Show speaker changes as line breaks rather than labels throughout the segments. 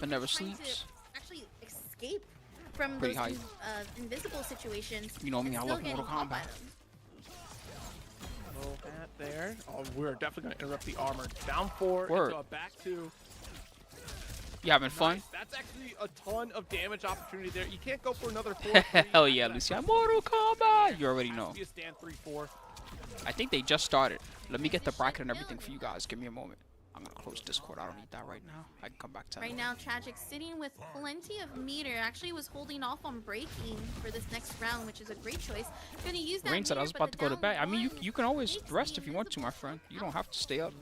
Tampaneversleeps.
Actually escape from
Pretty
those
high.
Invisible situations.
You know me, I love Mortal Kombat.
Low hat there. Oh, we're definitely going to interrupt the armor. Down 4
Word.
into a back 2.
You having fun?
Nice. That's actually a ton of damage opportunity there. You can't go for another 4.
Hell yeah, Lucia. Mortal Kombat! You already know.
Be a stand 3-4.
I think they just started. Let me get the bracket and everything for you guys. Give me a moment. I'm going to close Discord. I don't need that right now. I can come back to that.
Right now, Tragic sitting with plenty of meter. Actually was holding off on breaking for this next round, which is a great choice. Gonna use that
Rain said I
meter,
was
but
about
the
to go to
down
bed. I mean,
one
you can always
makes
rest
the
if you want to, my friend. You don't have to stay up.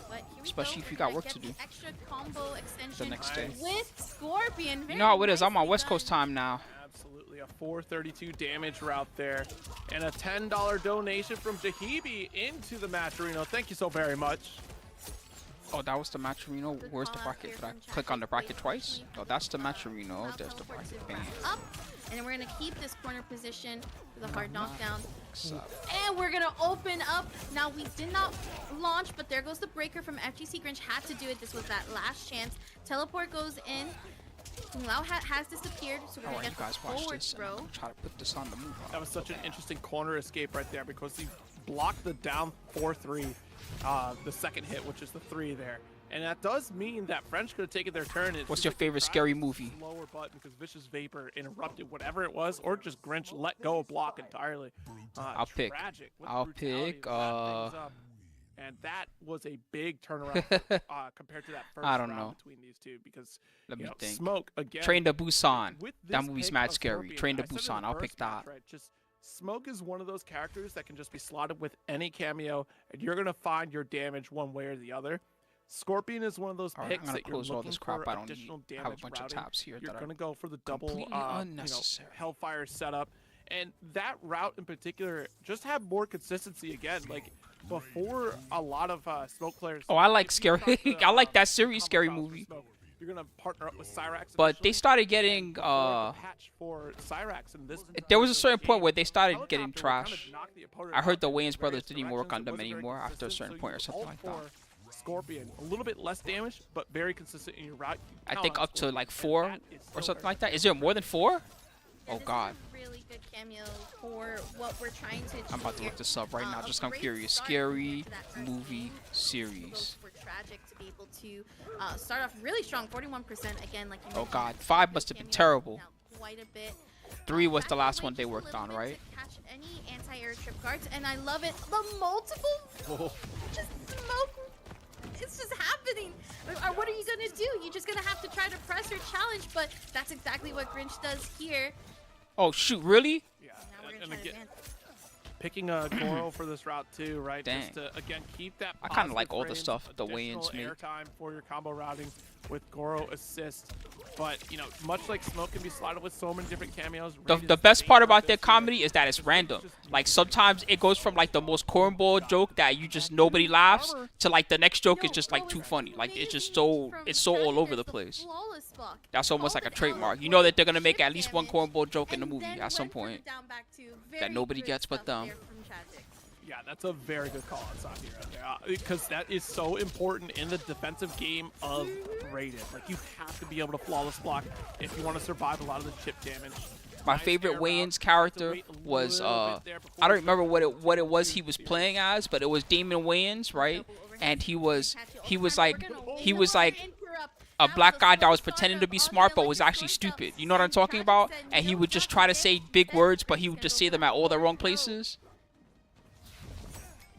But here we
Especially
go.
if you got
We're
work
gonna
to
get
do.
the extra combo extension
next day.
with Scorpion.
You know how it is. I'm on
Very
West
nicely
Coast time now.
Absolutely. A 432 damage route there. And a $10 donation from Jahibi into the Matcherino. Thank you so very much.
Oh, that was the Matcherino. Where's the bracket? Did I click on the bracket twice? Oh, that's the Matcherino. There's the bracket. Bam.
Up, and we're gonna keep this corner position for the hard knockdown. And we're gonna open up. Now we did not launch, but there goes the breaker from FGC. Grinch had to do it. This was that last chance. Teleport goes in. Kung Lao has disappeared, so we're
Oh,
gonna
you
get the
guys watch
forward
this.
throw.
Try to put this on the move.
That was such an interesting corner escape right there because he blocked the down 4-3, the second hit, which is the 3 there. And that does mean that French could have taken their turn.
What's your favorite scary movie?
Lower button because Vicious Vapor interrupted whatever it was, or just Grinch let go of block entirely.
I'll pick.
Tragic with
I'll
brutality
pick.
to wrap things up. And that was a big turnaround compared to that first
I don't
round
know.
between these two because
Let me think.
Smoke again.
Train to Busan.
With
That
this
movie's
pick
mad
of
scary.
Scorpion,
Train to
I said in the
Busan. I'll pick
first match,
that.
right, just Smoke is one of those characters that can just be slotted with any cameo, and you're gonna find your damage one way or the other. Scorpion is one of those
Alright, I'm
picks
gonna
that you're
close all
looking
this crap
for
I don't need.
additional
I have a
damage
bunch of
routing.
taps here
You're
that
gonna
are
go for the double
completely unnecessary.
Hellfire setup, and that route in particular just had more consistency again. Like before, a lot of Smoke players.
Oh, I like
if you
scary.
try to,
I like that series
combo
scary
trials for
movie.
Smoke, you're gonna partner up with Cyrax.
But they
initially,
started
and
getting
before the patch for Cyrax in this
there was a certain
game,
point where they started
Helicopter
getting
would kind of
trash.
knock the opponent
I heard
out
the
in
Wayans brothers
various
didn't even work on them
directions. It wasn't very
anymore after a
consistent,
certain
so
point or
you
something
ult
like that.
for Scorpion, a little bit less damage, but very consistent in your route. You
I
count
think
on
up to
Scorpion,
like
and
4
that is
or
so
something
very
like that. Is there more than 4?
Yeah,
Oh
this
God.
is a really good cameo for what we're trying to achieve.
I'm about to
here.
look this up right now.
A
Just I'm
great
curious.
start
Scary
compared to that first
movie
game.
series.
For Tragic to be able to start off really strong, 41% again, like you
Oh
mentioned.
God, 5 must have been
Cameo
terrible.
now quite a bit.
3 was the
Back
last
away
one they
just a
worked
little
on,
bit
right?
to catch any anti-air trip guards, and I love it. The multiple,
Oh.
just smoke. It's just happening. What are you gonna do? You're just gonna have to try to press or challenge, but that's exactly what Grinch does here.
Oh shoot, really?
Yeah,
Now we're gonna
and
try to
again,
advance.
picking a Goro for this route too, right?
Dang.
Just to again keep that.
I kinda like
positive
all the
frames,
stuff the
additional
Wayans make.
airtime for your combo routing with Goro assist, but much like Smoke can be slotted with so many different cameos.
The best part about their comedy is that it's random. Like sometimes it goes from like the most cornball joke that you just nobody laughs to like the next joke is just like too funny. Like it's just so all over the place. That's almost like a trademark. You know that they're gonna make at least one cornball joke in the movie at some point that nobody gets but them.
Yeah, that's a very good call on Saki right there, because that is so important in the defensive game of Raiden. Like you have to be able to flawless block if you want to survive a lot of the chip damage.
My
Nice
favorite
air
Wayans
route.
character
Have to wait a
was
little bit there before
I don't
you
remember
start
what it was
to
he was
do
playing
it.
as, but it was Damon Wayans, right? And he was like a black guy that was pretending to be smart but was actually stupid. You know what I'm talking about? And he would just try to say big words, but he would just say them at all the wrong places.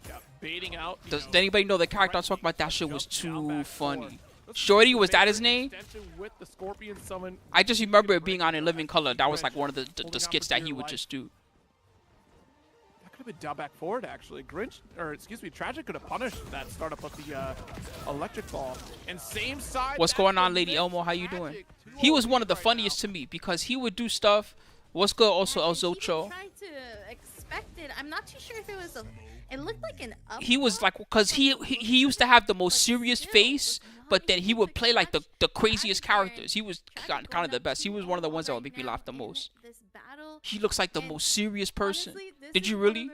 Yeah, baiting out.
Does anybody know the character I'm talking about? That shit was too funny. Shorty, was that his name?
With the Scorpion summon.
I just remember it being on In Living Color. That was like one of the skits that he would just do.
That could have been down back forward actually. Tragic could have punished that startup of the electric ball. And same side.
What's going on, Lady Elmo? How you doing? He was one of the funniest to me because he would do stuff. What's good? Also, El Zocho.
Tried to expect it. I'm not too sure if it was a. It looked like an up.
He was like, because he used to have the most serious face, but then he would play like the craziest characters. He was kind of the best. He was one of the ones that would make me laugh the most. He looks like the most serious person. Did you really?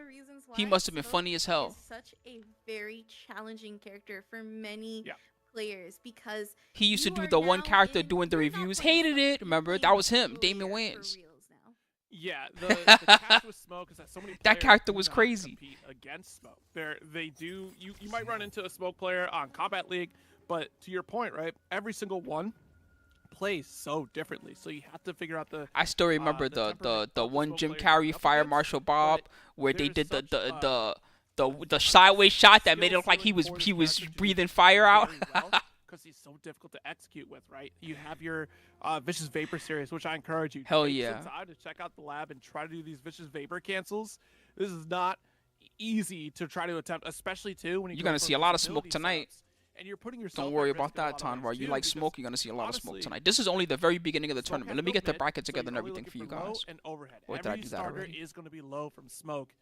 He must have been funny as hell.
Such a very challenging character for many players because
He used to
you
do
are
the one
now
character
in-
doing the
you're not
reviews.
playing
Hated
Smoke,
it.
you're
Remember?
playing
That was
a
him, Damon
player for
Wayans.
reals now.
Yeah, the catch with Smoke is that so many
That
players
character
do
was
not
crazy.
compete against Smoke. They do. You might run into a Smoke player on Combat League, but to your point, right? Every single one plays so differently, so you have to figure out the.
I still remember
the temperament
the
of the
one
Smoke
Jim
players you're
Carrey,
up
Fire
against,
Marshal Bob,
but
where they
there's
did
such,
the sideways shot that made it
skill
look like he
ceiling
was
for this
he was
character to do
breathing fire out.
very well, because he's so difficult to execute with, right? You have your Vicious Vapor series, which I encourage you.
Hell
take
yeah.
some time to check out the lab and try to do these Vicious Vapor cancels. This is not easy to try to attempt, especially too when
You're gonna see a lot of smoke tonight.
And you're putting yourself
Don't
at
worry
risk
about
in a lot
that,
of ways,
Tanvar. You
too,
like
because
smoke, you're gonna see a lot of smoke
honestly,
tonight. This is only the very beginning of the
Smoke
tournament.
has
Let me
no
get the
mid,
bracket
so
together and
you're only
everything for you
looking for low
guys.
and overhead.
Or did I
Every
do that
starter
already?
is going to be low from Smoke.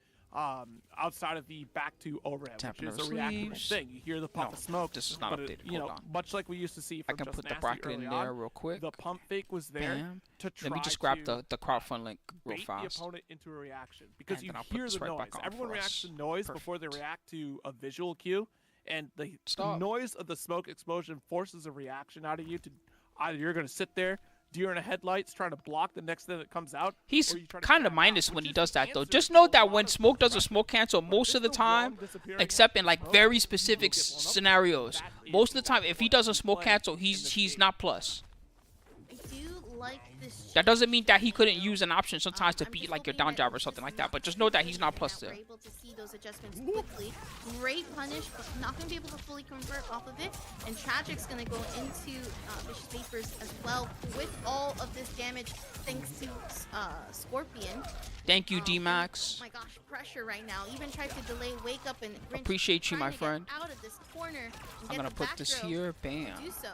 Outside of the back to overhead, which is a reactable
Tampaneversleeps.
thing. You hear the pop
No,
of smoke.
this is not
but
updated.
you know,
Hold on.
much like we used to see
I
from
can
Just
put the
Nasty
bracket
early
in there
on,
real quick.
the pump fake was there
Bam.
to try
Let me just grab
to
the crowdfund link real
bait
fast.
the opponent into a reaction because
And
you
then I'll put
hear
this
the
right
noise.
back on
Everyone
for
reacts
us.
to noise before they react to a visual cue, and the
Stop.
noise of the smoke explosion forces a reaction out of you to either you're going to sit there deer in the headlights trying to block the next thing that comes out.
He's
or you try to
kind of
tap out,
minus
which
when he
is
does
the
that though.
answer
Just
to
know
a
that
lot
when
of
Smoke does a
pressure.
smoke cancel, most of the
Mr.
time,
Wong disappearing
except in
into
like
smoke,
very
he will
specific
get blown up.
scenarios,
That is
most of the time,
what
if he does a
he's
smoke
playing
cancel,
in
he's
this
he's
game.
not plus.
I do like this.
That doesn't mean that he couldn't use an option
Um,
sometimes to
I'm
beat
just
like your
hoping
down
that
jab or
it's
something
just
like that.
not
But just know that he's not
that
plus
we're
there.
able to see those adjustments quickly. Great punish, but not going to be able to fully convert off of it. And Tragic's going to go into Vicious Vapors as well with all of this damage thanks to Scorpion.
Thank you,
Oh
D-Max.
my gosh, pressure right now. Even tried to delay wake up and Grinch
Appreciate you, my
trying to get
friend.
out of this corner and
I'm
get
gonna
the
put
back
this
throw
here.
to
Bam.
do so.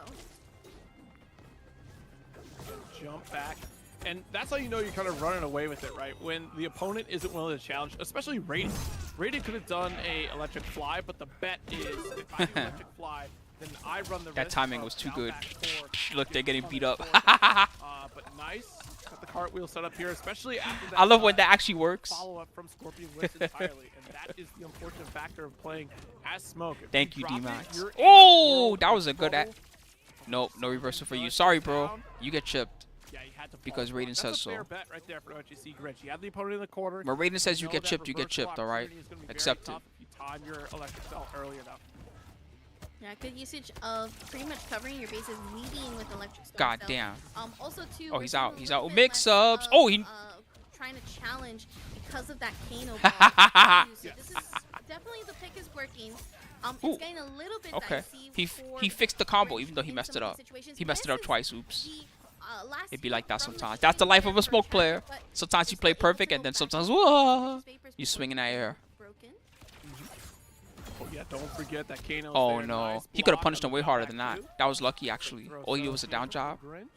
Jump back. And that's how you know you're kind of running away with it, right? When the opponent isn't willing to challenge, especially Raiden. Raiden could have done a electric fly, but the bet is if I do electric fly, then I run the
That
risk
timing
of
was too
down
good.
back four,
Look, they're getting beat up.
but nice. Got the cartwheel set up here, especially after that.
I love when that actually works.
Follow up from Scorpion Whips entirely, and that is the unfortunate factor of playing as Smoke. If
Thank you,
drop it,
D-Max.
you're in
Oh,
a world
that
of
was a good
trouble.
Nope, no reversal for you. Sorry, bro. You get chipped.
Yeah, you had to
Because
follow up.
Raiden says
That's a fair
so.
bet right there for OGC Grinch. You have the opponent in the corner.
When Raiden says you
know
get
that
chipped, you get
reversal
chipped, alright?
opportunity is gonna be very
Accept it.
tough if you time your electric cell early enough.
Yeah, good usage of pretty much covering your bases, leading with electric storm.
God
So,
damn.
Also too.
Oh,
we're
he's
seeing
out.
a
He's
little
out.
bit
Mix
less
ups.
of,
Oh, he.
trying to challenge because of that Kano ball. So this is definitely the pick is working.
Ooh.
It's getting a little bit
Okay.
dicey
He
for
fixed the combo,
Grinch
even though he
in
messed
some
it
of
up.
these situations.
He messed it up
This is
twice. Oops.
the, last
It'd be like that
from the
sometimes. That's the life of a
for
smoke
Tragic's,
player.
but
Sometimes
they're
you play
still able to
perfect,
go
and then
back
sometimes,
to
whoa,
Vicious Vapors
you
before
swing in that air.
broken.
Oh yeah, don't forget that Kano.
Oh
there.
no,
Nice
he could have
block
punished
on
him
the
way harder
back
than that.
two.
That was lucky actually.
Throw
All he did
cell
was a
here
down
from
job.
Grinch.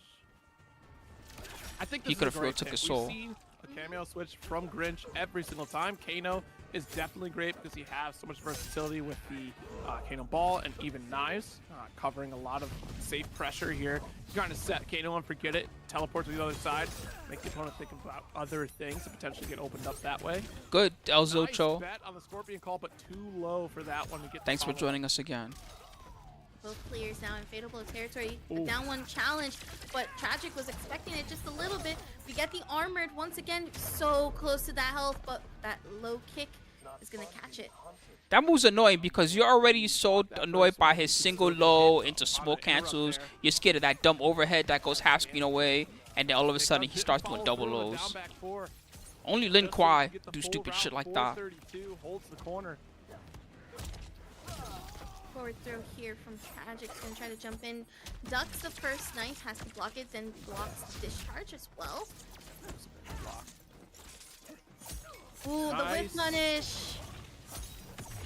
I think
He
this is
could
a
have
great
real took
pick.
his
We've
soul.
seen a cameo switch from Grinch every single time. Kano is definitely great because he has so much versatility with the Kano ball and even knives, covering a lot of safe pressure here. You kind of set Kano and forget it, teleport to the other side, make the opponent think about other things to potentially get opened up that way.
Good, El
Nice
Zilcho.
bet on the Scorpion call, but too low for that one to get.
Thanks for
the
joining us again.
Both players now in fatal blow territory. The
Ooh.
down one challenge, but Tragic was expecting it just a little bit. We get the armored once again, so close to that health, but that low kick is gonna catch it.
That move's annoying because you're already so annoyed by his single low into smoke cancels. You're scared of that dumb overhead that goes half screen away, and then all of a sudden he starts doing double lows. Only Lin Kuai do stupid shit like that.
432 holds the corner.
Forward throw here from Tragic. Gonna try to jump in. Ducks the first knife, has to block it, then blocks the discharge as well. Ooh, the whip
Nice.
punish.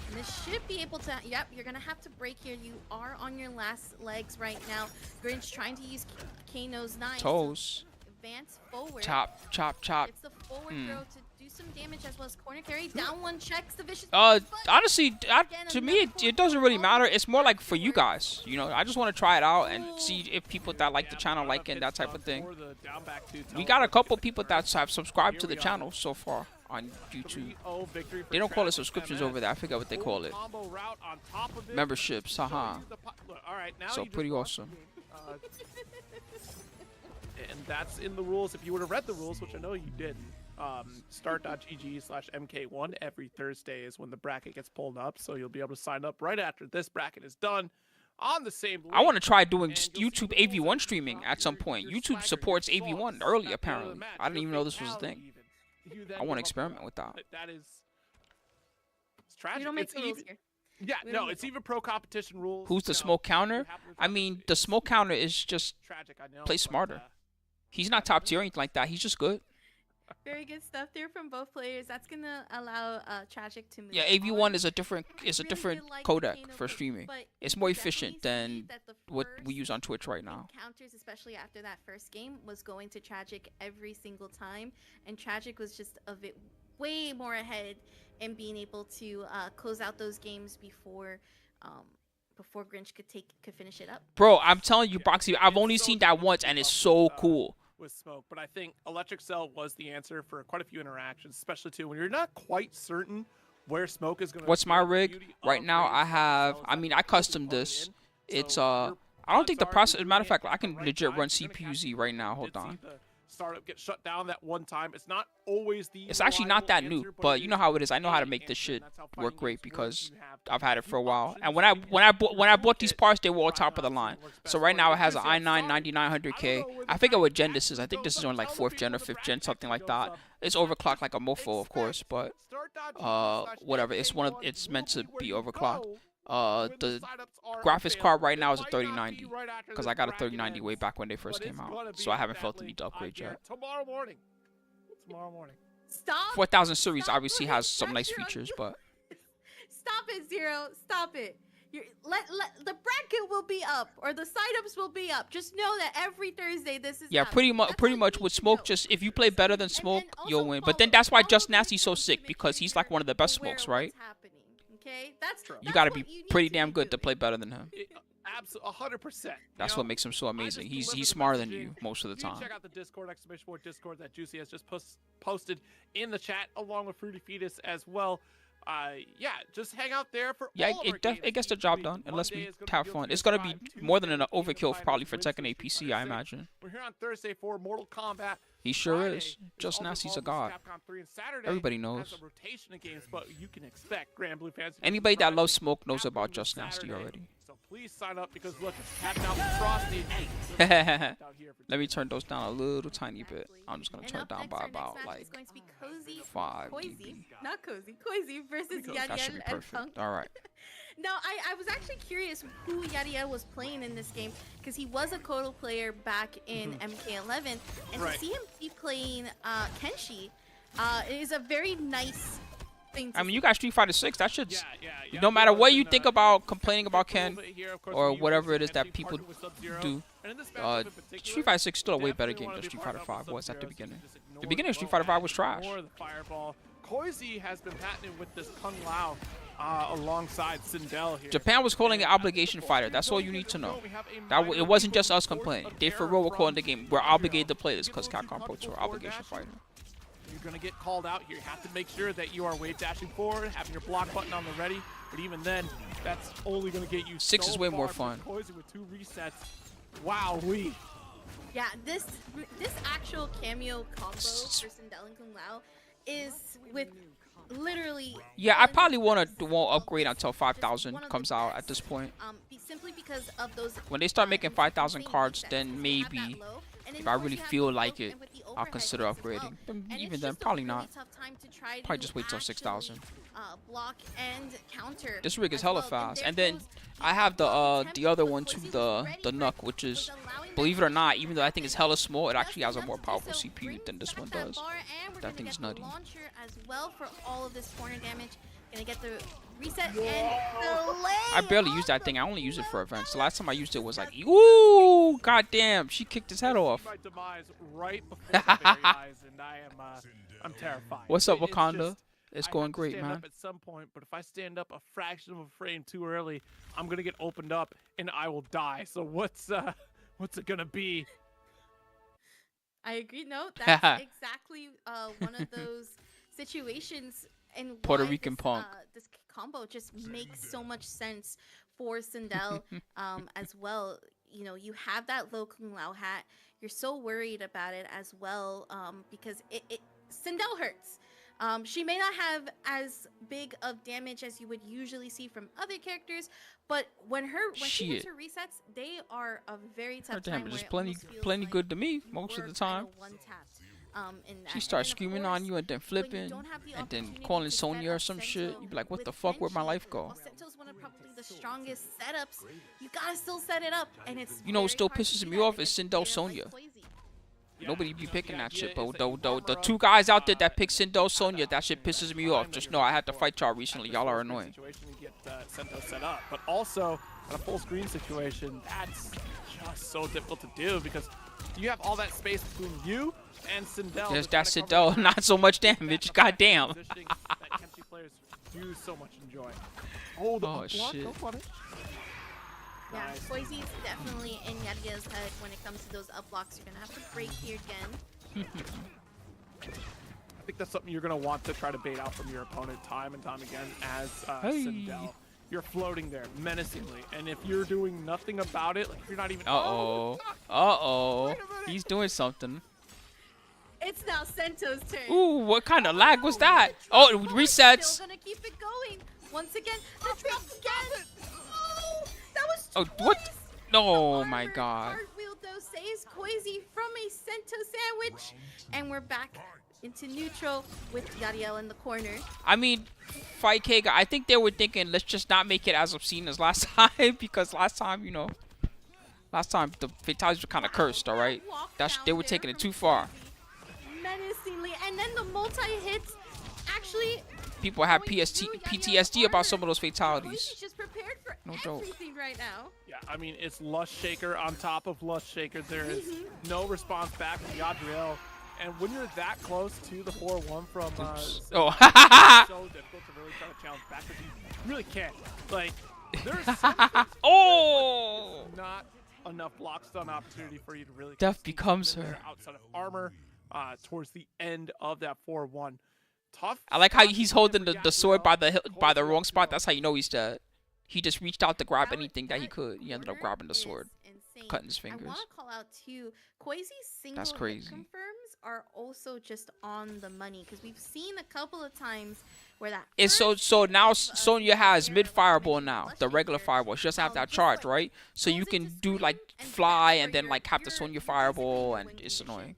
And this should be able to, yep, you're gonna have to break here. You are on your last legs right now. Grinch trying to use Kano's knife.
Toes.
Advance forward.
Chop, chop, chop.
It's the forward throw to do some damage as well as corner carry. Down one checks the vicious.
Honestly, to me, it doesn't really matter. It's more like for you guys. You know, I just want to try it out and see if people that like the channel like it and that type of thing. We got a couple people that have subscribed to the channel so far. on YouTube.
3-0 victory for
They don't call it
Tragic
subscriptions
MS.
over there. I forget what they call it.
Combo route on top of it.
Memberships, haha.
Look, all right, now
So
you just
pretty
lost the
awesome.
game. And that's in the rules. If you would have read the rules, which I know you didn't, start.gg/MK1 every Thursday is when the bracket gets pulled up. So you'll be able to sign up right after this bracket is done on the same link.
I want to try doing
And you'll see
YouTube
the rules
AV1 streaming at some point.
your
YouTube
swagger,
supports
your
AV1
sauce
early,
at the end of the
apparently.
match,
I didn't
your
even know this was a
fatality
thing.
even. You then
I want to
give up
experiment
the
with that.
win. That is, it's tragic.
We don't make
It's
the rules
even,
here.
yeah,
We
no,
don't
it's
make
even pro competition rules.
Who's the
you know,
smoke
you
counter?
have to
I mean, the smoke counter is just
tragic, I know,
play
but,
smarter. He's not top tier or anything like that. He's just good.
Very good stuff there from both players. That's gonna allow Tragic to move.
Yeah,
on.
AV1 is a different
Really
different
did like
codec
Volcano
for
pick,
streaming.
but
It's
you
more
definitely
efficient
see
than
that the
what we
first
use on Twitch right now.
Encounters, especially after that first game, was going to Tragic every single time, and Tragic was just a bit way more ahead in being able to close out those games before Grinch could finish it up.
Bro, I'm telling you, Boxy, I've
It's
only
so
seen that
tough
once,
to
and
keep
it's
up
so
with,
cool.
with smoke, but I think Electric Cell was the answer for quite a few interactions, especially too when you're not quite certain where smoke is going to.
What's my rig? Right now, I have. I mean, I custom this. It's I don't think the process. As a matter of fact, I can legit run CPU-Z right now. Hold on.
Startup get shut down that one time. It's not always the.
It's actually not that
reliable
new,
answer,
but
it
you know
is
how it is. I know how to
a
make this
answer,
shit
and that's how
work
fighting
great
games
because
You have
I've had it
few
for a while.
options,
And
so you have to
when I bought these
pick
parts, they were all
find
top of the
out
line.
what works best
So
for
right
you.
now it
If
has
you
an
say,
i9
"Sorry,
9900K.
I don't know where
I
the
forget what
back
gen
is
this is. I
at."
think this is
Go
on like
tell the
4th gen
people
or
the
5th gen,
back
something like
goes
that.
up.
It's overclocked like a mofo, of course, but
Start.gg/MK1
whatever. It's meant to
will
be
where you
overclocked.
go
The
when the signups are
graphics card
available.
right now is a
It might not be
3090
right after
because
this
I got a
bracket
3090 way
ends,
back when they first
but
came
it's
out,
gonna
so
be
I haven't felt the
exactly
need to upgrade
on
yet.
Tomorrow morning. Tomorrow morning.
Stop.
4000 series
Stop
obviously
putting
has some nice
pressure on
features,
you.
but
Stop it, Zero. Stop it. Let the bracket will be up, or the signups will be up. Just know that every Thursday this is
yeah,
happening. That's
pretty
all you
much
need
with
to
Smoke,
know.
just if you play better than
And
Smoke,
also
you'll win. But then that's why Just Nasty's so sick, because he's like one of the best
aware
smokes,
of
right?
what's happening, okay? That's
True.
You gotta
what
be
you need
pretty
to
damn
be
good to
doing.
play better than him.
Absolutely, 100%.
That's what makes him so amazing. He's smarter than you most of the time.
Check out the Discord, ! Discord that Juicy has just posted in the chat, along with Fruity Fetus as well. Yeah, just hang out there for
Yeah,
all of our games
it gets the
each
job
week.
done, and lets
Monday
me
is gonna
have
be
fun.
Guilty
It's
Gear
gonna be
5,
more than an
Tuesday,
overkill
King of
probably for
Fighters
Tekken
wins
APC,
Street
I
Fighter 6.
imagine.
We're here on Thursday for Mortal Kombat.
He sure
Friday
is. Just
Ultimate
Nasty's a
Marvel
god.
vs. Capcom 3, and Saturday
Everybody knows.
has a rotation of games, but you can expect Grand Blue fans. to be
Anybody that loves
surprising
Smoke knows
happening
about
this
Just Nasty
Saturday.
already.
So please sign up because look, it's Cat Mountain Frosty. out here for
Let me turn those down a little tiny bit.
Exactly.
I'm just gonna
And
turn it
up
down
next,
by
our next
about
match
like
is going to be Cozy,
5
Cozy,
dB.
not Cozy, Cozy versus
That should be
Yadiel and
perfect.
Punk.
All right.
No, I was actually curious who Yadiel was playing in this game because he was a Kodo player back in MK11, and
Right.
to see him be playing Kenshi is a very nice thing to
I mean,
see.
you got Street Fighter 6. That should.
Yeah.
No matter what you
And,
think about complaining about Ken,
Kombat here, of course,
or
we use
whatever it
this
is that
Kenshi
people
partner with Sub-Zero.
do,
And in this matchup in particular,
Street Fighter 6 is still a way better
definitely
game
wanna
than
be
Street Fighter
partnered up
5
with
was at the
Sub-Zero, so you
beginning.
just ignore
The beginning of
the
Street
low
Fighter 5
dash,
was trash.
ignore the fireball. Koizi has been patented with this Kung Lao alongside Sindel here.
Japan was calling it Obligation Fighter. That's all you need to know. It wasn't just us complaining. They for real were calling the game. We're obligated to play this because Capcom Pro Tour Obligation Fighter.
You're going to get called out here. You have to make sure that you are wave dashing forward, having your block button on the ready. But even then, that's only going to get you
6
so
is way more
far.
fun.
Koizi with 2 resets. Wow,
Yeah, this actual cameo combo for Sindel and Kung Lao is with literally.
Yeah, I
all in
probably
the
won't
of
upgrade until
just
5,000
one of the
comes out
best.
at this point.
Simply because of those.
When they start making 5,000
insane
cards,
resets,
then
because they have that
maybe
low, and then
if I
of course
really
you have
feel
the
like
low
it,
and with the
I'll
overhead
consider
hits as well.
upgrading. But
And
even
it's
then,
just a
probably
really
not.
tough time to try
Probably
to
just wait till 6,000.
actually, block and counter.
This rig is
as
hella
well.
fast.
there
And then
goes
I have the
attempt,
other
but
one too,
Koizi
the
was ready for
Nuck,
it,
which
was
is,
allowing that
believe it or
to
not,
happen.
even though I think it's hella small, it actually has a
Does
more
enough to do
powerful
so,
CPU
brings
than this
back
one
that
does.
bar, and we're
That
gonna
thing's
get
nutty.
the launcher as well for all of this corner damage. Gonna get the reset and delay.
I barely
on
use that
the
thing. I only use it for
blow.
events. The
That
last time I used it was like,
that's
ooh, goddamn, she kicked his head off.
My demise right before my very eyes, and I'm terrified.
What's up,
It's
Wakanda?
just-
It's
I
going
have to
great,
stand
man.
up at some point, but if I stand up a fraction of a frame too early, I'm gonna get opened up and I will die. So what's it gonna be?
I agree. No, that's exactly one of those situations and
Puerto
why
Rican
this,
punk.
This combo just makes so much sense for Sindel as well. You know, you have that low Kung Lao hat. You're so worried about it as well because it Sindel hurts. She may not have as big of damage as you would usually see from other characters, but when she hits her resets, they are a very tough
Her
time.
damage is
where it
plenty
like
good to me most of the time. She starts screaming on you and then flipping and then calling Sonya or some shit. You be like, what the fuck? Where'd my life go?
Sento's one of probably the strongest setups. You gotta still set it up, and it's
You know what still pisses me off is Sindel Sonya. Nobody be picking that shit, but the two guys out there that pick Sindel Sonya, that shit pisses me off. Just know I had to fight y'all recently. Y'all are annoying.
Get Sento set up, but also in a full screen situation, that's just so difficult to do because you have all that space between you and Sindel.
There's that Sindel, not so much damage. Goddamn.
that Kenshi players do so much enjoy. Oh
shit.
Yeah,
Nice.
Koizi's definitely in Yadia's head when it comes to those up blocks. You're gonna have to break here again.
I think that's something you're going to want to try to bait out from your opponent time and time again as
Hey.
Sindel. You're floating there menacingly, and if you're doing nothing about it, like if you're not even.
He's doing something.
It's now Sento's turn.
Ooh, what kind of lag was that? Oh, it resets.
Still gonna keep it going. Once again, the drop again. Oh, that was
Oh,
twice.
what? Oh
The
my
armored
god.
Cartwheel though saves Koizi from a Sento sandwich, and we're back into neutral with Yadiel in the corner.
I mean, Fight Kega, I think they were thinking, let's just not make it as obscene as last time, because last time, you know, the fatalities were kind of cursed, all right? They were taking it too far.
Menacingly, and then the multi-hits actually.
People have PTSD about some of those fatalities.
Koizi's just prepared for
No joke.
everything right now.
Yeah, I mean, it's Lush Shaker on top of Lush Shaker. There is no response back from Yadriel. And when you're that close to the 4-1 from
Oh.
it's so difficult to really try to challenge back because you really can't. Like, there's
Oh!
not enough block stun opportunity for you to really
Death becomes
there
her.
outside of armor towards the end of that 4-1. Tough.
I like how
spot
he's
to
holding
get
the
for
sword by
Yadriel.
the wrong spot. That's how you know he's dead. He just reached out to grab anything that he could. He ended up grabbing the sword, cutting his
I
fingers.
want to call out too, Koizi's single hit
crazy.
confirms are also just on the money because we've seen a couple of times where that.
And so now Sonya has mid fireball now, the regular fireball. She doesn't have that charge, right? So you can do like fly and then like have the Sonya fireball, and it's annoying.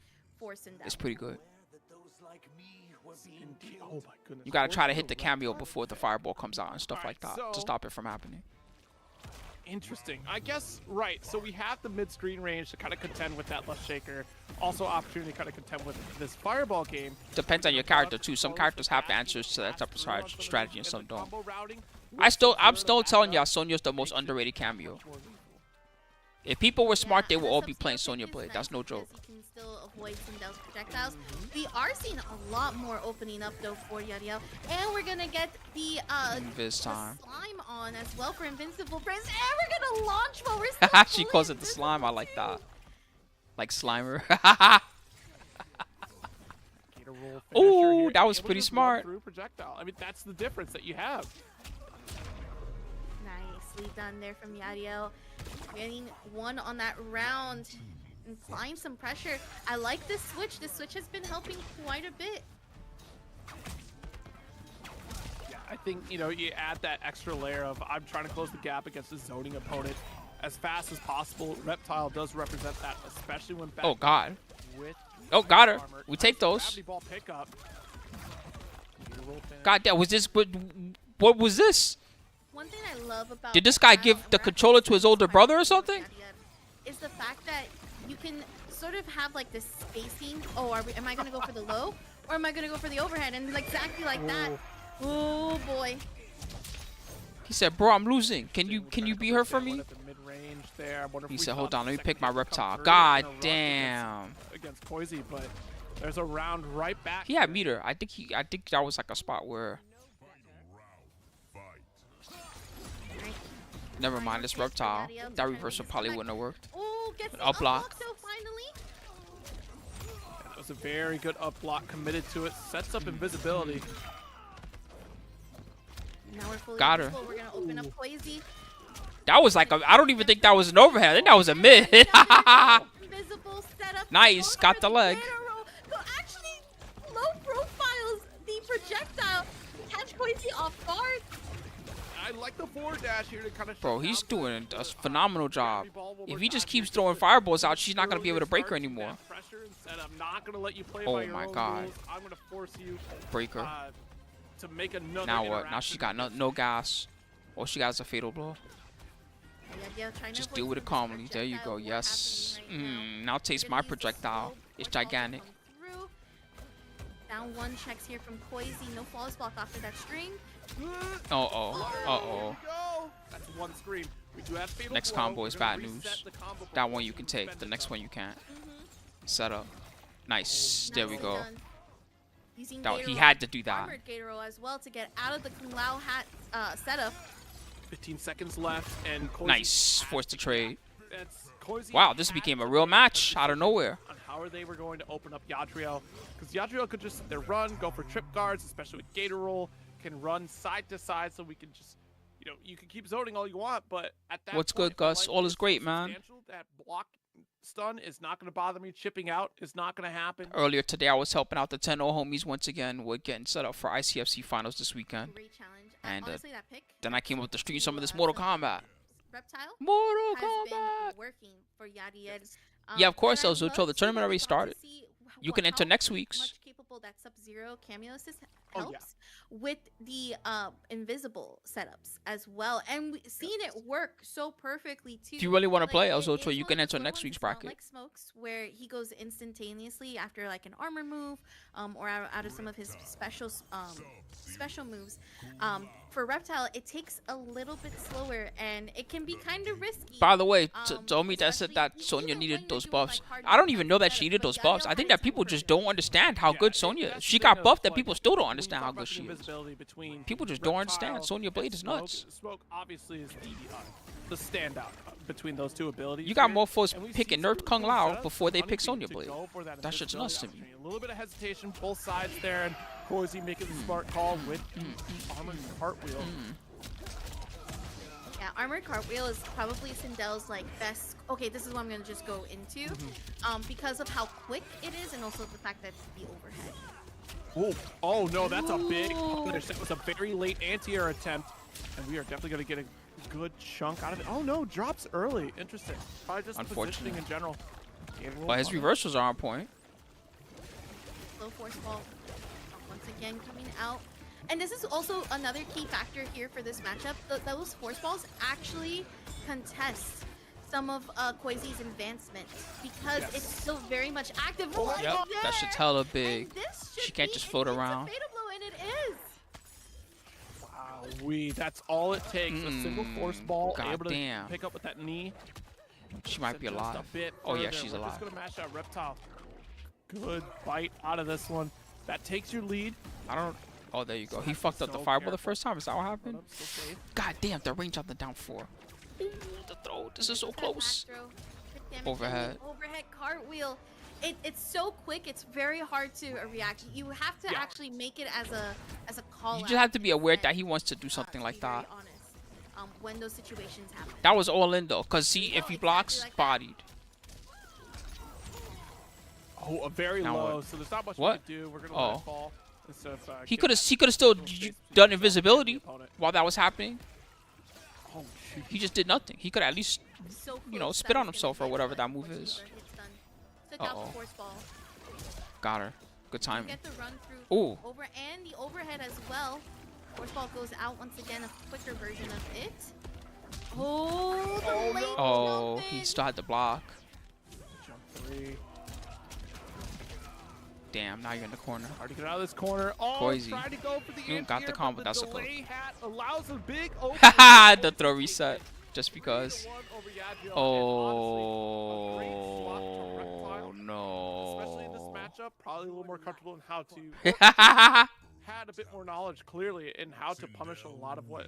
It's pretty good.
Oh my goodness.
You gotta try to hit the cameo before the fireball comes out and stuff like that to stop it from happening.
Interesting. I guess, right. So we have the mid-screen range to kind of contend with that Lush Shaker. Also opportunity to kind of contend with this fireball game.
Depends on your character too. Some characters have the answers to that type of strategy and some don't.
Combo routing.
I'm still telling y'all Sonya's the most underrated cameo. If people were smart, they would all be playing Sonya Blade. That's no joke.
You can still avoid Sindel's projectiles. We are seeing a lot more opening up though for Yadiel, and we're gonna get the
Invis time.
slime on as well for Invincible Prince, and we're gonna launch while we're still.
She calls it the slime. I like that. Like Slimer. Ooh, that was pretty smart.
Projectile. I mean, that's the difference that you have.
Nicely done there from Yadiel. Getting one on that round and applying some pressure. I like this switch. This switch has been helping quite a bit.
Yeah, I think, you know, you add that extra layer of I'm trying to close the gap against a zoning opponent as fast as possible. Reptile does represent that, especially when back
Oh God.
with
Oh, got her.
armor.
We take those.
Gravity ball pickup.
God damn. Was this? What was this?
One thing I love about
Did this guy
Battle
give
and
the
we're
controller
actually
to his older
seeing
brother or
this
something?
Is the fact that you can sort of have like this spacing. Oh, am I gonna go for the low or am I gonna go for the overhead? And like, exactly like that. Oh boy.
He said, "Bro, I'm losing. Can you beat her for me?"
He
said, "Hold on, let me pick my reptile." God damn.
Against Koizi, but there's a round right back.
He had meter. I think that was like a spot where. Never mind, this reptile. That reversal probably wouldn't have worked.
Oh, gets
Up block.
So finally.
It was It's a very good up block, committed to it, sets up invisibility.
Now we're fully
Got her.
invisible. We're gonna open up Quasi.
That was like I don't even think that was an overhead. I think that was a mid.
Invisible setup.
Nice, got the leg.
So actually, low profiles the projectile. Catch Quasi off guard.
I like the forward dash here to kind of.
Bro, he's doing a phenomenal job. If he just keeps throwing fireballs out, she's not gonna be able to break her anymore.
I'm not gonna let you play
Oh
by your
my
own
God.
rules. I'm gonna force you
Break her.
to make another.
Now what? Now she got no gas. All she got is a fatal blow. Just deal with it calmly. There you go. Yes. Now taste my projectile. It's gigantic.
Down one, checks here from Quasi. No flawless block after that string.
Uh-oh.
That's one screen. We do have fatal
Next
blow.
combo is
We're gonna
bad
reset
news.
the combo
That
before
one you
we
can
defend
take. The
it.
next one you can't. Set up. Nice. There we
Nicely
go.
done. Using
That, he
Gatorol,
had to do that.
armored Gatorol as well to get out of the Kung Lao hat setup.
15 seconds left, and Koizi
Nice.
had
Forced to
to-
trade.
Koizi
Wow, this
had
became a
to
real
make
match
a
out of nowhere.
on how they were going to open up Yadriel, because Yadriel could just sit there, run, go for trip guards, especially with Gator Roll, can run side to side, so we can just, you can keep zoning all you want, but at that
What's
point,
good, Gus?
life
All is
so
great, man.
substantial, that block stun is not going to bother me. Chipping out is not going to happen.
Earlier today, I was helping out the 10-0 homies once again. We're getting set up for ICFC finals this weekend.
Great challenge.
And
honestly, that pick.
then I came up with the stream some of this Mortal Kombat.
Reptile
Mortal
has
Kombat.
been working for Yadied.
Yeah, of course,
and I
El Zucho.
love
The
to
tournament
see
already
that
started.
to see
You can enter
how
next week's.
Much capable that Sub-Zero cameo assist
Oh,
helps
yeah.
with the invisible setups as well, and we've seen it work so perfectly too.
If you really want to
Like,
play El
it's
Zucho,
one
you
of
can
the
enter
slow
next
ones.
week's
It's not
bracket.
like Smokes, where he goes instantaneously after like an armor move, or out of some of his special moves. For Reptile, it takes a little bit slower, and it can be kind of risky.
By the way, told me that said
especially
that
even
Sonya
when
needed
you're
those
doing,
buffs.
like, hard
I don't even know that
defensive
she needed
setups,
those
but
buffs.
Yadiel
I think
had
that people
some
just
version.
don't understand how good Sonya is. She got buffed that people still don't understand how good she is. People just don't understand. Sonya Blade is nuts.
Smoke obviously is the standout between those two abilities.
You got
here.
mofos
And we've
picking
seen some
Nerf Kung
cool
Lao
setups.
before they
Funny
pick
thing
Sonya
to
Blade.
go for that
That shit's
invisibility
nuts to me.
opportunity. A little bit of hesitation, both sides there, and Koizi making the smart call with the armored cartwheel.
Yeah, armored cartwheel is probably Sindel's like best. Okay, this is what I'm gonna just go into, because of how quick it is, and also the fact that the overhead.
Oh no, that's a big punish. That was a very late anti-air attempt, and we are definitely going to get a good chunk out of it. Oh no, drops early. Interesting. Probably just the
Unfortunate.
positioning in general.
But his reversals are on point.
Low force ball once again coming out. And this is also another key factor here for this matchup. Those force balls actually contest some of Quasi's advancement, because
Yes.
it's still very much active.
Oh,
Look
Yep,
at
that shit's hella big.
And this should
She can't
be
just float
it's
around.
A fatal blow, and it is.
Wow, that's all it takes. A single force ball, able to
goddamn.
pick up with that knee.
She might be
Just
alive.
a bit
Oh yeah,
further.
she's
We're
alive.
just gonna mash out Reptile. Good bite out of this one. That takes your lead.
I don't. Oh, there you go. He fucked up the
So
fireball the
careful.
first time. Is that what happened?
Hold up, still safe.
God damn, the range on the down 4. Ooh, the throw. This is so
That
close.
back throw, quick damage,
Overhead.
and the overhead cartwheel. It's so quick. It's very hard to react. You have to
Yeah.
actually make it as a call.
You just have to be aware that he wants to do something like that.
When those situations happen.
That was all in though, cause see, if he blocks, bodied.
Oh, a very
Now
low.
what?
So there's not much
What?
we can do. We're gonna let
Oh.
it fall. Instead of,
He
get
could have.
that
He could have still
little space
done
to
invisibility
the opponent.
while that was happening.
Oh shoot.
He just did nothing. He could at least,
So
you know,
close,
spit
that
on
was
himself or
gonna hit,
whatever
but
that move
once
is.
he hits done. Took out
Uh-oh.
the force ball.
Got her. Good timing.
Get the run through.
Ooh.
Over and the overhead as well. Force ball goes out once again. A quicker version of it. Oh, the late
Oh,
jump
he
in.
still had to block.
Jump 3.
Damn, now you're in the corner.
Hard to get out of this corner. Oh,
Koizi.
trying to go for the
You got the
anti-air,
combo,
but
that's a
the
close.
delay hat allows a big open.
Haha, the throw reset. Just because.
3-1 over Yadriel, and
Oh,
honestly, a great swap from Reptile, especially in this
no.
matchup. Probably a little more comfortable in how to have had a bit more knowledge, clearly, in how to punish a lot of what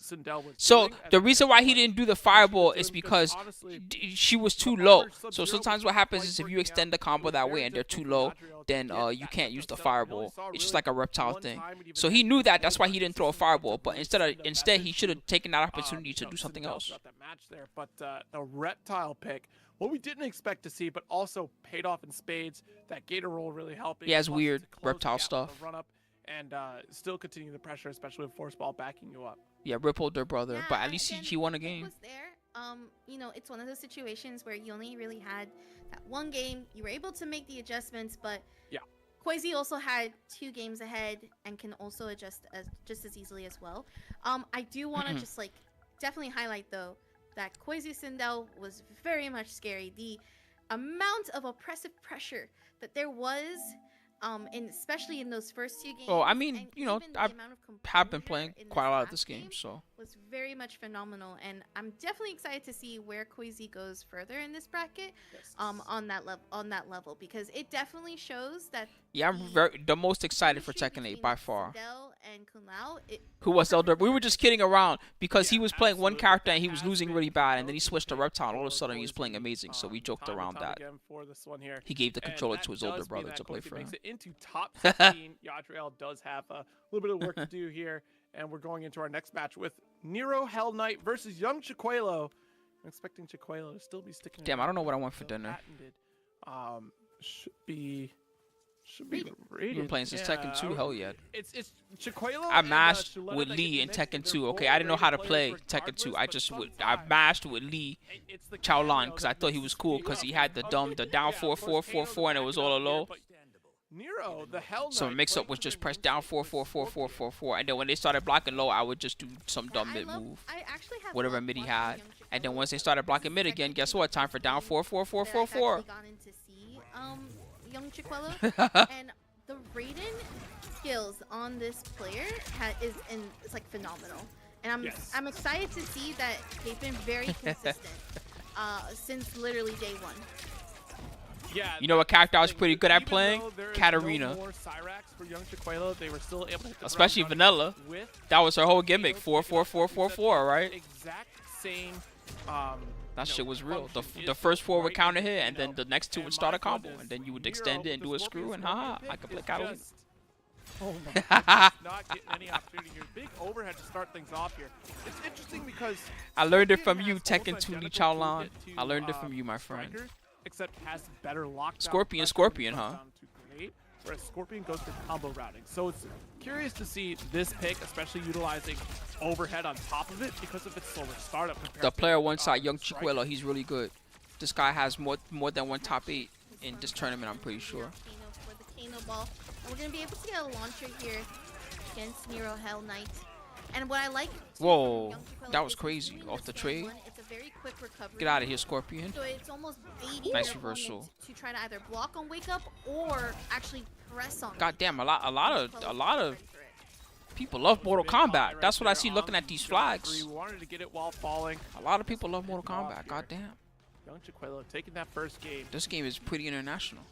Sindel was
So
doing.
the reason why he didn't do the fireball is because she was too low. So sometimes what happens is if you extend the combo that way and they're too low, then you can't use the fireball. It's just like a reptile thing. So he knew that. That's why he didn't throw a fireball. But instead he should have taken that opportunity to do something else.
But the reptile pick, what we didn't expect to see, but also paid off in spades. That Gator roll really helping.
He has weird reptile stuff.
Run up and still continue the pressure, especially with force ball backing you up.
Yeah, rippled their brother,
Yeah,
but at least
again,
he won a
Nick
game.
was there. You know, it's one of those situations where you only really had that one game. You were able to make the adjustments, but
yeah,
Koizi also had 2 games ahead and can also adjust just as easily as well. I do want to just like definitely highlight though that Koizi Sindel was very much scary. The amount of oppressive pressure that there was, especially in those first 2 games.
Oh, I mean,
and
you know,
even the
I
amount of
have been
composure
playing
in
quite a lot of
last
this game, so.
was very much phenomenal, and I'm definitely excited to see where Koizi goes further in this bracket. On that level, because it definitely shows that.
Yeah, I'm the most excited for Tekken 8 by far.
Sindel and Kun Lao,
Who was Elder? We were just kidding around because he was playing one character and he was losing really bad, and then he switched to Reptile, and all of a sudden he was playing amazing. So we joked around that. He gave the controller to his older brother to play for him.
Makes it into top 16. Yadriel does have a little bit of work to do here, and we're going into our next match with Nero Hell Knight versus Young Chiquelo. I'm expecting Chiquelo to still be sticking.
Damn, I don't know what I want for dinner.
Should be
You've
rated.
been playing since Tekken 2, hell yeah.
It's Chiquelo.
I mashed
and,
with
Shuletta
Lee in
that
Tekken
get
2.
mixed.
Okay,
They're
I didn't know
both
how to
great
play
players
Tekken 2. I
regardless,
just
but
I mashed with Lee
it's the
Chao Lan
Kano
because I
that
thought he
makes
was
it
cool
speed
because
up.
he had the down 4-4-4-4 and it was all low.
Nero, the Hell
So
Knight,
mix up
playing
was
for
just
the
press
New
down
State
4-4-4-4-4-4, and then when they started blocking low, I would just do some dumb mid move,
I actually have
whatever
loved
mid he
watching
had.
Young
And then
Chiquelo.
once they started blocking mid again, guess what? Time for down 4-4-4-4-4-4.
I've actually gotten to see Young Chiquelo, and the Raiden skills on this player is like phenomenal, and I'm excited to see that they've been very consistent since literally day 1.
Yeah,
You know what character I was
thing.
pretty good at
Even
playing?
though there is
Katarina.
No more Cyrax for Young Chiquelo, they were still able to hit the
Especially
ground
Vanilla.
running with
That was her whole gimmick, 4-4-4-4-4, right?
exact same.
That shit was real. The first 4 would counter hit, and then the next 2 would start a combo, and then you would extend it and do a screw, and haha, I could play Catalina.
Oh my goodness, not getting any opportunity here. Big overhead to start things off here. It's interesting because
I learned it
Scorpion
from you,
has
Tekken
almost
2 Lee
identical
Chao Lan.
toolkit
I learned it
to,
from you, my friend.
Strikers, except has better lockdown.
Scorpion,
pressure
Scorpion,
when it
huh?
comes down to grenade, whereas Scorpion goes for combo routing. So it's curious to see this pick, especially utilizing overhead on top of it because of its slower startup. compared
The
to,
player one side, Young
Strikers.
Chiquelo, he's really good. This guy has more than one top 8 in this tournament, I'm pretty sure.
For the Kano ball, and we're gonna be able to get a launcher here against Nero Hell Knight. And what I like.
Whoa, that was crazy. Off the trade.
It's a very quick recovery.
Get out of here, Scorpion.
So it's almost baiting
Nice
your
reversal.
opponent to try to either block on wake up or actually press on.
God damn, a lot of people love Mortal Kombat. That's what I see looking at these flags.
Wanted to get it while falling.
A lot of people love Mortal Kombat. God damn.
Young Chiquelo taking that first game.
This game is pretty international.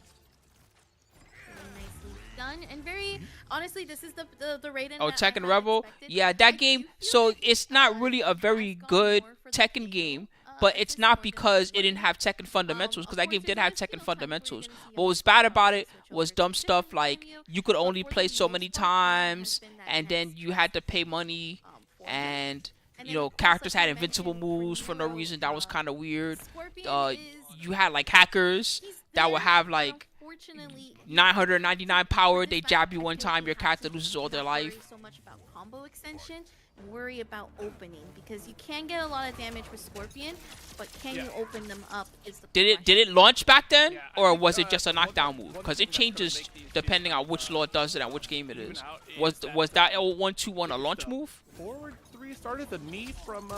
Nicely done, and very honestly, this is the Raiden.
Oh,
that I
Tekken
had
Rebel?
expected.
Yeah,
I
that
do
game.
feel
So
like
it's not really a very
I've gone
good
more for the
Tekken
Kano,
game,
at
but
this
it's not
point
because
because
it didn't have Tekken fundamentals, because that
of
game
course,
did
there's
have
always, you
Tekken
know, times where you're
fundamentals.
gonna see
What
a
was bad
lot
about
of
it
switch
was
over.
dumb
This
stuff
is
like
Romeo,
you could
but
only
for
play
the
so
most
many
part, Raiden has
times,
been that
and then
nice,
you had to pay money,
for him.
and
And
you
then,
know
of course,
characters
like
had
you
invincible
mentioned, for
moves for no
Nero,
reason. That was kind of weird.
Scorpion is
You had like hackers
he's
that would
there,
have
but
like
unfortunately,
999 power. They
this
jab
matchup,
you
I
one
feel like
time, your
have
character
to
loses all their
not worry
life.
so much about combo extension and worry about opening, because you can get a lot of damage with Scorpion, but can you open them up is the
Did
question.
it launch back then,
Yeah, I
or
think,
was it just a
one
knockdown
thing-
move?
one
Because
thing
it
that's gonna
changes
make these
depending
games,
on which lord does it and which game it
even
is.
out is
Was
that,
that L121 a launch
the
move?
Forward 3 started the knee from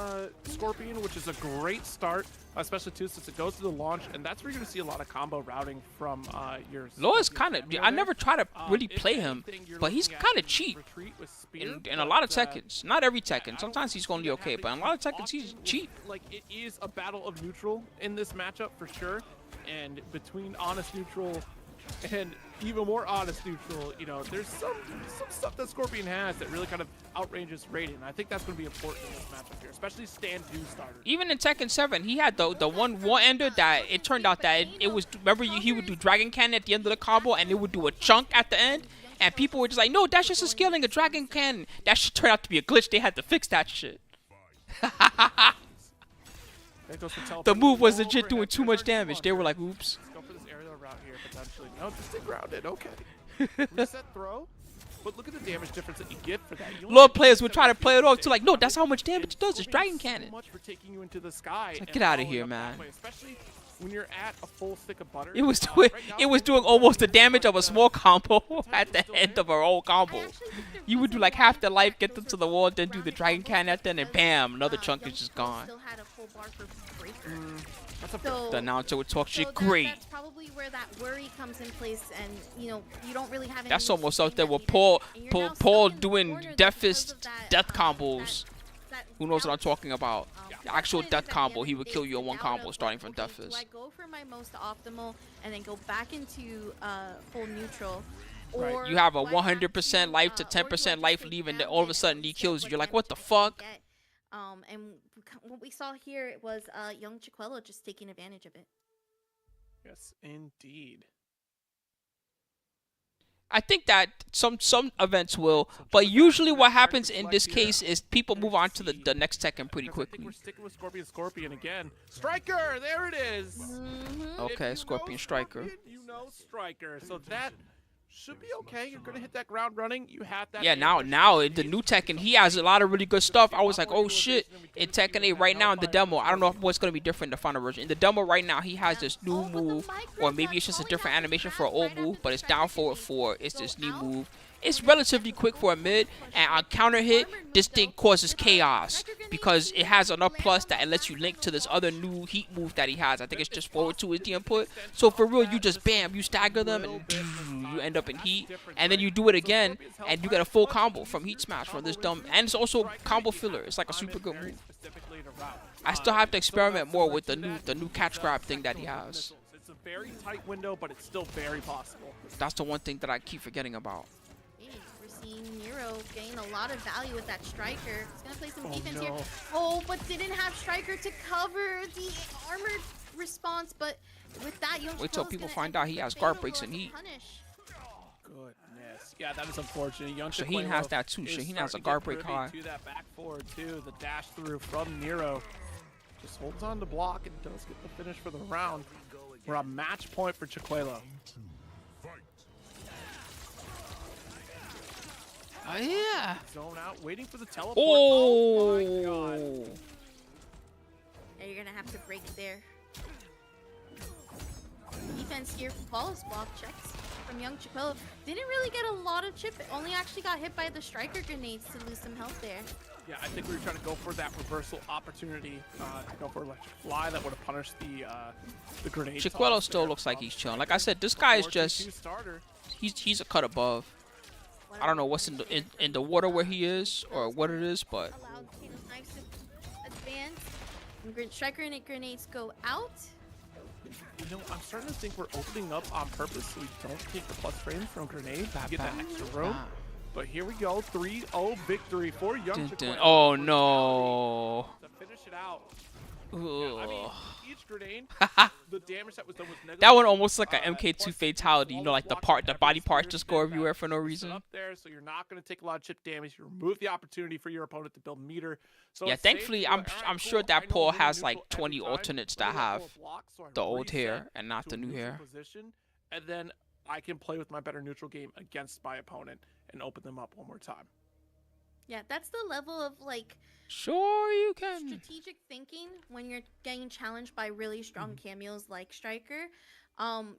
Scorpion, which is a great start, especially too since it goes to the launch, and that's where you're gonna see a lot of combo routing from your.
Law is
Scorpion
kind of.
cameo
I
there.
never try to really
If
play him,
anything, you're
but he's
looking at
kind of
his
cheap
retreat with spear,
in a lot of
but,
Tekkens. Not every
I
Tekken.
don't
Sometimes he's gonna
see
be
that
okay, but in a
happening
lot of Tekkens he's
often.
cheap.
Like, it is a battle of neutral in this matchup for sure, and between honest neutral And even more honest neutral, you know, there's some stuff that Scorpion has that really kind of outranges Raiden. And I think that's going to be important in this matchup here, especially stand 2 starters.
Even in Tekken 7, he had the one-ender that it turned out that it was, remember, he would do Dragon Cannon at the end of the combo, and it would do a chunk at the end, and people were just like, no, that's just a scaling, a Dragon Cannon. That shit turned out to be a glitch. They had to fix that shit. The move was legit doing too much damage. They were like, oops.
Let's go for this aerial route here, potentially. No, just stay grounded. Okay. Reset throw. But look at the damage difference that you get for that.
Lord players would try to play it off to like, no, that's how much damage it does. It's Dragon Cannon.
So much for taking you into the sky.
Like, get out of here, man.
Especially when you're at a full stick of butter.
It was doing almost the damage of a small combo at the end of a whole combo. You would do like half the life, get them to the wall, then do the Dragon Cannon at the end, and bam, another chunk is just gone. The announcer would talk shit great.
That's probably where that worry comes in place, and you know you don't really have any.
That's almost out there with Paul doing death combos. Who knows what I'm talking about? The actual death combo, he would kill you in one combo starting from death fist.
Do I go for my most optimal and then go back into full neutral?
Right.
You have a 100% life to 10% life leave, and then all of a sudden he kills you. You're like, what the fuck?
And what we saw here was young Chiquello just taking advantage of it.
Yes, indeed.
I think that some events will, but usually what happens in this case is people move on to the next Tekken pretty quickly.
I think we're sticking with Scorpion again. Striker, there it is.
Okay, Scorpion Striker.
You know Striker, so that should be okay. You're gonna hit that ground running. You have that.
Yeah, now in the new Tekken, he has a lot of really good stuff. I was like, oh shit. In Tekken 8 right now in the demo, I don't know what's gonna be different in the final version. In the demo right now, he has this new move, or maybe it's just a different animation for an old move, but it's down forward 4. It's this new move. It's relatively quick for a mid, and on counter hit, this thing causes chaos because it has enough plus that it lets you link to this other new heat move that he has. I think it's just forward 2 is the input. So for real, you just bam, you stagger them and you end up in heat, and then you do it again, and you get a full combo from Heat Smash from this dumb, and it's also combo filler. It's like a super good move. I still have to experiment more with the new catch grab thing that he has.
It's a very tight window, but it's still very possible.
That's the one thing that I keep forgetting about.
We're seeing Nero gain a lot of value with that Striker. He's gonna play some defense here. Oh, but didn't have Striker to cover the armored response. But with that,
wait till people find out he has guard breaks and heat.
Goodness, yeah, that is unfortunate. Young
Shaheen has that too. Shaheen has a guard break high.
To that back forward too. The dash through from Nero just holds on to block and does get the finish for the round. We're on match point for Chiquello.
Yeah.
Zone out, waiting for the teleport.
Oh
my god.
Yeah, you're gonna have to break there. Defense here, flawless block checks from young Chiquello. Didn't really get a lot of chip. Only actually got hit by the Striker grenades to lose some health there.
Yeah, I think we were trying to go for that reversal opportunity. Go for electric fly that would have punished the grenade.
Chiquello still looks like he's chilling. Like I said, this guy is just he's a cut above. I don't know what's in the water where he is or what it is, but
allowed Knives to advance. Striker and grenades go out.
You know, I'm starting to think we're opening up on purpose so we don't take the plus frames from grenade to get that extra room. But here we go, 3-0 victory for young Chiquello.
Oh no!
To finish it out.
Yeah,
I mean, each grenade, the damage that was done was negative.
That one almost like an MK2 fatality. You know, like the body parts just go everywhere for no reason.
Up there, so you're not going to take a lot of chip damage. You remove the opportunity for your opponent to build meter. So
yeah, thankfully, I'm sure that Paul has like 20 alternates that have the old hair and not the new hair.
And then I can play with my better neutral game against my opponent and open them up one more time.
Yeah, that's the level of like
sure you can
strategic thinking when you're getting challenged by really strong cameos like Striker.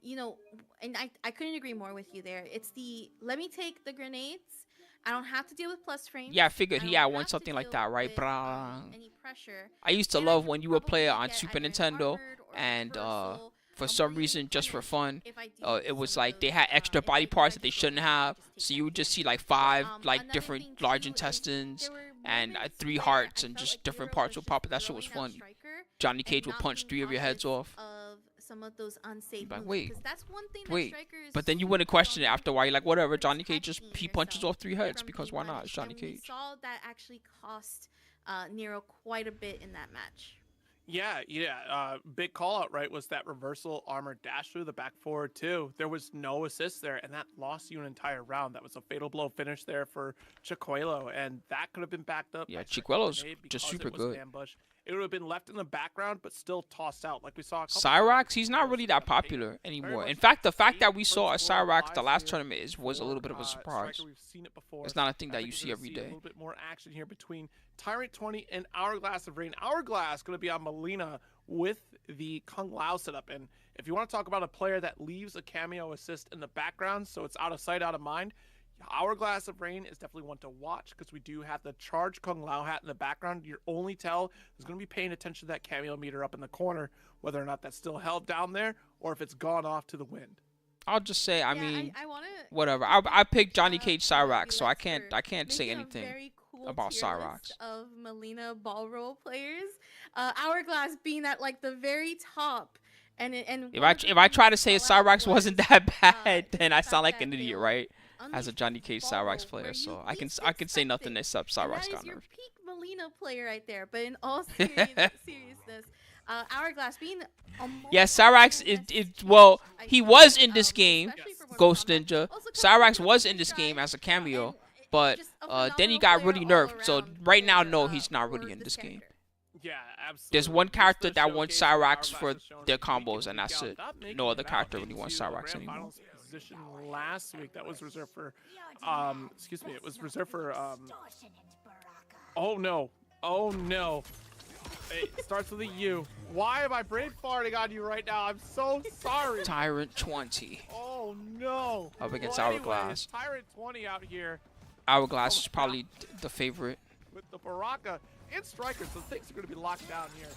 You know, and I couldn't agree more with you there. It's the let me take the grenades. I don't have to deal with plus frames.
Yeah, I figured he had one something like that, right? But
any pressure.
I used to love when you would play it on Super Nintendo, and for some reason, just for fun, it was like they had extra body parts that they shouldn't have. So you would just see like 5 like different large intestines and 3 hearts and just different parts would pop up. That shit was fun. Johnny Cage would punch 3 of your heads off.
some of those unsafe
Like,
moves.
wait,
Because that's one thing that
wait.
strikers
But then you wouldn't question it after a while. You're like, whatever, Johnny Cage
protecting
just he punches
yourself
off 3 heads
from
because
being
why not? It's
punished.
Johnny
And we
Cage.
saw that actually cost Nero quite a bit in that match.
Yeah. Big call out, right, was that reversal armor dash through the back forward too. There was no assist there, and that lost you an entire round. That was a fatal blow finish there for Chicuelo, and that could have been backed up.
Yeah,
by
Chicuelo's
Grenade
just
because
super
it was
good.
ambush. It would have been left in the background, but still tossed out, like we saw. A couple
Cyrax,
times.
he's not really that popular
Very
anymore.
much
In fact, the fact that
safe
we saw a
first world
Cyrax the
lives
last
here
tournament was a little bit of a
for,
surprise.
Striker. We've seen it before.
It's not a thing
I
that
think
you
we're
see
gonna
every
A
day.
little bit more action here between Tyrant 20 and Hourglass of Rain. Hourglass going to be on Melina with the Kung Lao setup. And if you want to talk about a player that leaves a cameo assist in the background, so it's out of sight, out of mind, Hourglass of Rain is definitely one to watch because we do have the charged Kung Lao hat in the background. Your only tell is going to be paying attention to that cameo meter up in the corner, whether or not that's still held down there or if it's gone off to the wind.
I'll just say, I
Yeah,
mean,
I wanna
whatever. I picked Johnny Cage Cyrax, so I can't say
making a
anything
very cool
about
tier
Cyrax.
list of Melina ball roll players. Hourglass being at like the very top. And
If I try to say Cyrax wasn't that bad, then I sound like an idiot, right? As a Johnny Cage Cyrax player, so I can say nothing except Cyrax got
That is your
nerfed.
peak Melina player right there. But in all seriousness, Hourglass being a
Yeah, Cyrax well, he was in this game, Ghost Ninja. Cyrax was in this game as a cameo, but then he got really nerfed. So right now, no, he's not really in this game.
Yeah, absolutely.
There's one
Just
character
the
that wants
showcase of
Cyrax for
Hourglass has shown
their
us week in,
combos, and
week
that's
out.
it.
Not making
No other
it out
character really wants
into the
Cyrax
grand
anymore.
finals position last week. That was reserved for, excuse me, it was reserved for, oh no. It starts with a U. Why am I brain farting on you right now? I'm so sorry.
Tyrant 20.
Oh no.
Up against
Well,
Hourglass.
anyways, Tyrant 20 out here
Hourglass is probably the favorite.
with the Baraka and Striker, so things are going to be locked down here.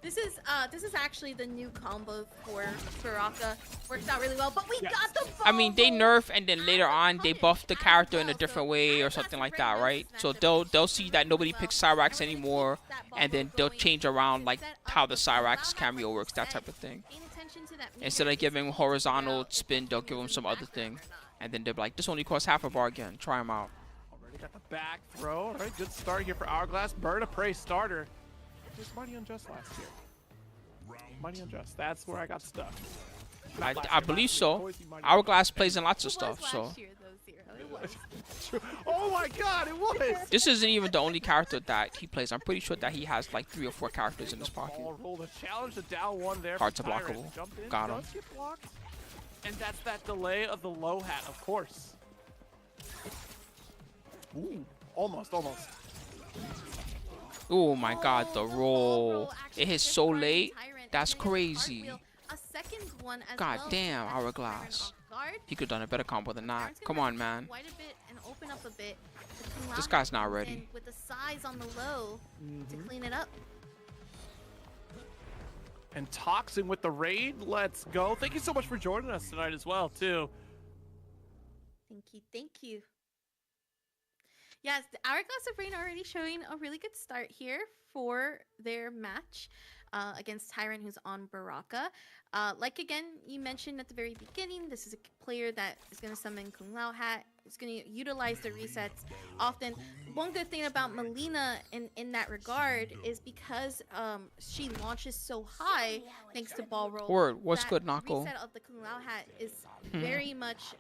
This is actually the new combo for Baraka. Works out really well, but we
Yes.
got the ball
I mean, they
roll
nerf and then later
and
on they
punish
buff the
as
character in a
well.
different
So
way or
Hourglass
something like
Rain
that,
knows
right?
this
So
matchup
they'll see that nobody
well.
picks
And
Cyrax
we're gonna
anymore,
keep that ball
and then
roll
they'll
going
change
to
around like
set
how
up
the
the Kung Lao
Cyrax
hat,
cameo
like
works, that
you
type of thing.
Paying attention to that meter
Instead of
is
giving
to figure
horizontal
out if
spin, they'll
he
give him
was
some
in
other thing,
background or not.
and then they'll be like, this only costs half a bar again. Try him out.
Already got the back throw. All right, good start here for Hourglass. Bird of Prey starter. It was Mighty Unjust last year. Mighty Unjust. That's where I got stuck. Not last
I
year,
believe
last week.
so.
Always be Mighty
Hourglass
Unjust.
plays in lots of
It was
stuff, so
last year, though, Zero. It was.
Oh my god, it was!
this isn't even the only character that he plays. I'm pretty sure that he has like 3 or 4 characters in his pocket.
Ball roll to challenge the down one there.
Hard
for
to
Tyrant.
blockable.
Jumped in,
Got him.
does get blocked. And that's that delay of the low hat, of course. Ooh, almost.
Oh my god, the
Oh, ball
roll.
actually
It hits
hit
so
Tyrant,
late.
Tyrant,
That's
and then a
crazy.
cartwheel. A second one as
God
well,
damn,
catches
Hourglass.
Tyrant off guard.
He could have done a better combo than that.
Tyrant's gonna
Come
have
on,
to
man.
Quite a bit and open up a bit. The Kung Lao
This
hat
guy's not
comes
ready.
in with the size on the low to clean it up.
And Toxin with the raid. Let's go. Thank you so much for joining us tonight as well, too.
Thank you. Yes, the Hourglass of Rain already showing a really good start here for their match against Tyrant, who's on Baraka. Like again, you mentioned at the very beginning, this is a player that is going to summon Kung Lao Hat. It's going to utilize the resets often. One good thing about Melina in that regard is because she launches so high thanks to ball roll.
Word, what's
that
good, Nako?
Reset of the Kung Lao Hat is very much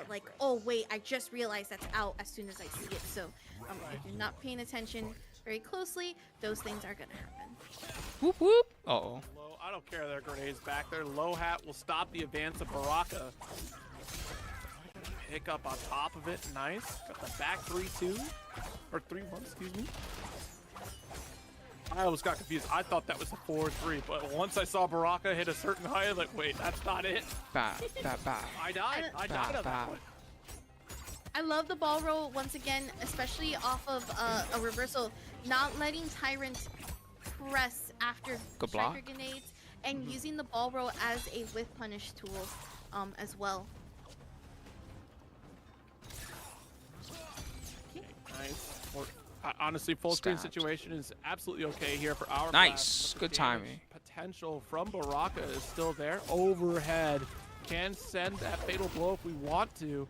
like, oh wait, I just realized that's out as soon as I see it. So if you're not paying attention very closely, those things are gonna happen.
Whoop whoop. Uh-oh.
Low, I don't care their grenades back there. Low hat will stop the advance of Baraka. Pick up on top of it. Nice. Got the back 3-2. Or 3-1, excuse me. I almost got confused. I thought that was a 4-3, but once I saw Baraka hit a certain height, I was like, wait, that's not it.
Bah.
I died. I died on that one.
I love the ball roll once again, especially off of a reversal, not letting Tyrant press after
Good
striker
block.
grenades and using the ball roll as a whiff punish tool as well.
Okay, nice. Honestly, full screen
Stabbed.
situation is absolutely okay here for our
Nice.
but the
Good
damage
timing.
Potential from Baraka is still there. Overhead can send that fatal blow if we want to.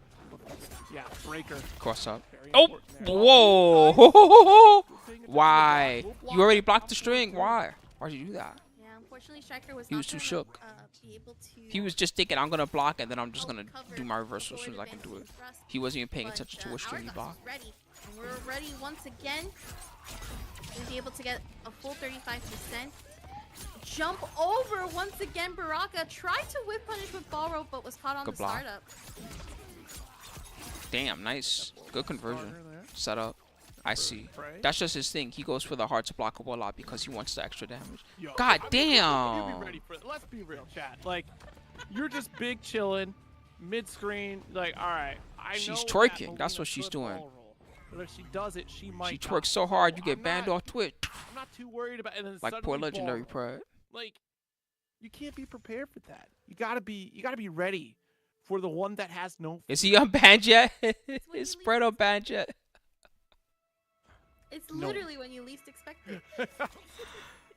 Yeah, breaker.
Cross up.
Very
Oh,
important there.
whoa.
Paying attention to the
Why?
block. We'll
You already
block
blocked the
that
string.
through.
Why? Why'd you do that?
Yeah, unfortunately, Striker was
He
not
was too
gonna,
shook.
Be able to
He was just thinking, I'm going to block, and then I'm just going to
cover
do my reversal as soon as I
forward
can do it.
advancing thrust.
He wasn't even paying
But,
attention to what string he
Hourglass
blocked.
is ready. And we're ready once again. We'll be able to get a full 35%. Jump over once again. Baraka tried to whip punish with ball rope, but was caught on
Good
the
block.
startup.
Damn, nice. Good conversion.
Partner there.
Set up. I see.
Prey.
That's just his thing. He goes for the hard to blockable a lot because he wants the extra damage.
Yo,
God
I mean,
damn.
you be ready for it. Let's be real, chat. Like, you're just big chilling, mid-screen. Like, all right, I know
She's
that
twerking. That's
Melina's
what she's
good
doing.
ball roll, but if she does it, she might.
She
die.
twerks so hard, you
So
get
I'm
banned
not-
off Twitch.
I'm not too worried about. And then
Like poor
suddenly
legendary
ball roll.
pride.
Like, you can't be prepared for that. You gotta be ready for the one that has no.
Is he unbanned yet?
when
Is
you
Spread unbanned yet?
It's
No.
literally when you least expect it.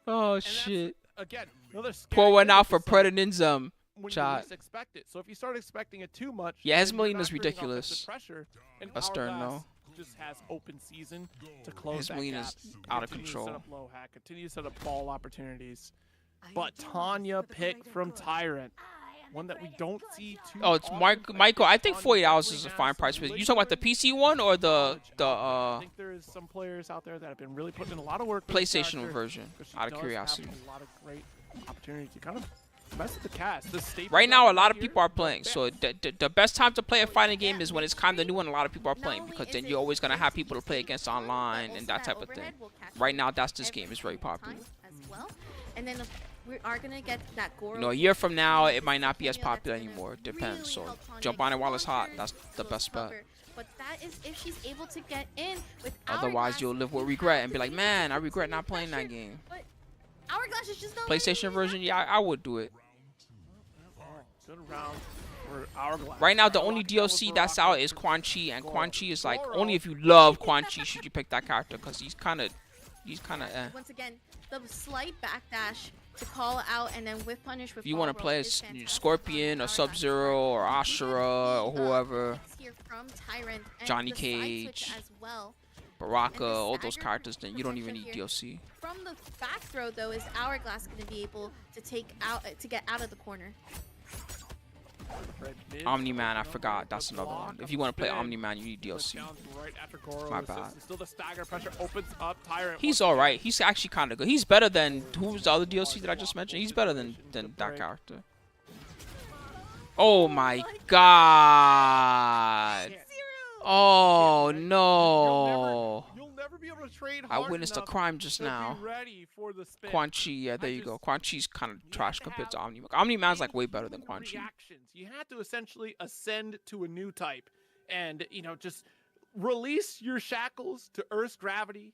Oh
And that's,
shit.
again, another scary
Pour one
thing
out
is
for
it's like
Predanism.
when you
Chat.
least expect it. So if you start expecting it too much,
Yeah, his
then you're
million
not
is
bringing
ridiculous.
offensive Pressure, and
A Stern,
Hourglass
no.
just has open season to close
His
that
million
gap.
is out of
Continue to
control.
set up low hack, continue to set up ball opportunities. But Tanya pick from Tyrant, one that we don't see too
Oh, it's
often.
Michael. I think
Tanya
$40
definitely
is a
has
fine
some
price. But you talking about the
lingering
PC one or the
I think there is some players out there that have been really putting in a lot of work for this
PlayStation
character,
version?
'cause she
Out of
does have
curiosity.
a lot of great opportunity to kind of mess with the cast. The staple
Right now, a
element
lot of
here,
people are
the
playing. So
best.
the best time to play a fighting game is when it's kind of new and a lot of people are playing, because then you're always gonna have people to play against online and that type of thing. Right now, that's this game is very popular.
As well. And then we are gonna get that Goro.
You know, a year from now, it might not be as popular anymore. It depends. So jump on it while it's hot. That's the best bet.
But that is if she's able to get in with
Otherwise,
Hourglass,
you'll live with
you
regret
have
and
to
be like,
able
man,
to
I regret
continue
not playing that
pressure,
game.
But Hourglass is just not letting
PlayStation
it
version,
happen.
yeah, I would do it.
Good round for Hourglass.
Right now, the only
Locking down with
DLC that's
Baraka
out is
for
Quan Chi, and
Goro.
Quan Chi is like
Goro.
only if you love Quan Chi should you pick that character, because he's kind of eh.
Once again, the slight backdash to call out and then whiff punish with
If you want to
ball
play
roll
as
is fantastic
Scorpion
on
or
Hourglass.
Sub-Zero or
Even
Ashura or
the,
whoever,
picks here from Tyrant and
Johnny
the side switch
Cage,
as well.
Baraka,
And the
all those
stagger
characters, then you don't even need
protection
DLC.
From the back throw though, is Hourglass going to be able to get out of the corner?
Red mid,
Omni-Man, I
open up
forgot.
with
That's
the
another
block
one.
on
If you
the
want to play
spin.
Omni-Man, you need
Puts
DLC.
down right after Goro
My
assists.
bad.
Still the stagger pressure opens up Tyrant.
He's
once again.
alright. He's actually kind of good. He's better than who's the other DLC that I just mentioned. He's better than that character. Oh my god.
Can't-
Oh
right?
no.
You'll never be able to trade
I
hard
witnessed a
enough
crime just
to
now.
Be ready for the spin.
Quan Chi, yeah, there
I
you go.
just-
Quan Chi's kind of
You
trash
have to
compared to
have
Omni-Man. Omni-Man's like way better than
human
Quan Chi.
reactions. You have to essentially ascend to a new type and, just release your shackles to Earth's gravity,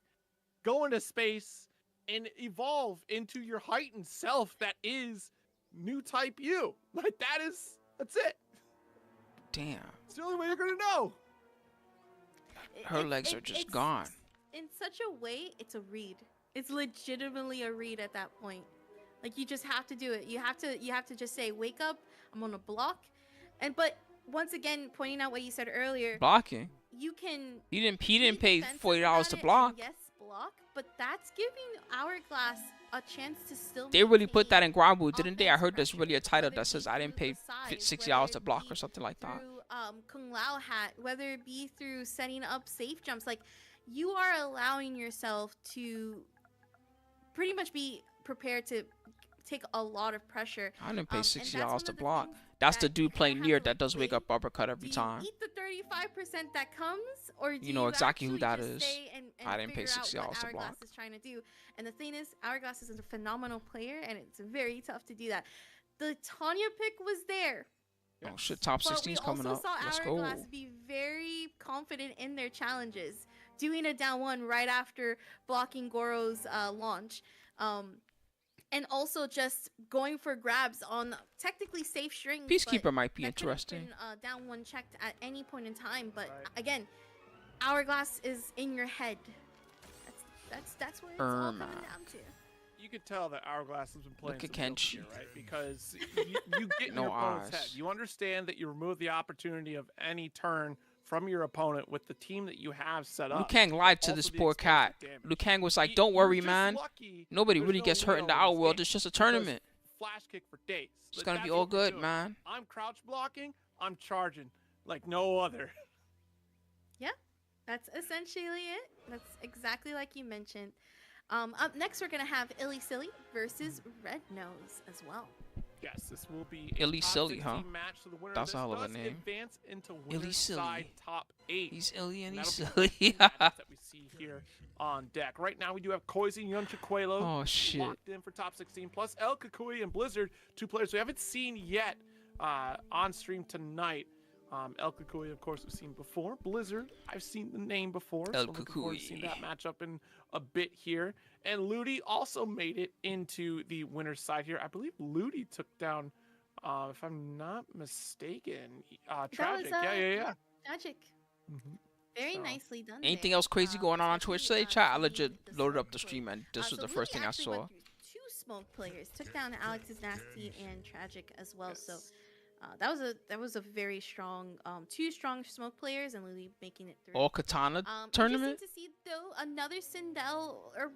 go into space, and evolve into your heightened self that is new type you. Like, that's it.
Damn.
It's the only way you're going to know.
Her legs are just
it's-
gone.
In such a way, it's a read. It's legitimately a read at that point. Like you just have to do it. You have to just say, "Wake up! I'm on a block." But once again, pointing out what you said earlier,
Blocking.
you can.
He didn't
be
pay
defensive
$40
about
to
it and
block.
yes, block, but that's giving Hourglass a chance to still.
They really put that
maintain
in Granbu, didn't they? I
offense
heard there's really a
pressure,
title
whether
that
it
says
be
I didn't
through
pay
the side,
$60
whether
to
it
block
be
or something like that.
through Kung Lao hat, whether it be through setting up safe jumps, like you are allowing yourself to pretty much be prepared to take a lot of pressure.
I didn't pay
and
$60
that's
to
one of the
block.
things
That's
that
the
you
dude
kinda
playing
have
near
to
that does wake
weigh.
up uppercut every
Do
time.
you eat the 35% that comes, or do
You know exactly who
actually
that
just
is.
stay and
I didn't pay
figure out
$60
what
to
Hourglass
block.
is trying to do? And the thing is, Hourglass is a phenomenal player, and it's very tough to do that. The Tanya pick was there.
Oh shit, top
But
16
we
is coming
also
up.
saw
Let's
Hourglass
go.
be very confident in their challenges, doing a down one right after blocking Goro's launch. And also just going for grabs on technically safe strings.
Peacekeeper might be
that could have
interesting.
been, down one checked at any point in time, but
Right.
again, Hourglass is in your head. That's where it's all coming down to.
You could tell that Hourglass has been playing
Look at
some
Kenshi.
here, right? Because you get in
No
your opponent's
eyes.
head. You understand that you remove the opportunity of any turn from your opponent with the team that you have set up.
Liu Kang lied to
Also
this
the
poor cat.
explosive damage.
Liu Kang was like,
You-
"Don't
you're
worry,
just
man.
lucky
Nobody
there's
really
no
gets hurt in the
Leo this
Outworld.
game
It's just a
because
tournament.
Flash kick for days.
It's gonna be
That's
all
what we're
good,
doing.
man."
I'm crouch blocking. I'm charging like no other.
Yeah, that's essentially it. That's exactly like you mentioned. Up next, we're gonna have Illy Silly versus Red Nose as well.
Yes, this will be a
Illy
top
Silly,
16
huh?
match. So the winner
That's
of
a hell
this
of a
does
name.
advance into
Illy
winner's
Silly.
side top 8.
He's illy and
And
he's
that'll be
silly.
the two matchups that we see here on deck. Right now, we do have Koizi and Yunchiquelo
Oh shit.
locked in for top 16, plus El Kukui and Blizzard, 2 players we haven't seen yet on stream tonight. El Kukui, of course, we've seen before. Blizzard, I've seen the name before.
El
so looking forward to seeing
Kukui.
that matchup in a bit here. And Ludi also made it into the winner's side here. I believe Ludi took down, if I'm not mistaken, Tragic. Yeah.
Tragic.
Mm-hmm.
Very
So-
nicely done.
Anything
there.
else crazy going on Twitch today,
especially,
chat? I
seeing
legit
the
loaded up
smoke
the
play.
stream and this was
So
the first
Ludi
thing I
actually
saw.
went through 2 smoke players, took down Alex is Nasty and Tragic as well. So that was a very strong 2 strong smoke players and Ludi making it through.
All Katana
Interesting
tournament?
to see though another Sindel, or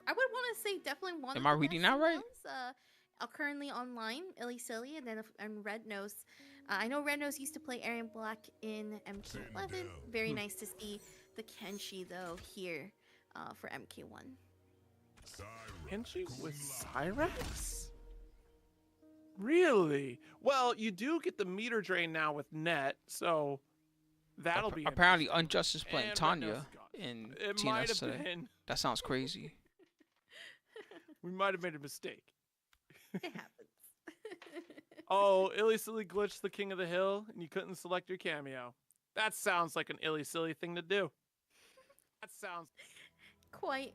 I would want to say definitely one.
Am
of
I
the
reading
best
that right?
Sindels, are currently online, Illy Silly, and then and Red Nose. I know Red Nose used to play Arian Black in MK11. Very nice to see the Kenshi though here for MK1.
Kenshi with Cyrax? Really? Well, you do get the meter drain now with Net, so that'll be
Apparently,
interesting.
Unjust is playing
And Red
Tanya
Nose got
in
It might
TNS
have
today.
been.
That sounds crazy.
We might have made a mistake.
It happens.
Oh, Illy Silly glitched the King of the Hill, and you couldn't select your cameo. That sounds like an Illy Silly thing to do. That sounds.
quite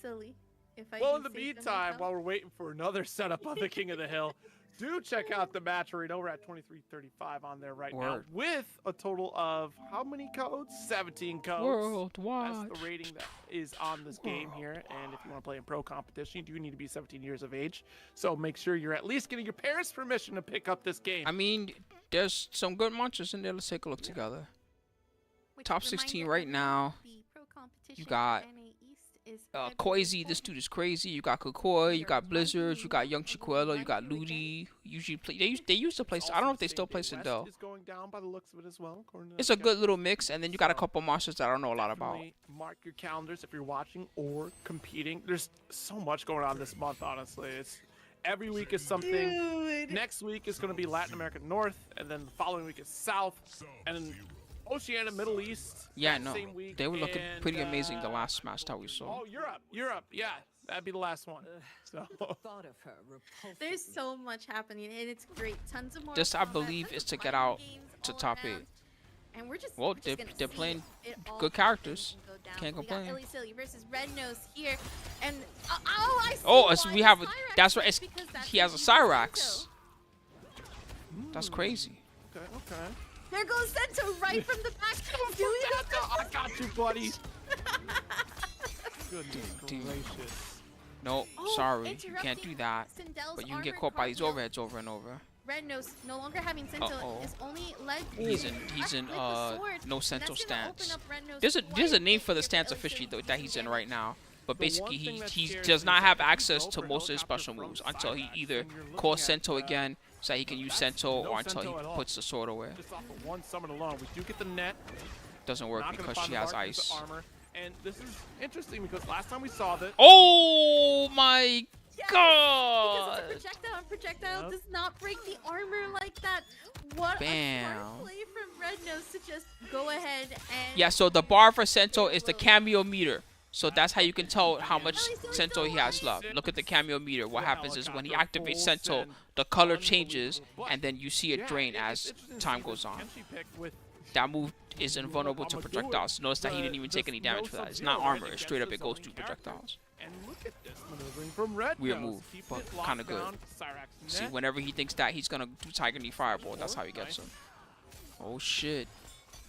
silly. If I
Well,
do
in the
say so
meantime,
myself.
while we're waiting for another setup of the King of the Hill, do check out the match arena. We're at 23:35 on there right now,
Word.
with a total of how many codes? 17 codes.
Worldwide.
That's the rating that is on this game here. And if you want to play in pro competition, you do need to be 17 years of age. So make sure you're at least getting your parents' permission to pick up this game.
I mean, there's some good monsters in there. Let's take a look together.
Which
top
reminder
16 right
everyone,
now.
the pro competition
You got
for NA East is February
Koizi, this
4th.
dude is crazy. You got Kukoi, you got Blizzard, you got Young Chiquelo, you got Ludi. Usually play. They used to play. I don't know if they still play Sindel.
Is going down by the looks of it as well, according to
It's
that
a good
schedule.
little mix, and then you got a
So,
couple monsters that I don't know a lot about.
Definitely mark your calendars if you're watching or competing. There's so much going on this month, honestly. It's every week is something.
Dude.
Next week is going to be Latin America North, and then the following week is South, and then Oceania Middle East.
Yeah,
that
no,
same week,
they were looking
and,
pretty amazing the last match that we saw.
Oh, Europe, yeah, that'd be the last one. So
Thought of her repulsive.
There's so much happening, and it's great. Tons of more.
This, I
combat,
believe,
tons
is
of
to get
fighting
out
games
to
all
top
around.
8.
And we're just
Well,
we're just
they're
gonna
playing
see it all
good
happen
characters.
and go down.
Can't
We got
complain.
Illy Silly versus Red Nose here, and I see
Oh,
why
so we
the
have.
Cyrax
That's right.
is,
It's,
because that's
he has a
what uses
Cyrax.
Sento.
That's crazy.
okay.
There goes Sento right from the back. Doing
I got you, buddy. Goodness
Dude.
gracious.
No,
Oh,
sorry, you can't
interrupting
do that.
Sindel's
But you can get
armor
caught by these
cartwheel.
overheads over and over.
Red Nose no longer having Sento
Uh-oh.
is only led.
He's
to
in
with the
no
sword.
Sento
That's gonna open
stance.
up Red Nose
There's a
quite
name
bit
for the
here
stance
Illy
officially
Silly
though that he's in
taking
right now. But
The
basically,
one thing that
he
scares
does
me
not
is
have
that if you
access
go
to
for
most of his
helicopter
special
from
moves until he
Cyrax,
either
then you're looking
calls
at,
Sento again, so that he can use
that's
Sento,
no
or until
Sento
he
at all.
puts the sword away.
Just off of one summon alone, we do get the net.
Doesn't work
Not gonna
because
find
she
the
has
mark with the
ice.
armor. And this is interesting because last time we saw that.
Oh my
Yes!
god!
Because it's a projectile, and projectile
Yep.
does not break the armor like that. What a
Bam.
smart play from Red Nose to just go ahead and.
Yeah, so the bar for Sento is the cameo meter. So that's how you can tell how much Sento he has left. Look at the cameo meter. What happens is when he activates Sento, the color changes, and then you see it drain as time goes on. That move is invulnerable to projectiles. Notice that he didn't even take any damage for that. It's not armor. It's straight up it goes through projectiles.
And look at this maneuvering from Red
Weird
Nose.
move,
Keeping
but
it locked
kinda good.
down. Cyrax
See,
net.
whenever he thinks that he's gonna do Tiger Knee Fireball, that's how he gets him. Oh shit.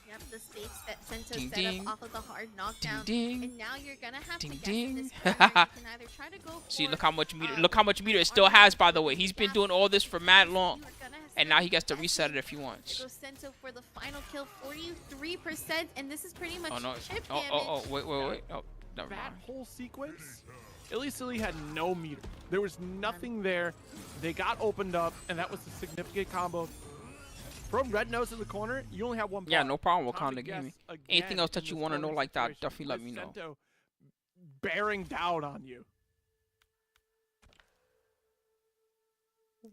Yep, the stakes that Sento
Ding,
set
ding.
up off of the hard knockdown.
Ding.
And now you're gonna have
Ding,
to guess
ding.
in this corner. You can either try to go
See,
for,
look how much meter it still has, by the way. He's been doing all this for mad long. And now he gets to reset it if he wants.
Goes Sento for the final kill, 43%, and this is pretty much
Oh, no.
chip
Oh,
damage.
oh, oh, wait. Oh, never
That
mind.
whole sequence, Illy had no meter. There was nothing there. They got opened up, and that was a significant combo. From Red Nose in the corner, you only have one bar.
Yeah, no problem with
Time to
Conda Gaming.
guess again
Anything else
in
that you
this
want to know
corner
like that,
situation
definitely let
with
me know.
Sento bearing down on you.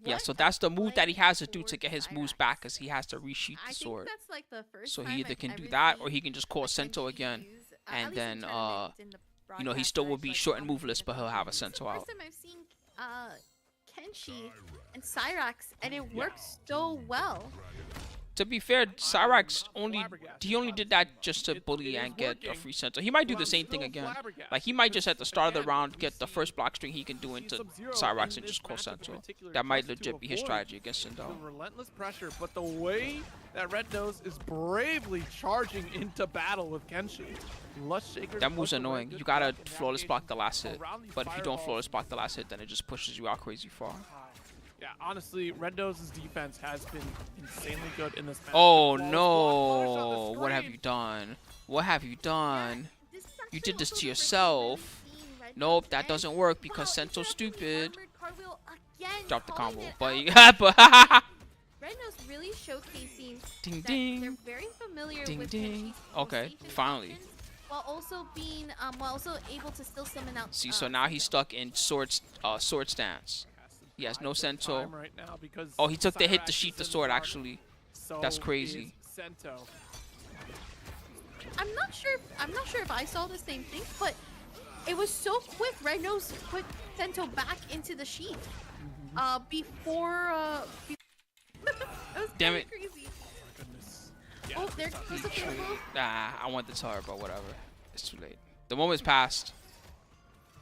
Yeah,
What
so that's the move that he has to do
for
to get his moves
Cyrax?
back, because he has to resheath
I
the
think
sword.
that's like the first
So
time
he either
I've
can do
ever
that, or
seen
he can just call
a
Sento
Kenshi
again,
use,
and
at least
then,
in tournaments in the
you know, he
broadcast
still
that
will
I've,
be
like,
short and
commented
moveless, but he'll have a
It's
Sento
the
out.
first time I've seen Kenshi and Cyrax, and it works so well.
To be fair, Cyrax he only did that just to bully
it is
and get a
working,
free Sento. He might do
but
the
I'm
same thing
still
again.
flabbergasted
Like, he might just at the start of the
again,
round
we
get the
see-
first block string he can do
see
into
Sub-Zero
Cyrax
in
and
this
just call
matchup in
Sento.
particular
That might
just to
legit be his
avoid
strategy against
the
Sento.
relentless pressure, but the way that Red Nose is bravely charging into battle with Kenshi. Lush Shaker
That move's
puts the right
annoying.
good
You gotta
block and
flawless block the last hit.
around these
But if you don't
fireballs.
flawless block the last hit, then it just pushes you out crazy far.
Yeah, honestly, Red Nose's defense has been insanely good in this match.
Oh
The flawless block,
no!
punish on the
What have
screen.
you done? What have you done?
This is
You
actually
did this
also
to
the first time I've really
yourself.
seen Red
Nope,
Nose
that
end.
doesn't work because
Wow,
Sento's
instead of doing the
stupid.
armored cartwheel again,
Drop the
calling
combo.
it
But
out.
you but
Red Nose really showcasing
Ding
that they're
ding.
very familiar
Ding
with
ding.
Kenshi's
Okay,
rotation
finally.
options, while also being while also able to still summon out.
See, so now he's stuck in sword stance. He has no Sento.
Time right now because
Oh, he took the hit
Cyrax
to
is
sheath the
in
sword
mark.
actually.
So
That's crazy.
is Sento.
I'm not sure if I saw the same thing, but it was so quick. Red Nose put Sento back into the sheath. Before that was
Damn
kinda
it.
crazy.
Goodness. Yeah,
Oh, there goes the
Trade.
combo.
Nah, I want the tar, but whatever. It's too late. The moment's passed.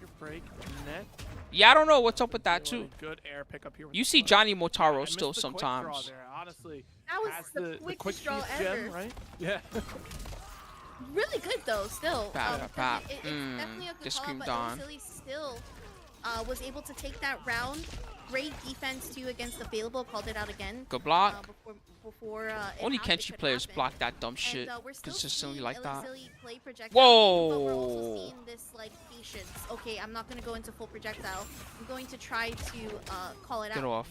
your break net.
Yeah, I don't know what's up with that
Doing
too.
a good air pickup here with
You
the
see
front.
Johnny
I
Motaro
missed
still
the quick draw
sometimes.
there, honestly.
That was
Has
the
quick
quickest draw
sheath
ever.
gem, right? Yeah.
Really good though, still.
Bap,
Because
bap.
it's definitely a good
Just
call,
screamed
but
on.
Illy still was able to take that round. Great defense too against available. Called it out again.
Good block.
Before it
Only
happened,
Kenshi
could
players
happen.
block that dumb shit
And, we're still
consistently
seeing
like
Illy
that.
Silly play projectile,
Whoa.
but we're also seeing this like patience. Okay, I'm not gonna go into full projectile. I'm going to try to call it
Get
out.
off.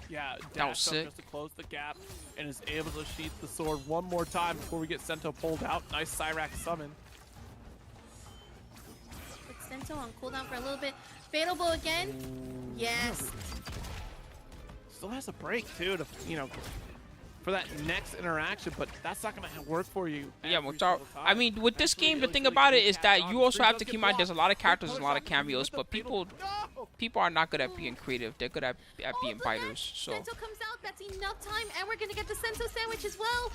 Yeah,
That was
dash up
sick.
just to close the gap and is able to sheath the sword one more time before we get Sento pulled out. Nice Cyrax summon.
Put Sento on cooldown for a little bit. Fatal blow again. Yes.
Still has a break too to, you know, for that next interaction, but that's not gonna work for you.
Yeah,
every
Motaro.
single
I
time.
mean, with this
Eventually,
game, the
Illy
thing
Silly
about it
can
is
catch
that
on.
you also
Three
have
does
to
get
keep in mind there's a
blocked.
lot of
Good
characters and a
punish
lot
on
of
the
cameos,
with the
but
fatal- No!
people are not good at being creative. They're good at being
Oh, look
biters.
at-
So
Sento comes out. That's enough time, and we're gonna get the Sento sandwich as well.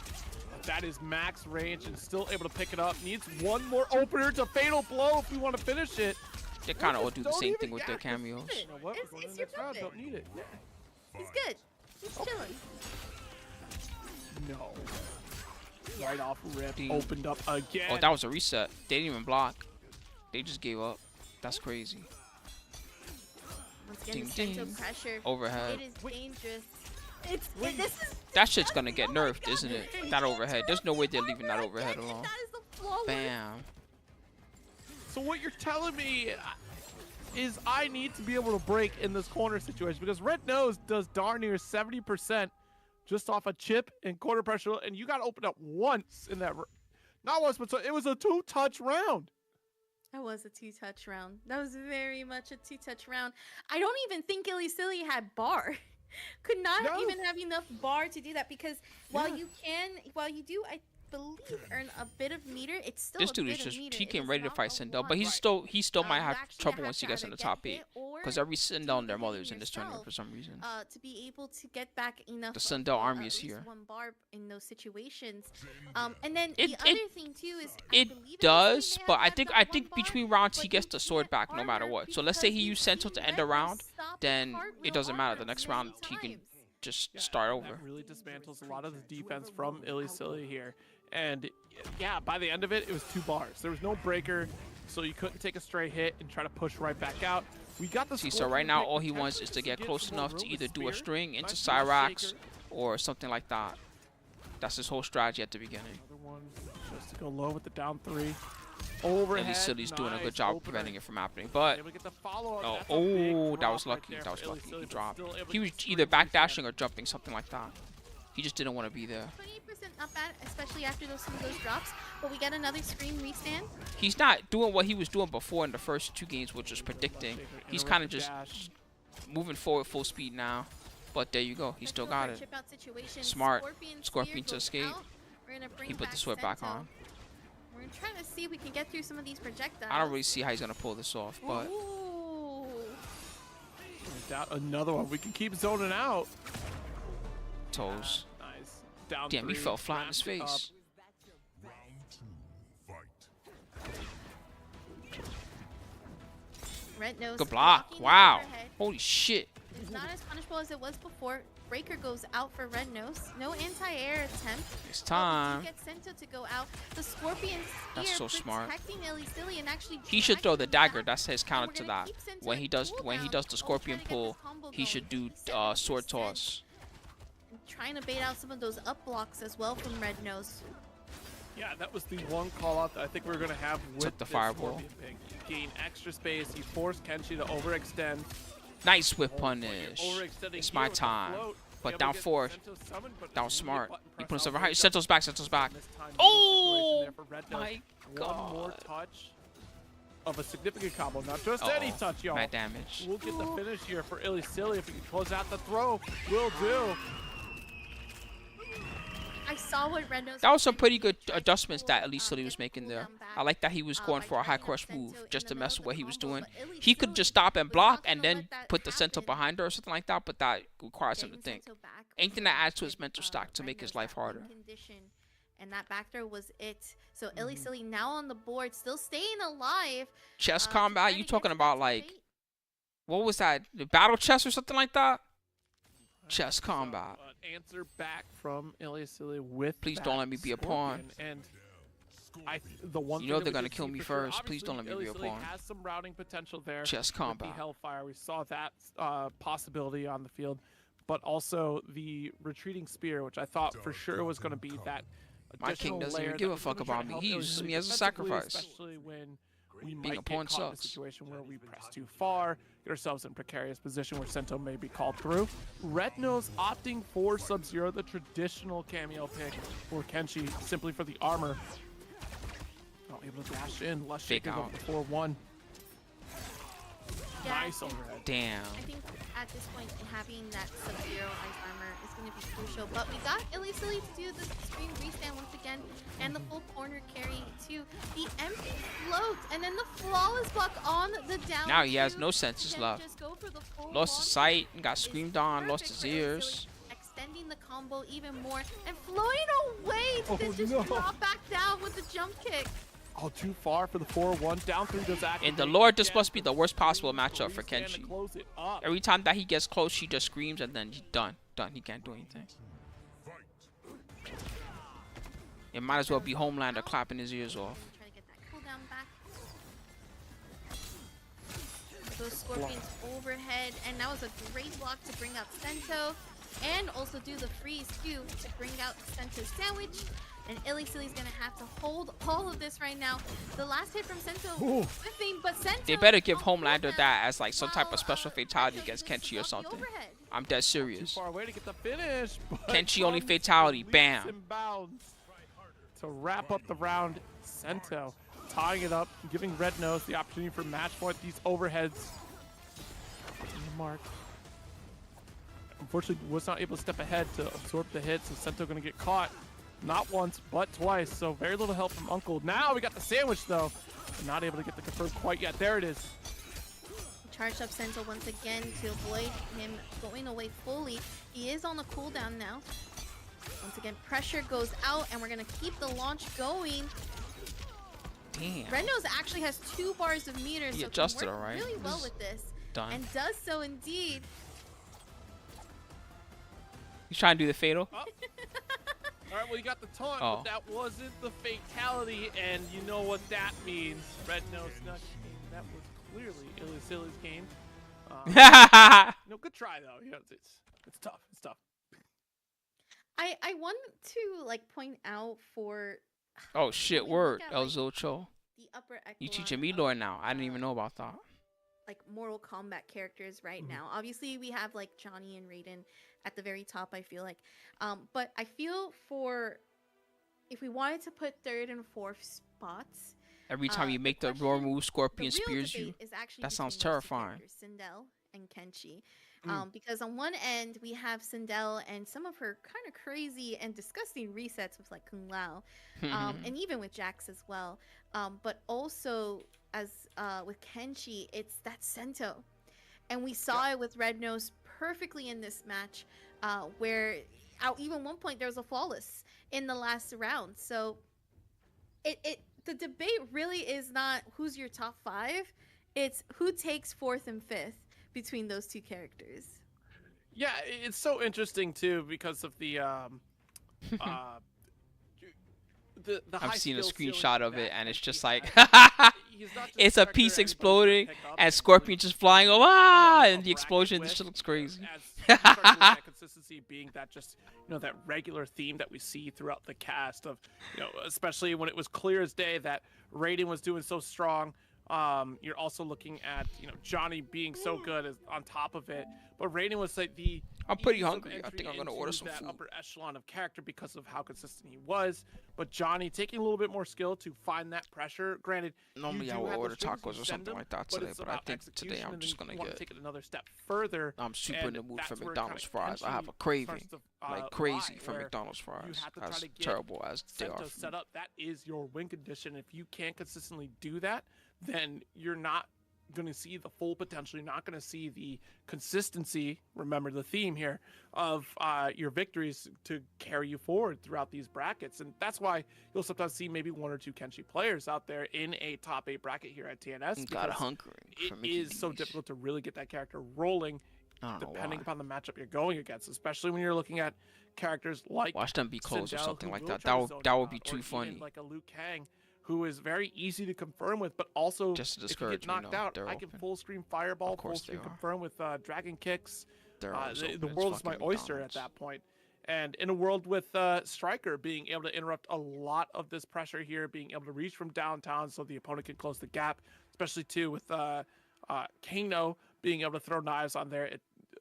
That is max range and still able to pick it up. Needs one more opener to fatal blow if we want to finish it.
they kind of all
Just
do the
don't
same
even
thing with their
get it.
cameos.
You know what?
It's-
We're going
it's
to the next
your
round.
puppet.
Don't need it.
He's good. He's chilling.
No. Right off rip.
Ding.
Opened up again.
Oh, that was a reset. They didn't even block. They just gave up. That's crazy.
Once again,
Ding,
the Sento
ding.
pressure.
Overhead.
It is dangerous. This is.
That shit's gonna get
oh my
nerfed,
God.
isn't it? That overhead. There's no way they're leaving that
Armor
overhead
again,
alone.
That is the flaw.
Bam.
So what you're telling me is I need to be able to break in this corner situation because Red Nose does darn near 70% just off a chip and quarter pressure, and you got to open up once in that. Not once, but so it was a 2-touch round.
That was a two-touch round. That was very much a two-touch round. I don't even think Illy Silly had bar. Could not
No.
even have enough bar to do that because while
Yeah.
you do, I believe, earn a bit of meter, it's still
This
a
dude
bit
is
of
just
meter.
he
It
came
is
ready to
not
fight
a
Sindel,
lot.
but he still might
You
have
actually
trouble
have
once he
to
gets in
either
the
get
top
hit
8.
or
Because every Sindel and their
do
mother
it
is in this tournament
yourself,
for some reason.
to be able to get back enough.
The
of,
Sindel army
at
is
least
here.
One bar in those situations. And then
It-
the
it-
other thing too is I
It
believe
does,
they
but
have
I
that
think
one bar,
between rounds he
but
gets
you
the sword
can't
back no matter
armor
what. So let's say he
because
used
you've
Sento to
seen
end
Red
a round,
Nose stop
then
cartwheel
it doesn't matter. The
armor
next
many
round he can
times.
just start over.
That really dismantles a lot of the defense from Illy here. And yeah, by the end of it, it was 2 bars. There was no breaker, so you couldn't take a straight hit and try to push right back out. We got the
See, so right now all he wants is to get close enough to either do a string into Cyrax or something like that. That's his whole strategy at the beginning.
Another one just to go low with the down 3. Overhead.
At least Silly's doing a
Nice
good job of
opener.
preventing it from happening. But
Able to get the follow-up.
oh,
That's a big
that
drop
was
right
lucky.
there
That was
for
lucky.
Illy,
He
but
dropped.
still able
He
to
was
get
either
screens
back
there.
dashing or jumping, something like that. He just didn't want to be there.
28% not bad, especially after some of those drops. But we get another screen restand.
He's not doing what he was doing before in the first 2 games, which was predicting. He's kind of just moving forward full speed now. But there you go. He still got it. Smart. Scorpion to escape. He put the sword back on.
We're gonna try to see if we can get through some of these projectiles.
I don't really see how he's gonna pull this off, but
Ooh.
Another one. We can keep zoning out.
toes.
Nice. Down
Damn, he
3,
fell flat in his
wrapped it up.
face.
Red nose.
Good block.
blocking the
Wow.
overhead.
Holy shit.
It's not as punishable as it was before. Breaker goes out for Red Nose. No anti-air attempt.
It's
But
time.
we do get Sento to go out. The Scorpion
That's
Spear
so smart.
protecting Illy and actually
He should throw the
dragging him
dagger.
back.
That's his
And
counter
we're
to
gonna
that.
keep Sento
When he
in
does the
cooldown.
scorpion
Trying to get
pull,
this combo
he should do
going.
sword
77%.
toss.
And trying to bait out some of those up blocks as well from Red Nose.
Yeah, that was the one call out that I think we are going to have with
Took the
this
fireball.
Scorpion pick. You gain extra space. You force Kenshi to overextend.
Nice whip
Oh,
punish.
overextending
It's
here
my
with the
time.
float.
But
Able to
down
get
4.
Sento summoned, but
That was
really
smart.
button
He
press
put himself
out
right.
there.
Sento's back. Sento's back.
This time, no
Oh,
situation there for Red Nose.
my
One more
God.
touch of a significant combo. Not just any
Uh-oh.
touch, y'all.
Mad damage.
We'll get the finish here for Illy Silly. If we can close out the throw, we'll do.
I saw what Red Nose
That was some
did.
pretty
He
good
tried to
adjustments
pull,
that at least Silly
get
was
the
making there.
cooldown back,
I like that he was going
by
for a high
dragging up
crush
Sento
move
in
just to
the
mess
middle
with what
of
he
the
was
combo,
doing.
but Illy
He could
Silly
just stop and
was
block
not
and
gonna
then
let that
put the Sento
happen.
behind her or something like that, but that requires him to
Getting
think.
Sento back
Anything
was
that adds to his
with,
mental stack to
Red
make his
Nose
life
that win
harder.
condition. And that back throw was it. So Illy Silly now on the board, still staying alive.
Chess
to
combat,
try
you
to get
talking
to
about
that
like,
fate.
what was that? The battle chess or something like that? Chess combat.
So, answer back from Illy Silly with
Please
that
don't let me be a pawn.
Scorpion. And the one
You
thing
know
that
they're
we
gonna
did
kill
see
me
for sure,
first. Please don't let me
obviously,
be a
Illy Silly
pawn.
has some routing potential there.
Chess
With
combat.
the Hellfire, we saw that possibility on the field, but also the retreating spear, which I thought for sure was going to be that.
My king
additional
doesn't even
layer
give
that
a
was
fuck
gonna try to
about me.
help
He
Illy
uses
Silly
me as a
defensively,
sacrifice.
Especially when we
Being
might
a
get
pawn
caught in a
sucks.
situation where we press too far, get ourselves in a precarious position where Sento may be called through. Red Nose opting for Sub-Zero, the traditional cameo pick for Kenshi, simply for the armor. Not able to dash in. Lush
Fake
shaking up
out.
the 4-1.
Yeah,
Nice overhead.
Damn.
I think at this point, having that Sub-Zero ice armor is going to be crucial. But we got Illy Silly to do the screen restand once again, and the full corner carry to the empty float, and then the flawless block on the down.
Now he has
two.
no senses
Can
left.
just go for the full
Lost his
launch.
sight and got screamed on, lost his
Perfect for Illy
ears.
Silly, extending the combo even more and floating away to
Oh,
then just
no.
drop back down with the jump kick.
Oh, too far for the 4-1. Down 3 does activate.
In the Lord, this
again
must be the worst possible
Restand
matchup for
to
Kenshi.
close it up.
Every time that he gets close, she just screams and then he's done. Done. He can't do anything. It might as well be Homelander clapping his ears off.
Try to get that cooldown back. Those scorpions overhead, and that was a great block to bring out Sento, and also do the freeze too to bring out Sento's sandwich. And Illy Silly's gonna have to hold all of this right now. The last hit from Sento
Ooh.
whiffing, but Sento
They better give
on
Homelander
cooldown
that as like some type
while,
of special
Red
fatality
Nose
against
just
Kenshi or
stopped the
something.
overhead.
I'm dead
Too
serious.
far away to get the finish. But
Kenshi only
comes
fatality,
leaps
bam.
and bounds to wrap up the round. Sento tying it up, giving Red Nose the opportunity for match point. These overheads. Mark. Unfortunately, was not able to step ahead to absorb the hit, so Sento gonna get caught. Not once, but twice, so very little help from Uncle. Now we got the sandwich, though. Not able to get the confirm quite yet. There it is.
Charged up Sento once again to avoid him going away fully. He is on the cooldown now. Once again, pressure goes out, and we're gonna keep the launch going.
Damn.
Red Nose actually has 2 bars of meters,
He
so
adjusted
can work
alright.
really well
This
with this,
Done.
and does so indeed.
He's trying to do the fatal.
All right, well, you got the taunt,
Oh.
but that wasn't the fatality, and you know what that means. Red Nose Nut. That was clearly Illusilly's game. No, good try though. You know, it's tough. It's tough.
I want to like point out for
Oh shit,
we
word.
look at,
El
like,
Zocho.
the upper echelon
You teaching me
of,
lore now. I didn't even know about that.
like Mortal Kombat characters right
Mhm.
now. Obviously, we have like Johnny and Raiden at the very top. I feel like, but I feel for if we wanted to put third and fourth spots,
Every time you
the
make the raw
question-
move,
the
Scorpion
real
spears
debate
you.
is actually
That sounds
between those two
terrifying.
characters, Sindel and Kenshi.
Mm.
Because on one end we have Sindel and some of her kind of crazy and disgusting resets with like Kung Lao, and even with Jax as well. But also as with Kenshi, it's that Sento, and we saw it with Red Nose perfectly in this match, where at even one point there was a flawless in the last round. So the debate really is not who's your top 5, it's who takes 4th and 5th between those two characters.
Yeah, it's so interesting too because of the the
I've
high
seen a
skill ceiling
screenshot of
that
it, and it's
Kenshi
just like,
has. He's not just
it's a
character
piece
anybody's gonna
exploding,
pick up.
and
He's
Scorpion just flying, oh, ah,
run a
and the
bracket
explosion. This
with,
shit looks crazy.
As you start to look at consistency being that just, you know, that regular theme that we see throughout the cast of, you know, especially when it was clear as day that Raiden was doing so strong. You're also looking at, you know, Johnny being so good as on top of it, but Raiden was like the
I'm pretty
ease of
hungry. I
entry
think I'm gonna
into
order some
that
food.
upper echelon of character because of how consistent he was. But Johnny taking a little bit more skill to find that pressure. Granted,
Normally
you
I
do
would
have
order
those triggers,
tacos
you
or
send
something
them,
like that
but
today,
it's
but I
about
think today
execution,
I'm
and
just
then
gonna
you want to
get.
take it another step further.
I'm super in
and
the mood
that's
for
where
McDonald's
kinda
fries. I have a
Kenshi
craving,
starts to,
like crazy
lie,
for
where
McDonald's
you
fries.
have to try
As
to get
terrible as they are.
Sento
For
set
me.
up. That is your win condition. If you can't consistently do that, then you're not going to see the full potential. You're not going to see the consistency, remember the theme here, of your victories to carry you forward throughout these brackets. And that's why you'll sometimes see maybe 1 or 2 Kenshi players out there in a top 8 bracket here at TNS.
Got
because
hungry.
it
for Mickey
is so
D's.
difficult to really get that character rolling
I don't know
depending
why.
upon the matchup you're going against, especially when you're looking at characters like
Watch them be close or
Sindel,
something
who
like
will
that.
try to
That
zone
would
you
be
out, or
too
even
funny.
like a Liu Kang, who is very easy to confirm with, but also
Just to
if you
discourage
get
me,
knocked
no,
out,
they're
I can
open.
full screen fireball,
Of
full
course they
screen
are.
confirm with dragon kicks.
They're always
The
open. It's
world is my
fucking
oyster at
McDonald's.
that point. And in a world with Stryker being able to interrupt a lot of this pressure here, being able to reach from downtown so the opponent can close the gap, especially too with Kano being able to throw knives on there,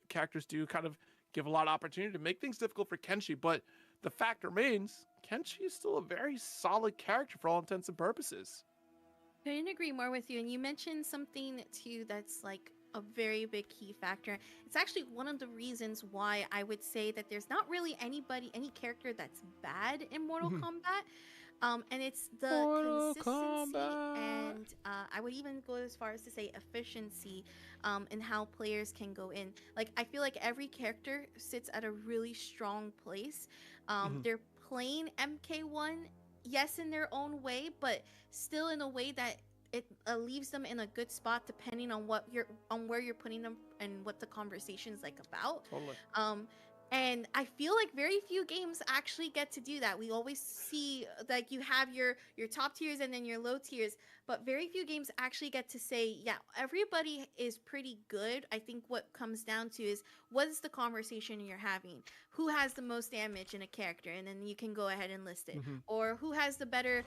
characters do kind of give a lot of opportunity to make things difficult for Kenshi. But the fact remains, Kenshi is still a very solid character for all intents and purposes.
Couldn't agree more with you. And you mentioned something too that's like a very big key factor. It's actually one of the reasons why I would say that there's not really any character that's bad in Mortal Kombat. And it's the
Mortal
consistency
Kombat.
and I would even go as far as to say efficiency in how players can go in. Like, I feel like every character sits at a really strong place. They're playing MK1, yes, in their own way, but still in a way that it leaves them in a good spot depending on where you're putting them and what the conversation is like about.
Totally.
And I feel like very few games actually get to do that. We always see like you have your top tiers and then your low tiers, but very few games actually get to say, yeah, everybody is pretty good. I think what comes down to is what is the conversation you're having? Who has the most damage in a character? And then you can go ahead and list it. Or who has the better,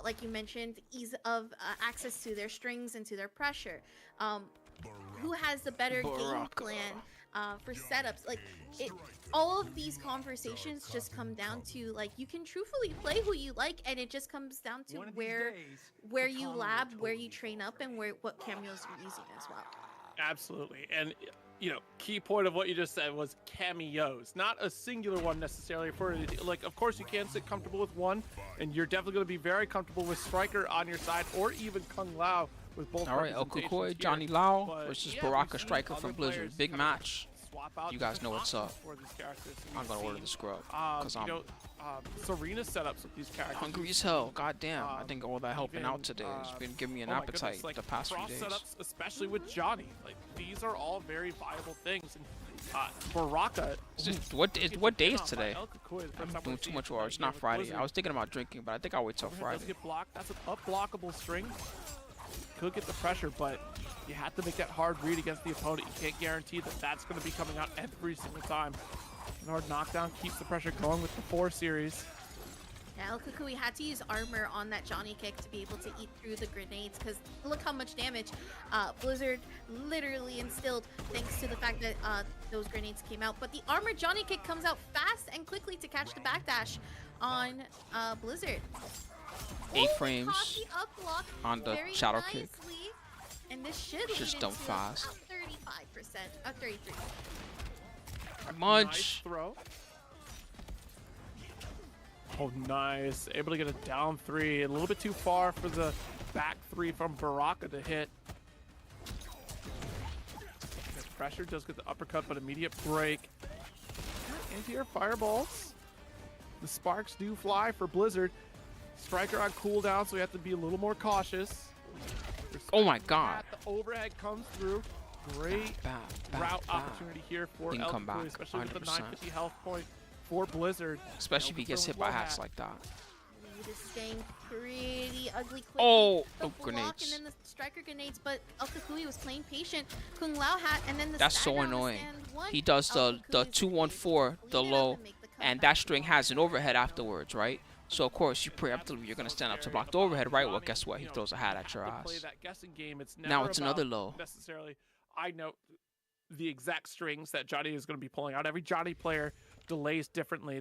like you mentioned, ease of access to their strings and to their pressure? Who has the better game plan for setups? Like, all of these conversations just come down to, like, you can truthfully play who you like, and it just comes down to where you lab, where you train up, and what cameos you're using as well.
Absolutely. And, you know, key point of what you just said was cameos, not a singular one necessarily. For like, of course you can sit comfortable with one, and you're definitely going to be very comfortable with Stryker on your side, or even Kung Lao with both.
All right, El
representations
Kukoi,
here.
Johnny Lau
But,
versus
yeah,
Baraka
we've seen
Striker
other
from Blizzard.
players
Big
kind of
match.
swap out
You guys
different
know what's
options
up.
for these characters.
I'm gonna order the scrub because
you
I'm
know, Serena setups with these characters.
hungry as hell. God damn! I think all that helping
even,
out today has been giving me an
oh my
appetite
goodness, like
the past few
cross
days.
setups, especially with Johnny. Like, these are all very viable things, and Baraka.
It's just, what day is today? I'm doing too much work. It's not Friday. I was thinking about drinking, but I think I'll wait till Friday.
Get blocked. That's an unblockable string. Could get the pressure, but you have to make that hard read against the opponent. You can't guarantee that that's going to be coming out every single time. An hard knockdown keeps the pressure going with the 4 series.
Yeah, El Kukui had to use armor on that Johnny kick to be able to eat through the grenades, because look how much damage Blizzard literally instilled thanks to the fact that those grenades came out. But the armor Johnny kick comes out fast and quickly to catch the backdash on Blizzard.
8 frames on the shadow kick.
And this should
Just
lead
dump
into
fast.
about 35%, 33.
Munch.
Nice throw. Oh, nice. Able to get a down 3. A little bit too far for the back 3 from Baraka to hit. Gets pressure, does get the uppercut, but immediate break. Anti-air fireballs. The sparks do fly for Blizzard. Striker on cooldown, so we have to be a little more cautious.
Oh my god.
The overhead comes through. Great route opportunity here for
He can
El
come
Kukui,
back,
especially with the
100%.
950 health point for Blizzard.
Especially if he gets hit by hats like that.
This is getting pretty ugly quickly.
Oh,
The
oh,
block
grenades.
And then the striker grenades, but El Kukui was playing patient. Kung Lao hat and then the
That's so
stagger on the
annoying.
stand one.
He does
El
the
Kukui's
2-1-4, the
lead it up
low,
and make the
and
comeback.
that string has an overhead afterwards, right? So of course you preemptively you're gonna stand up to block the overhead, right? Well, guess what? He throws a hat at your
To play
ass.
that guessing game. It's
Now
never
it's another
about
low.
Necessarily, I know the exact strings that Johnny is going to be pulling out. Every Johnny player delays differently.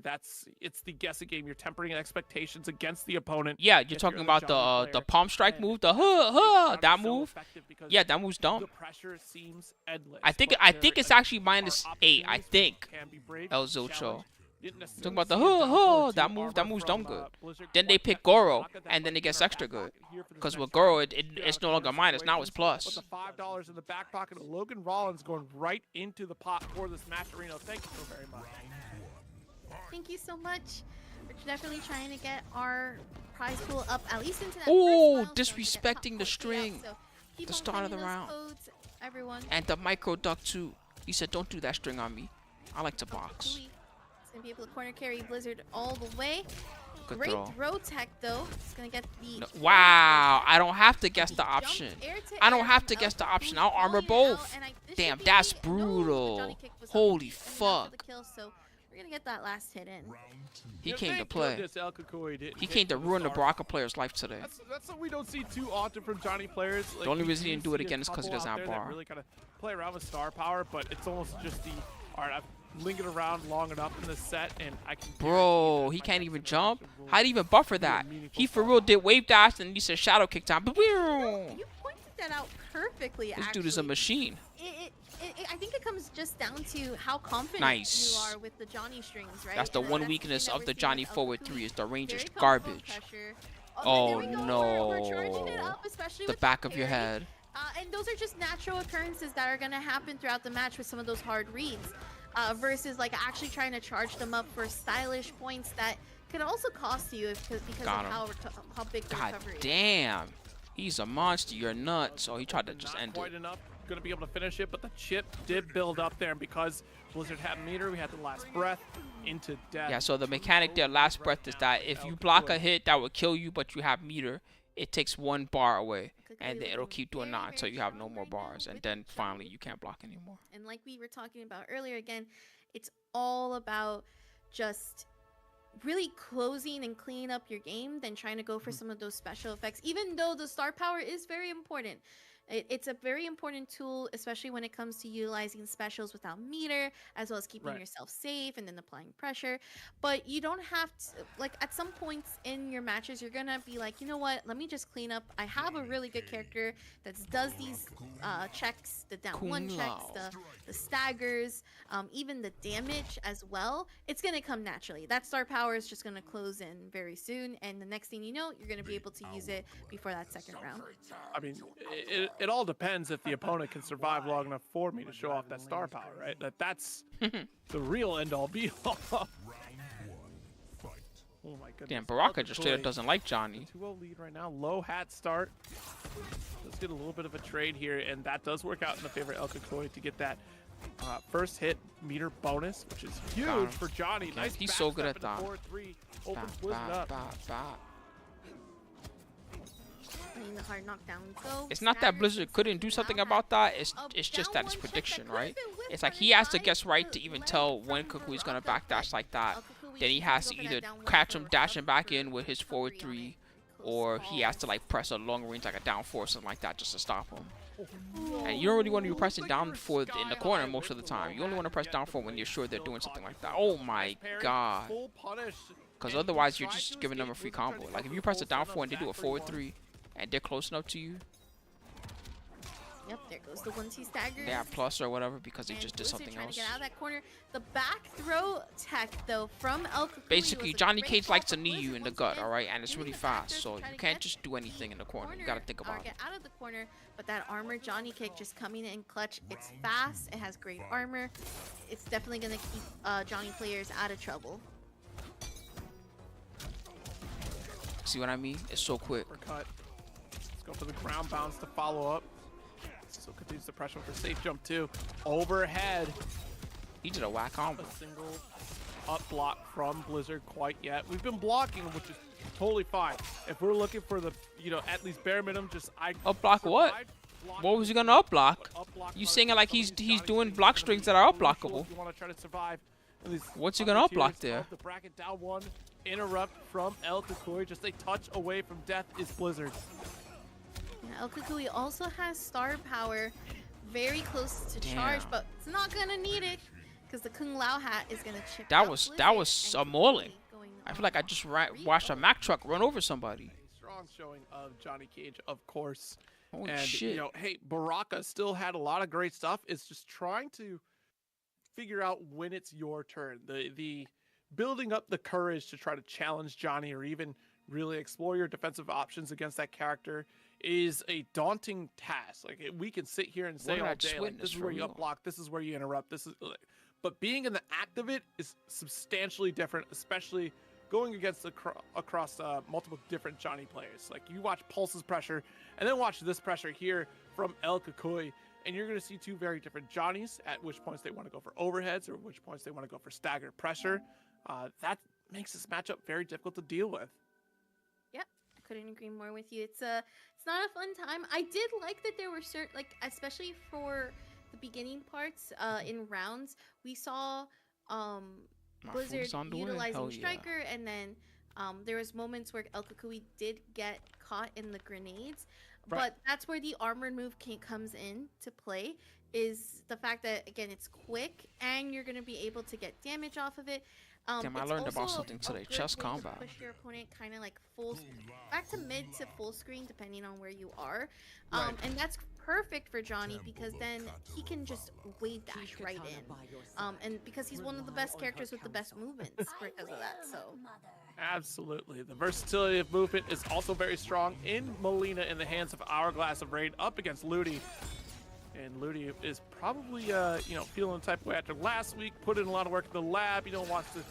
It's the guessing game. You're tempering expectations against the opponent.
Yeah, you're
If
talking
the
about
Johnny
the
player.
palm strike
And
move, the
Johnny's
that
so
move.
effective because
Yeah, that move's dumb.
the pressure seems endless.
I think
but there
it's actually minus
are
8. I
opportunities
think.
can be brave,
El
challenge.
Zocho.
Didn't
Talking
necessarily
about the
see a down forward
that
two
move
armor
move's
from,
dumb good.
Blizzard
Then they
quite
pick
that
Goro,
Baraka that
and then
might
it gets
be our
extra
back
good.
pocket here for this
Because
next
with Goro,
round.
it's no longer minus, now it's plus.
With the $5 in the back pocket of Logan Rollins going right into the pot for this match arena. Thank you so very much.
Thank you so much. We're definitely trying to get our prize pool up at least into that
Ooh,
first milestone to get
disrespecting
top
the
4 payout.
string.
So keep
The
on
start of the
claiming those
round.
codes, everyone.
And the micro duck too. He said, "Don't do that string on me. I like to box."
Kukui is gonna be able to corner carry Blizzard all the way.
Good
Great
throw.
tech though. It's gonna get the
No, wow, I don't have to guess the
Jumped
option.
air to
I don't
air
have
from
to
El
guess the
Kukui,
option. I'll armor
calling it out,
both.
and this should
Damn,
be
that's
the
brutal.
Johnny kick was
Holy
up enough for
fuck.
the kill, so we're gonna get that last hit in.
He
Yeah,
came to
thank
play.
goodness El Kukui didn't
He
hit
came to
for the
ruin the
start.
Baraka player's life today.
That's what we don't see too often from Johnny players. Like,
The only
we
reason he
do
didn't do it
see a
again is 'cause he
couple
doesn't
out
have
there that
bar.
really kind of play around with star power, but it's almost just the all right. I've lingered around long enough in this set, and I can.
Bro,
guarantee
he
that
can't
my
even
next
jump.
interaction will
How'd he even buffer
be a
that?
meaningful
He for
fight.
real did wave dash and he said shadow kick time. But
You pointed that out perfectly.
this dude is a
actually.
machine.
I think it comes just down to how confident
Nice.
you are with the Johnny strings, right?
That's the
And
one
that's
weakness
something
of
that
the
we're seeing
Johnny
with El
forward
Kukui.
3 is the range is
Very comfortable
garbage.
pressure.
Oh,
there we go.
no.
We're charging it up, especially
The
with
back of your
parry.
head.
And those are just natural occurrences that are going to happen throughout the match with some of those hard reads, versus like actually trying to charge them up for stylish points that could also cost you because
Got
of
him.
how big the
God
recovery is.
damn. He's a monster. You're nuts. So he tried to just
Not
end
quite
it.
enough. Going to be able to finish it, but the chip did build up there, and because Blizzard had meter, we had the last breath into death.
Yeah, so the mechanic there, last breath, is that if you block a hit that would kill you, but you have meter, it takes 1 bar away. And then it'll keep doing that until you have no more bars. And then finally you can't block anymore.
And like we were talking about earlier, again, it's all about just really closing and cleaning up your game than trying to go for some of those special effects, even though the star power is very important. It's a very important tool, especially when it comes to utilizing specials without meter, as well as keeping
Right.
yourself safe and then applying pressure. But you don't have to, like, at some points in your matches, you're gonna be like, you know what, let me just clean up. I have a really good character that does these checks, the down one checks, the staggers, even the damage as well. It's gonna come naturally. That star power is just gonna close in very soon, and the next thing you know, you're gonna be able to use it before that second round.
I mean, it all depends if the opponent can survive long enough for me to show off that star power, right? That's the real end-all be-all. Oh my goodness.
Damn, Baraka
El
just straight up
Kukui,
doesn't like Johnny.
2-0 lead right now. Low hat start. Let's get a little bit of a trade here, and that does work out in the favor of El Kukui to get that first hit meter bonus, which is
Got him.
huge for Johnny.
Okay,
Nice
he's so good
backstep
at that.
into 4-3, opens
Bop,
Blizzard
bop,
up.
bop, bop.
Letting the hard knockdown go.
It's not that
Stagger
Blizzard
takes
couldn't do
the
something
Lao
about that. It's
hat.
just
Down
that it's
one check
prediction,
that could've
right?
been whipped
It's like
on
he
his
has to
side,
guess right
but
to even
led
tell
from
when Kukui's gonna
Baraka,
backdash
but
like that.
El Kukui
Then he
can
has
go
to
for that
either
down one
catch
for
him
a
dashing back
recovery
in with his
on it.
4-3,
Close
or he has to
call.
like press a long range like a down 4 or something like that just to stop him. And you don't really want to be pressing down 4 in the corner most of the time. You only want to press down 4 when you're sure they're doing something like that. Oh my god.
Full punish.
Because otherwise you're just giving them a free combo. Like if you press a down 4 and they do a 4-3 and they're close enough to you,
Yep, there goes the 1-2 stagger.
they have plus or whatever because they
And
just did
Blizzard
something
trying
else.
to get out of that corner. The back throw tech though from El Kukui
Basically,
was a
Johnny
great
Cage
call
likes to
from
knee you
Blizzard
in the
once
gut,
again,
alright? And it's
doing
really
the
fast,
factors
so
to try
you
to
can't
get
just do anything in the corner. You gotta think
or
about it.
get out of the corner. But that armor Johnny Kick just coming in clutch. It's fast. It has great armor. It's definitely gonna keep Johnny players out of trouble.
See what I mean? It's so quick.
Uppercut. Let's go for the ground bounce to follow up. Still continues the pressure for safe jump too. Overhead.
He did a whack combo.
A single up block from Blizzard quite yet. We've been blocking, which is totally fine. If we're looking for the, at least bare minimum, just
Up block what? What was he gonna up block? You saying it like he's doing block strings that are up blockable.
You want to try to survive.
What's he gonna up block there?
The bracket down one. Interrupt from El Kukui. Just a touch away from death is Blizzard.
Yeah, El Kukui also has star power very close to charge,
Damn.
but it's not gonna need it because the Kung Lao hat is gonna chip
That
out
was
Blizzard
a
and
mauling.
going
I feel
on
like I just watched a Mack truck run over somebody.
A strong showing of Johnny Cage, of course.
Holy
And
shit.
hey, Baraka still had a lot of great stuff. It's just trying to figure out when it's your turn. The building up the courage to try to challenge Johnny or even really explore your defensive options against that character is a daunting task. Like we can sit here and say
did
all
I
day,
just
like,
witness
this is
for
where you
real?
up block, this is where you interrupt, but being in the act of it is substantially different, especially going against across multiple different Johnny players. Like you watch Pulse's pressure and then watch this pressure here from El Kukui, and you're going to see two very different Johnnies, at which points they want to go for overheads or which points they want to go for staggered pressure. That makes this matchup very difficult to deal with.
Yep, I couldn't agree more with you. It's not a fun time. I did like that there were certain, like, especially for the beginning parts in rounds, we saw
My
Blizzard
food's on the way.
utilizing
Hell yeah.
Striker, and then there was moments where El Kukui did get caught in the grenades,
Right.
but that's where the armored move comes in to play. Is the fact that again it's quick and you're gonna be able to get damage off of it.
Damn, I
It's
learned about
also
something
a
today.
good
Chess
way to
combat.
push your opponent kind of like back to mid to full screen depending on where you are,
Right.
and that's perfect for Johnny because then he can just wave dash right in, and because he's one of the best characters with the best movements because of that. So
Absolutely. The versatility of movement is also very strong in Molina in the hands of Hourglass of Raid up against Ludi. And Ludi is probably, feeling the type of way after last week, put in a lot of work in the lab, wants to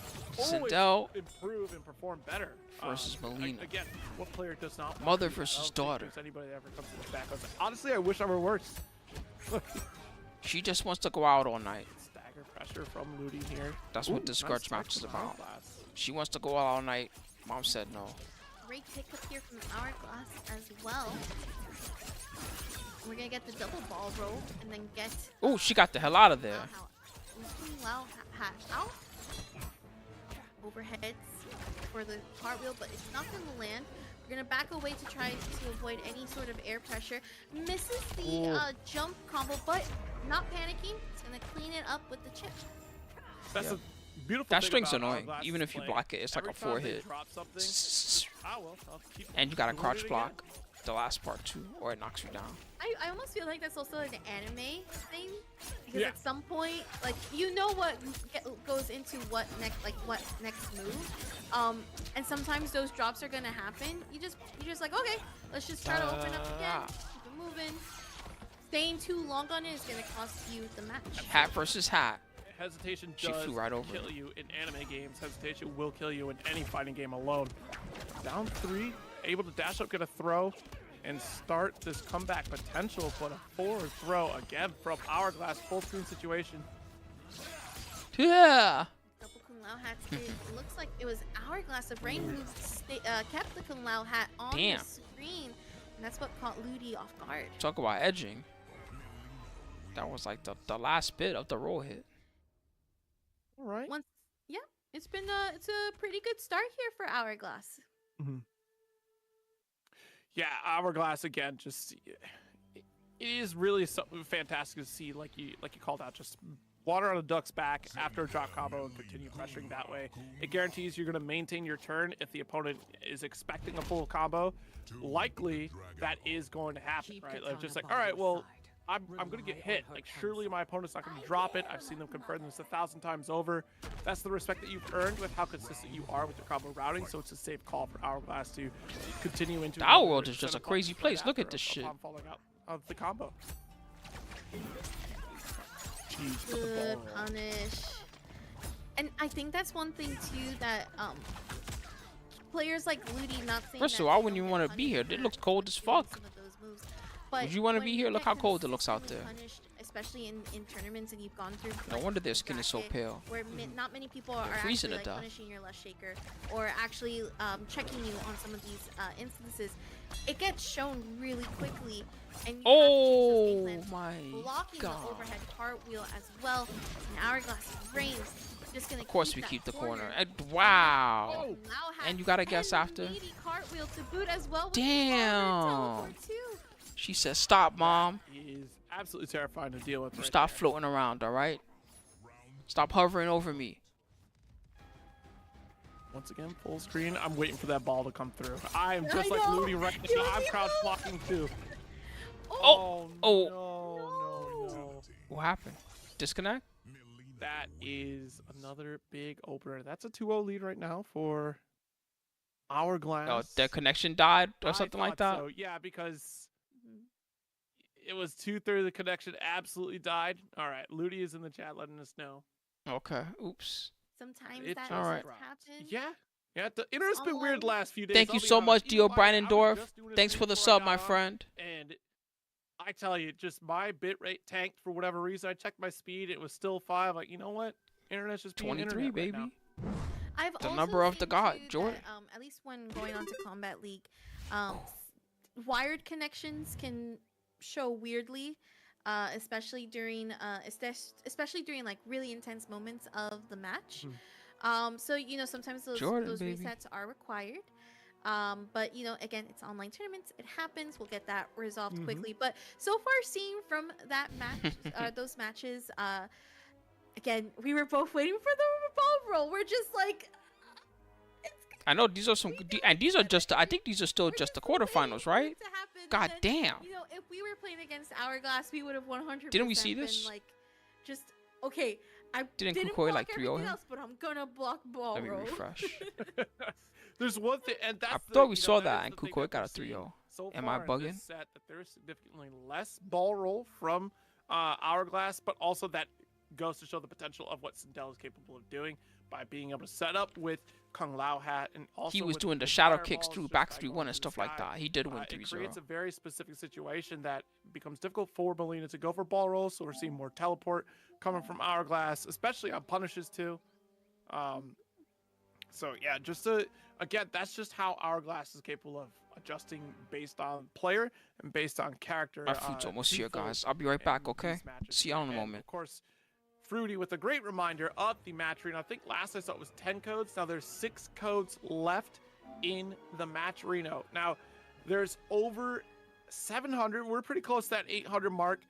always
Sindel
improve and perform better.
versus Molina.
Again, what player does not want
Mother
to? I
versus
don't think
daughter.
there's anybody that ever comes to the back. Honestly, I wish I were worse.
She just wants to go out all night.
Stagger pressure from Ludi here.
That's what
Ooh,
this
nice
grudge
start
match is
from
about.
Hourglass.
She wants to go out all night. Mom said no.
great pickup here from Hourglass as well. We're gonna get the double ball roll and then get
Oh, she got the hell out of there.
Wow, hat out. Overheads for the cartwheel, but it's not gonna land. We're gonna back away to try to avoid any sort of air pressure. Misses the jump combo, but not panicking. It's gonna clean it up with the chip.
That's
Yeah.
a beautiful
That
thing
string's
about
annoying.
Hourglass's
Even if you
play.
block it, it's like
Every
a
time
4
they
hit.
drop something, I'll keep
And you got a
doing
crouch
it again.
block. The last part too, or it knocks you down.
I almost feel like that's also an anime thing because
Yeah.
at some point, like what goes into what next move, and sometimes those drops are gonna happen. You're just like, okay, let's just try to open up again, keep it moving. Staying too long on it is gonna cost you the match.
Hat versus hat.
Hesitation
She
does
flew right over
kill
it.
you in anime games. Hesitation will kill you in any fighting game alone. Down 3, able to dash up, get a throw, and start this comeback potential, but a forward throw again from Hourglass, full screen situation.
Yeah.
Double Kung Lao hats. It looks like it was Hourglass of Brain who kept the Kung Lao hat on
Damn.
the screen, and that's what caught Ludi off guard.
Talk about edging. That was like the last bit of the roll hit.
All right.
Yeah, it's a pretty good start here for Hourglass.
Yeah, Hourglass again. Just it is really something fantastic to see, like you called out. Just water on a duck's back after a drop combo and continue pressuring that way. It guarantees you're going to maintain your turn if the opponent is expecting a full combo. Likely that is going to happen, right? Like, just like, all right, well, I'm going to get hit. Like, surely my opponent's not going to drop it. I've seen them confirm this 1,000 times over. That's the respect that you've earned with how consistent you are with your combo routing, so it's a safe call for Hourglass to continue into...
The Our World is just a crazy place. Look at this shit.
Upon falling out of the combo. Jeez,
Good punish. And I think that's one thing, too, that players like Ludi not saying
First of all, I wouldn't even want to be here. It looks cold as fuck. Would you want to be here? Look how cold it looks out there.
Especially in tournaments, and you've gone through.
No wonder their skin is so pale.
Where not many people are
freezing
actually
to death.
punishing your left shaker, or actually checking you on some of these instances. It gets shown really quickly, and you
Oh
have to
my
blocking
god!
the overhead cartwheel as well. And Hourglass brains just gonna.
Of course we keep the corner. And wow! And you gotta guess after.
Cartwheel to boot as well.
Damn! She says, "Stop, mom."
He is absolutely terrifying to deal with.
You
right
stop
there.
floating around, all right? Stop hovering over me.
Once again, full screen. I'm waiting for that ball to come through. I am just
I
like
know.
Ludi right now. I'm crouch blocking too.
Oh!
No.
What happened? Disconnect?
That is another big opener. That's a 2-0 lead right now for Hourglass.
Oh, their connection died or
I
something like
thought
that?
So. Yeah, because it was 2/3 of the connection absolutely died. All right, Ludi is in the chat letting us know.
Okay. Oops.
Sometimes
It's
that
alright.
does happen.
Yeah, the internet's been weird the last few days.
Thank
I'll
you
be
so
honest.
much,
You
Dio
know, I was
Brandendorf.
just doing this
Thanks
stream
for the
before I
sub, my
got on,
friend.
And I tell you, just my bitrate tanked for whatever reason. I checked my speed; it was still 5. Like, you know what? Internet's just being
23,
internet right
baby.
now.
I've
The
also
number of the
seen,
god,
too,
Jordan.
that, at least when going on to Kombat League, wired connections can show weirdly, especially during like really intense moments of the match. So you know, sometimes those
baby.
resets are required. But you know, again, it's online tournaments. It happens. We'll get that resolved quickly. But so far, seeing from that match, those matches, again, we were both waiting for the ball roll. We're just like,
I know these are some, and these are just, I think these are still just the quarterfinals, right? God damn.
You know, if we were playing against Hourglass, we would have 100%.
Didn't we see this?
Been like, just okay. I
Didn't
didn't
Kukui,
block
like, 3-0
everything
him?
else, but I'm gonna block ball
Let me
roll.
refresh.
There's one thing, and that's
I
the,
thought
you
we
know,
saw
that
that,
is
and
the thing
Kukui
that
got
we're
a 3-0.
seeing so
Am I
far in this
bugging?
set, that there's significantly less ball roll from Hourglass, but also that goes to show the potential of what Sindel is capable of doing by being able to set up with Kung Lao hat, and also
He was
with
doing the
his
shadow
fireballs
kicks through
just
back
by
3-1
going
and
to the
stuff like
sky.
that. He did win
It
3-0.
creates a very specific situation that becomes difficult for Molina to go for ball rolls, so we're seeing more teleport coming from Hourglass, especially on punishes too. So yeah, just again, that's just how Hourglass is capable of adjusting based on player and based on character.
My food's almost here,
default
guys. I'll be right back,
in
okay?
these matches.
See y'all in a
And,
moment.
Of course, Fruity with a great reminder of the match arena. I think last I saw it was 10 codes. Now there's 6 codes left in the match arena. Now there's over 700. We're pretty close to that 800 mark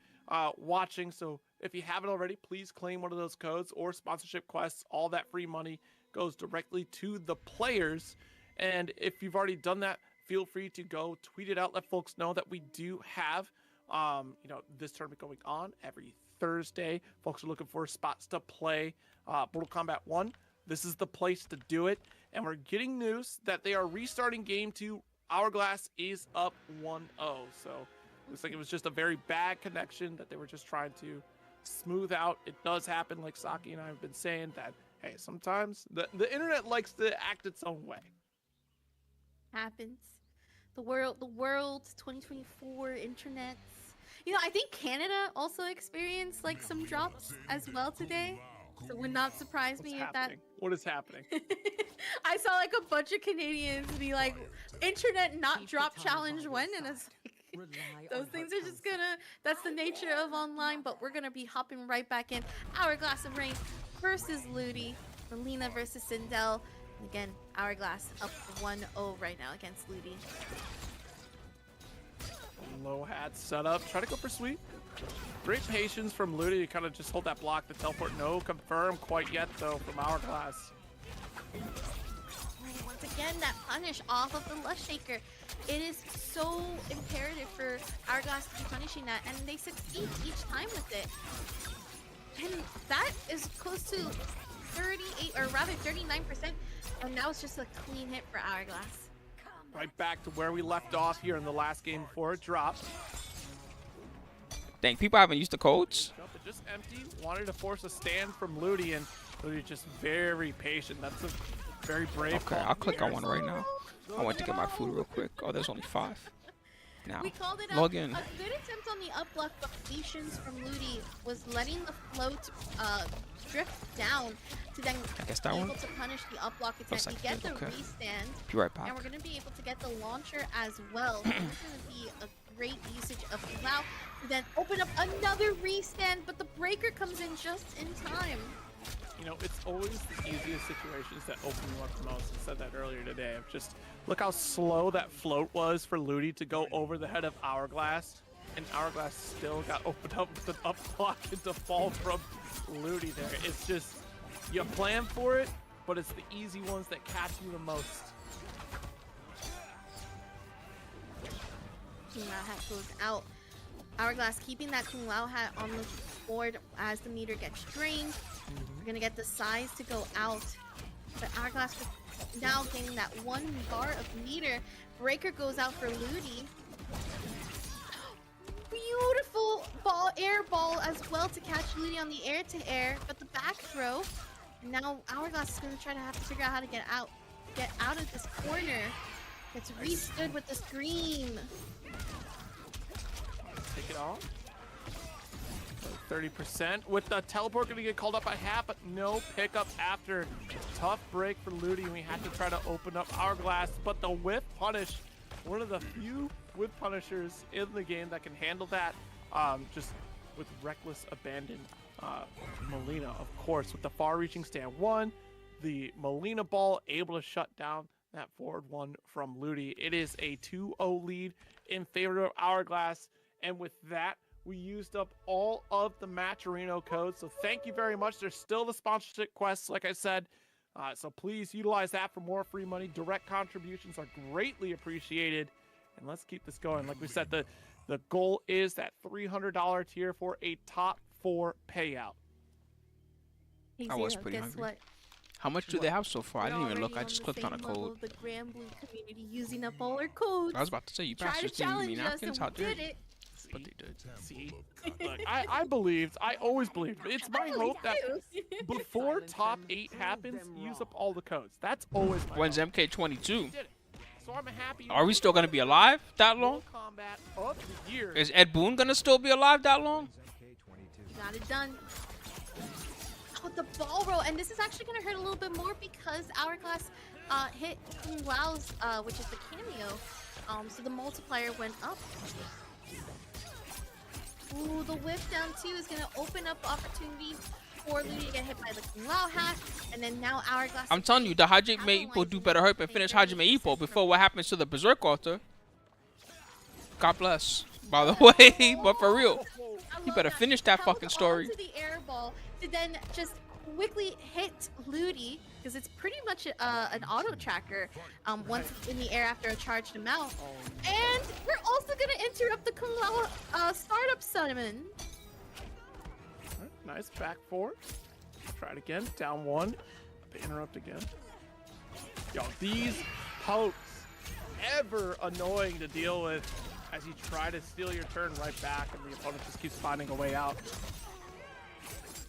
watching. So if you haven't already, please claim one of those codes or sponsorship quests. All that free money goes directly to the players. And if you've already done that, feel free to go tweet it out. Let folks know that we do have, you know, this tournament going on every Thursday. Folks are looking for spots to play Mortal Kombat 1. This is the place to do it. And we're getting news that they are restarting game 2. Hourglass is up 1-0. So looks like it was just a very bad connection that they were just trying to smooth out. It does happen, like Saki and I have been saying, that hey, sometimes the internet likes to act its own way.
Happens. The world 2024 internets. You know, I think Canada also experienced like some drops as well today. So it would not surprise
What's
me
happening? What is happening?
if that. I saw like a bunch of Canadians be like, "Internet not drop challenge when?" And it's like, those things are just gonna. That's the nature of online. But we're gonna be hopping right back in. Hourglass of Rain versus Ludi. Melina versus Sindel. And again, Hourglass up 1-0 right now against Ludi.
Low hat set up. Try to go for sweep. Great patience from Ludi to kind of just hold that block. The teleport, no confirm quite yet though from Hourglass.
Once again, that punish off of the Lush Shaker. It is so imperative for Hourglass to be punishing that, and they succeed each time with it. And that is close to 38, or rather 39%, and now it's just a clean hit for Hourglass.
Right back to where we left off here in the last game before it dropped.
Dang, people haven't used the codes.
Jump it just empty. Wanted to force a stand from Ludi, and Ludi just very patient. That's a very brave.
Okay, I'll click on one right now. I went to get my food real quick. Oh, there's only 5. Now,
We called it
log
a
in.
good attempt on the up block, but patience from Ludi was letting the float drift down to then
I guess that
be
one?
able to punish the up block attempt.
Looks
You
like
get
it
the
is, okay.
restand,
Be right back.
and we're going to be able to get the launcher as well. So this is going to be a great usage of Wow to then open up another restand, but the breaker comes in just in time.
You know, it's always the easiest situations that open you up the most. I said that earlier today. Of just look how slow that float was for Ludi to go over the head of Hourglass, and Hourglass still got opened up with an up block and to fall from Ludi there. It's just, you plan for it, but it's the easy ones that catch you the most.
Kung Lao hat goes out. Hourglass keeping that Kung Lao hat on the board as the meter gets drained. We're gonna get the size to go out, but Hourglass now getting that 1 bar of meter. Breaker goes out for Ludi. Beautiful ball, air ball as well to catch Ludi on the air to air, but the back throw. And now Hourglass is gonna try to have to figure out how to get out of this corner. Gets re-stood with the scream.
Take it off. 30% with the teleport going to get called up by half, but no pickup after. Tough break for Ludi, and we had to try to open up Hourglass, but the whip punish, one of the few whip punishers in the game that can handle that just with reckless abandon. Melina, of course, with the far-reaching stand 1, the Melina ball able to shut down that forward 1 from Ludi. It is a 2-0 lead in favor of Hourglass, and with that, we used up all of the Matcherino codes, so thank you very much. There's still the sponsorship quests, like I said, so please utilize that for more free money. Direct contributions are greatly appreciated, and let's keep this going. Like we said, the goal is that $300 tier for a top 4 payout.
Hey,
I was
Zero,
pretty
guess
hungry.
what?
How much do they have so far? I
We're
didn't even look.
already
I just
the
clicked on a
same level
code.
of the Grand Blue community using up all our codes.
I was about to say, you
Try to
bastards didn't give me
challenge us,
napkins.
and
How
we
dare
did
you?
it.
But they did.
See, look, I believed. I always believed. It's my hope that before top 8 happens, use up all the codes. That's always my
When's
hope.
MK22?
Did it. So I'm happy.
Are we still gonna be alive that long?
Combat of the year.
Is Ed Boon gonna still be alive that long?
Got it done. Oh, the ball roll, and this is actually gonna hurt a little bit more because Hourglass hit Kung Lao's, which is the cameo. So the multiplier went up. Ooh, the whip down 2 is gonna open up opportunity for Ludi to get hit by the Kung Lao hat, and then now Hourglass.
I'm telling you, the Hajime Ippo do better hurt and finish Hajime Ippo before what happens to the Berserk author. God bless. By the way, but for real, you better finish that fucking story.
To the air ball to then just quickly hit Ludi because it's pretty much an auto tracker once it's in the air after a charged amount. And we're also gonna interrupt the Kung Lao startup summon.
Nice back 4. Try it again. Down 1. Interrupt again. Yo, these pokes ever annoying to deal with as you try to steal your turn right back, and the opponent just keeps finding a way out.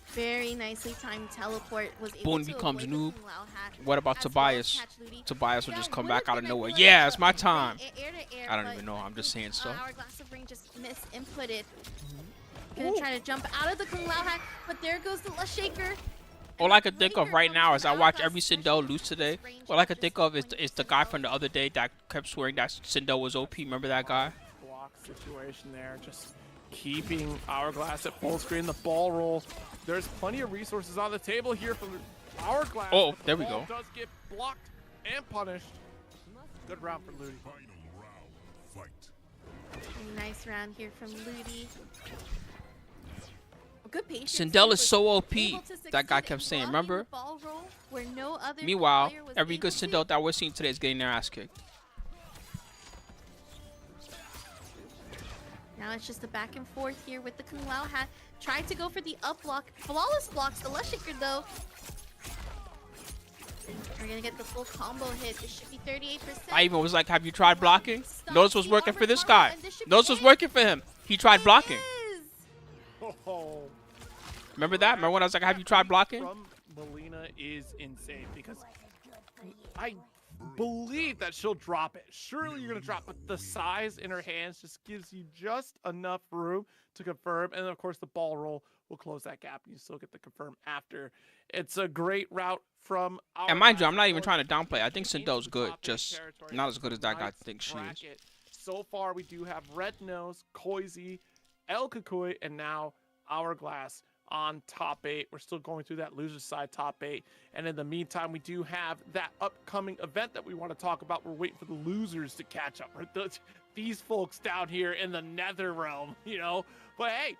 Very nicely timed teleport was able
Boone
to
becomes
avoid the
noob.
Kung Lao hat,
What about
as well as
Tobias?
catch Ludi.
Tobias will
Now,
just come
one
back out of
thing I
nowhere.
do like
Yeah,
about
it's my
the
time.
Air to air there.
I don't
but
even know. I'm just saying so.
Hourglass of Ring just misinputted. Gonna try to jump out of the Kung Lao hack, but there goes the Lush Shaker.
All I can think of right now as I watch every Sindel lose today, all I can think of is the guy from the other day that kept swearing that Sindel was OP. Remember that guy?
Block situation there, just keeping Hourglass at full screen. The ball roll. There's plenty of resources on the table here for Hourglass.
Oh,
but the
there we
ball
go.
Does get blocked and punished. Good round for Ludi.
Nice round here from Ludi. Good patience.
Sindel is so OP.
Able to
That guy
succeed
kept
in
saying,
blocking
remember?
the ball roll where no other
Meanwhile,
player was
every good
able to.
Sindel that we're seeing today is getting their ass kicked.
Now it's just a back and forth here with the Kung Lao hat. Tried to go for the up block. Flawless blocks the Lush Shaker though. We're gonna get the full combo hit. This should be 38%.
I even was like, have you tried blocking? Notice was working for this guy. Notice was working for him. He tried blocking.
Oh.
Remember that? Remember when I was like, have you tried blocking?
From Melina is insane because I believe that she'll drop it. Surely you're going to drop, but the size in her hands just gives you just enough room to confirm. And then, of course, the ball roll will close that gap and you still get the confirm after. It's a great route from our.
And mind you, I'm not even trying to downplay. I think Sindel's good, just not as good as that guy
Nice
thinks she is.
bracket. So far, we do have Red Nose, Koizi, El Kukui, and now Hourglass on top 8. We're still going through that loser side top 8. And in the meantime, we do have that upcoming event that we want to talk about. We're waiting for the losers to catch up. These folks down here in the nether realm, you know. But hey,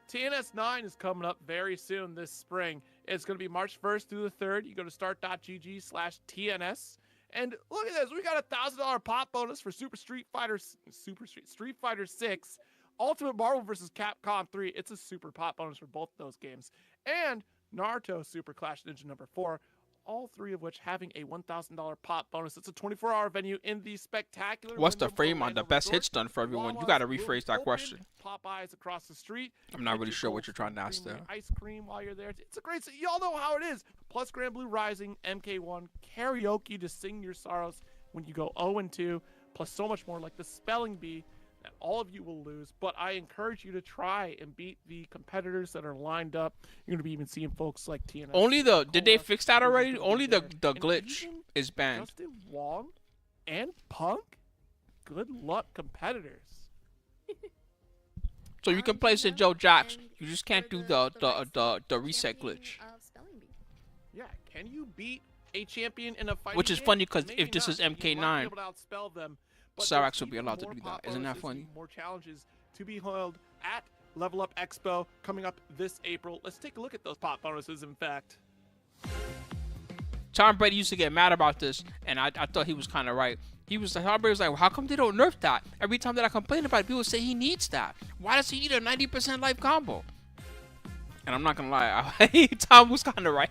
TNS 9 is coming up very soon this spring. It's going to be March 1st through the 3rd. You go to start.gg/TNS. And look at this. We got a $1,000 pop bonus for Street Fighter 6. Ultimate Marvel vs. Capcom 3. It's a super pop bonus for both those games. And Naruto Super Clash Ninja number 4. All three of which having a $1,000 pop bonus. It's a 24-hour venue in the spectacular.
What's the frame on the best hits done for everyone? You got to rephrase that question.
Popeyes across the street.
I'm not really sure what you're trying to ask there.
Ice cream while you're there. It's a great city. Y'all know how it is. Plus Grand Blue Rising, MK1, karaoke to sing your sorrows when you go 0-2. Plus so much more like the spelling bee that all of you will lose. But I encourage you to try and beat the competitors that are lined up. You're going to be even seeing folks like TNS.
Only the, did they fix that already? Only the glitch is banned.
Justin Wong and Punk, good luck competitors.
So you can play Joe Jacks. You just can't do the reset glitch.
Yeah, can you beat a champion in a fight?
Which is funny because
Maybe
if this
not.
is
You might be
MK9,
able to outspell them, but
Cyrax
there's
will be
even
allowed to
more
do
pop
that. Isn't that
bonuses,
funny?
More challenges to be held at Level Up Expo coming up this April. Let's take a look at those pop bonuses, in fact.
Tom Brady used to get mad about this, and I thought he was kind of right. He was like, Tom Brady was like, well, how come they don't nerf that? Every time that I complain about it, people say he needs that. Why does he need a 90% life combo? And I'm not gonna lie, Tom was kind of right.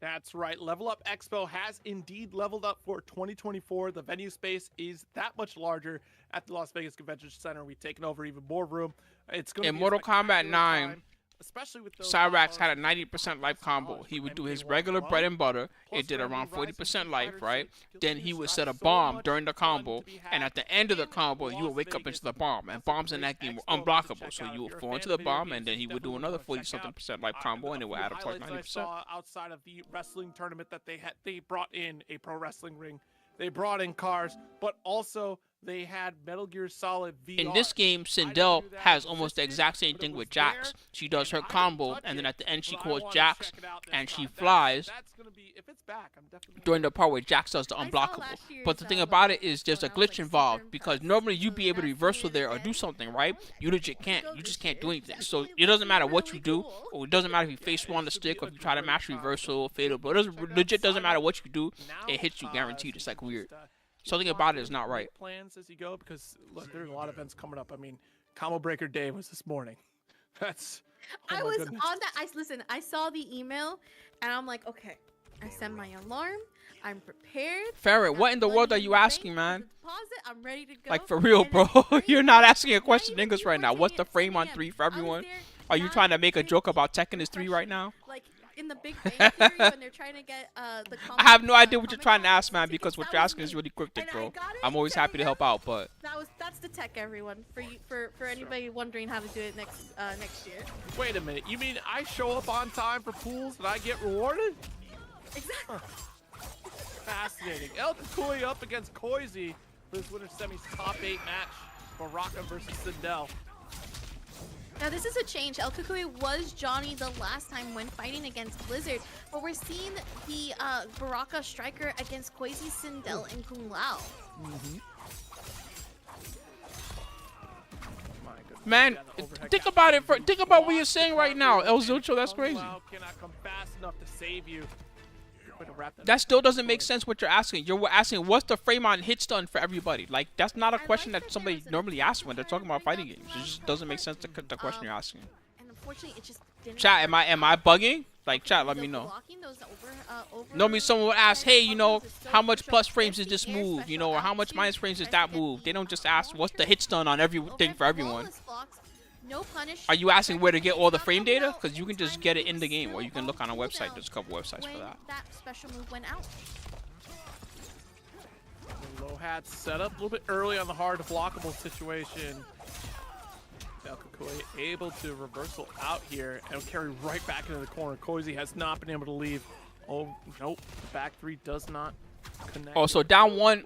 That's right. Level Up Expo has indeed leveled up for 2024. The venue space is that much larger at the Las Vegas Convention Center. We've taken over even more room. It's going to
In
be
Mortal Kombat 9,
time, especially with those
Cyrax had a 90% life combo. He would do his regular bread and butter. It did around 40% life, right? Then he would set a bomb during the combo, and at the end of the combo, you would wake up into the bomb. And bombs in that game were unblockable, so you would fall into the bomb, and then he would do another 40-something% life combo, and it would add up to like 90%.
Outside of the wrestling tournament that they brought in a pro wrestling ring. They brought in cars, but also they had Metal Gear Solid VR.
In this game, Sindel has almost the exact same thing with Jax. She does her combo, and then at the end she calls Jax, and she flies during the part where Jax does the unblockable. But the thing about it is there's a glitch involved, because normally you'd be able to reversal there or do something, right? You legit can't. You just can't do anything. So it doesn't matter what you do, or it doesn't matter if you face one on the stick, or if you try to mash reversal, fatal, but it legit doesn't matter what you do, it hits you guaranteed. It's like weird. Something about it is not right.
Plans as you go, because look, there's a lot of events coming up. I mean, Combo Breaker Day was this morning. That's. Oh
I was
goodness.
on that. I saw the email, and I'm like, okay. I set my alarm. I'm prepared.
Ferret,
Got
what in the world
money
are
in
you
the bank
asking,
as
man?
a deposit. I'm ready to go.
Like, for real,
And
bro.
then 3
You're not
a.m.
asking a question in
Not even
English right now.
10
What's the frame
10
on
a.m.
3 for
I was
everyone?
there
Are you trying to make a
9:30
joke about Tekken is 3 right
question,
now?
Like in the Big Bang Theory when they're trying to get the
I have no idea what you're
Comic
trying to
Con
ask, man,
tickets,
because what
that
you're
was
asking is
me.
really cryptic,
And I
bro.
got it
I'm always
10
happy to help
a.m.
out, but
That's the tech, everyone. For anybody wondering how to do it next year.
Wait a minute. You mean I show up on time for pools and I get rewarded?
Exactly.
Fascinating. El Kakui up against Koizi for this winner's semis top 8 match. Baraka versus Sindel.
Now this is a change. El Kukui was Johnny the last time when fighting against Blizzard, but we're seeing the Baraka striker against Koizi, Sindel, and Kung Lao.
man, think about it. Think about what you're saying right now, El Zilcho. That's crazy.
Cannot come fast enough to save you.
That still doesn't make sense what you're asking. You're asking what's the frame on hit stun for everybody. Like, that's not a question that somebody normally asks when they're talking about fighting games. It just doesn't make sense, the question you're asking.
And unfortunately, it just didn't.
Chat, am I bugging? Like, chat, let me know. Normally someone would ask, hey, you know, how much plus frames is this move? You know, or how much minus frames is that move? They don't just ask what's the hit stun on everything for everyone.
No punish.
Are you asking where to get all the frame data? Because you can just get it in the game, or you can look on a website. There's a couple websites for that.
That special move went out.
Low hat set up a little bit early on the hard blockable situation. Kukui able to reversal out here and carry right back into the corner. Koizi has not been able to leave. Oh, nope. The back three does not connect.
Also, down one.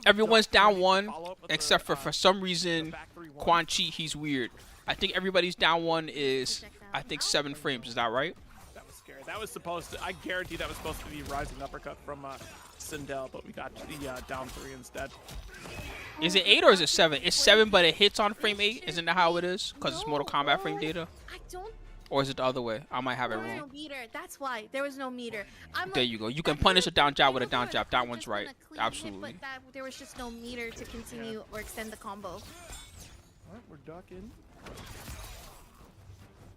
Everyone's down one, except for some reason, Quan Chi, he's weird. I think everybody's down one is, I think, 7 frames. Is that right?
That was scary. That was supposed to, I guarantee that was supposed to be rising uppercut from Sindel, but we got the down 3 instead.
Is it 8 or is it 7? It's 7, but it hits on frame 8. Isn't that how it is? Because it's Mortal Kombat frame data?
I don't.
Or is it the other way? I might have it
There was no
wrong.
meter. That's why there was no meter.
There you go. You can punish a down jab with a down jab. That one's right. Absolutely.
But there was just no meter to continue or extend the combo.
All right, we're ducking.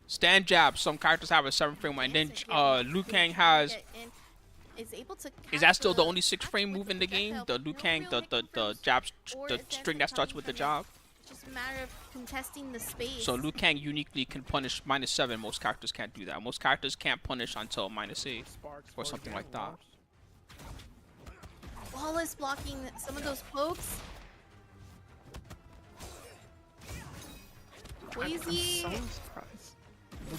Stand jab. Some characters have a 7 frame one, and then Liu Kang has. Is that still the only 6 frame move in the game? The Liu Kang, the jab, the string that starts with the jab.
Just a matter of contesting the space.
So Liu Kang uniquely can punish -7. Most characters can't do that. Most characters can't punish until -8 or something like that.
Wallace blocking some of those pokes. Crazy.
I'm so surprised.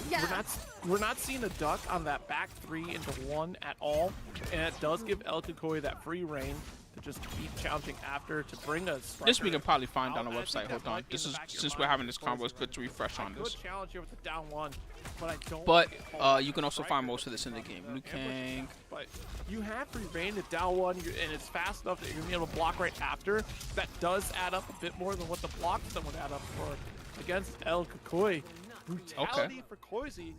Yeah.
We're not seeing a duck on that back 3 into 1 at all, and it does give El Kukui that free reign to just keep challenging after to bring us.
This we can probably find on the website. Hold on. This is since we're having this combo, it's good to refresh on this.
Challenge here with the down 1, but I don't.
But you can also find most of this in the game. Liu Kang.
But you have free reign to down 1, and it's fast enough that you're gonna be able to block right after. That does add up a bit more than what the blocks then would add up for against El Kukui. Brutality for Koizi,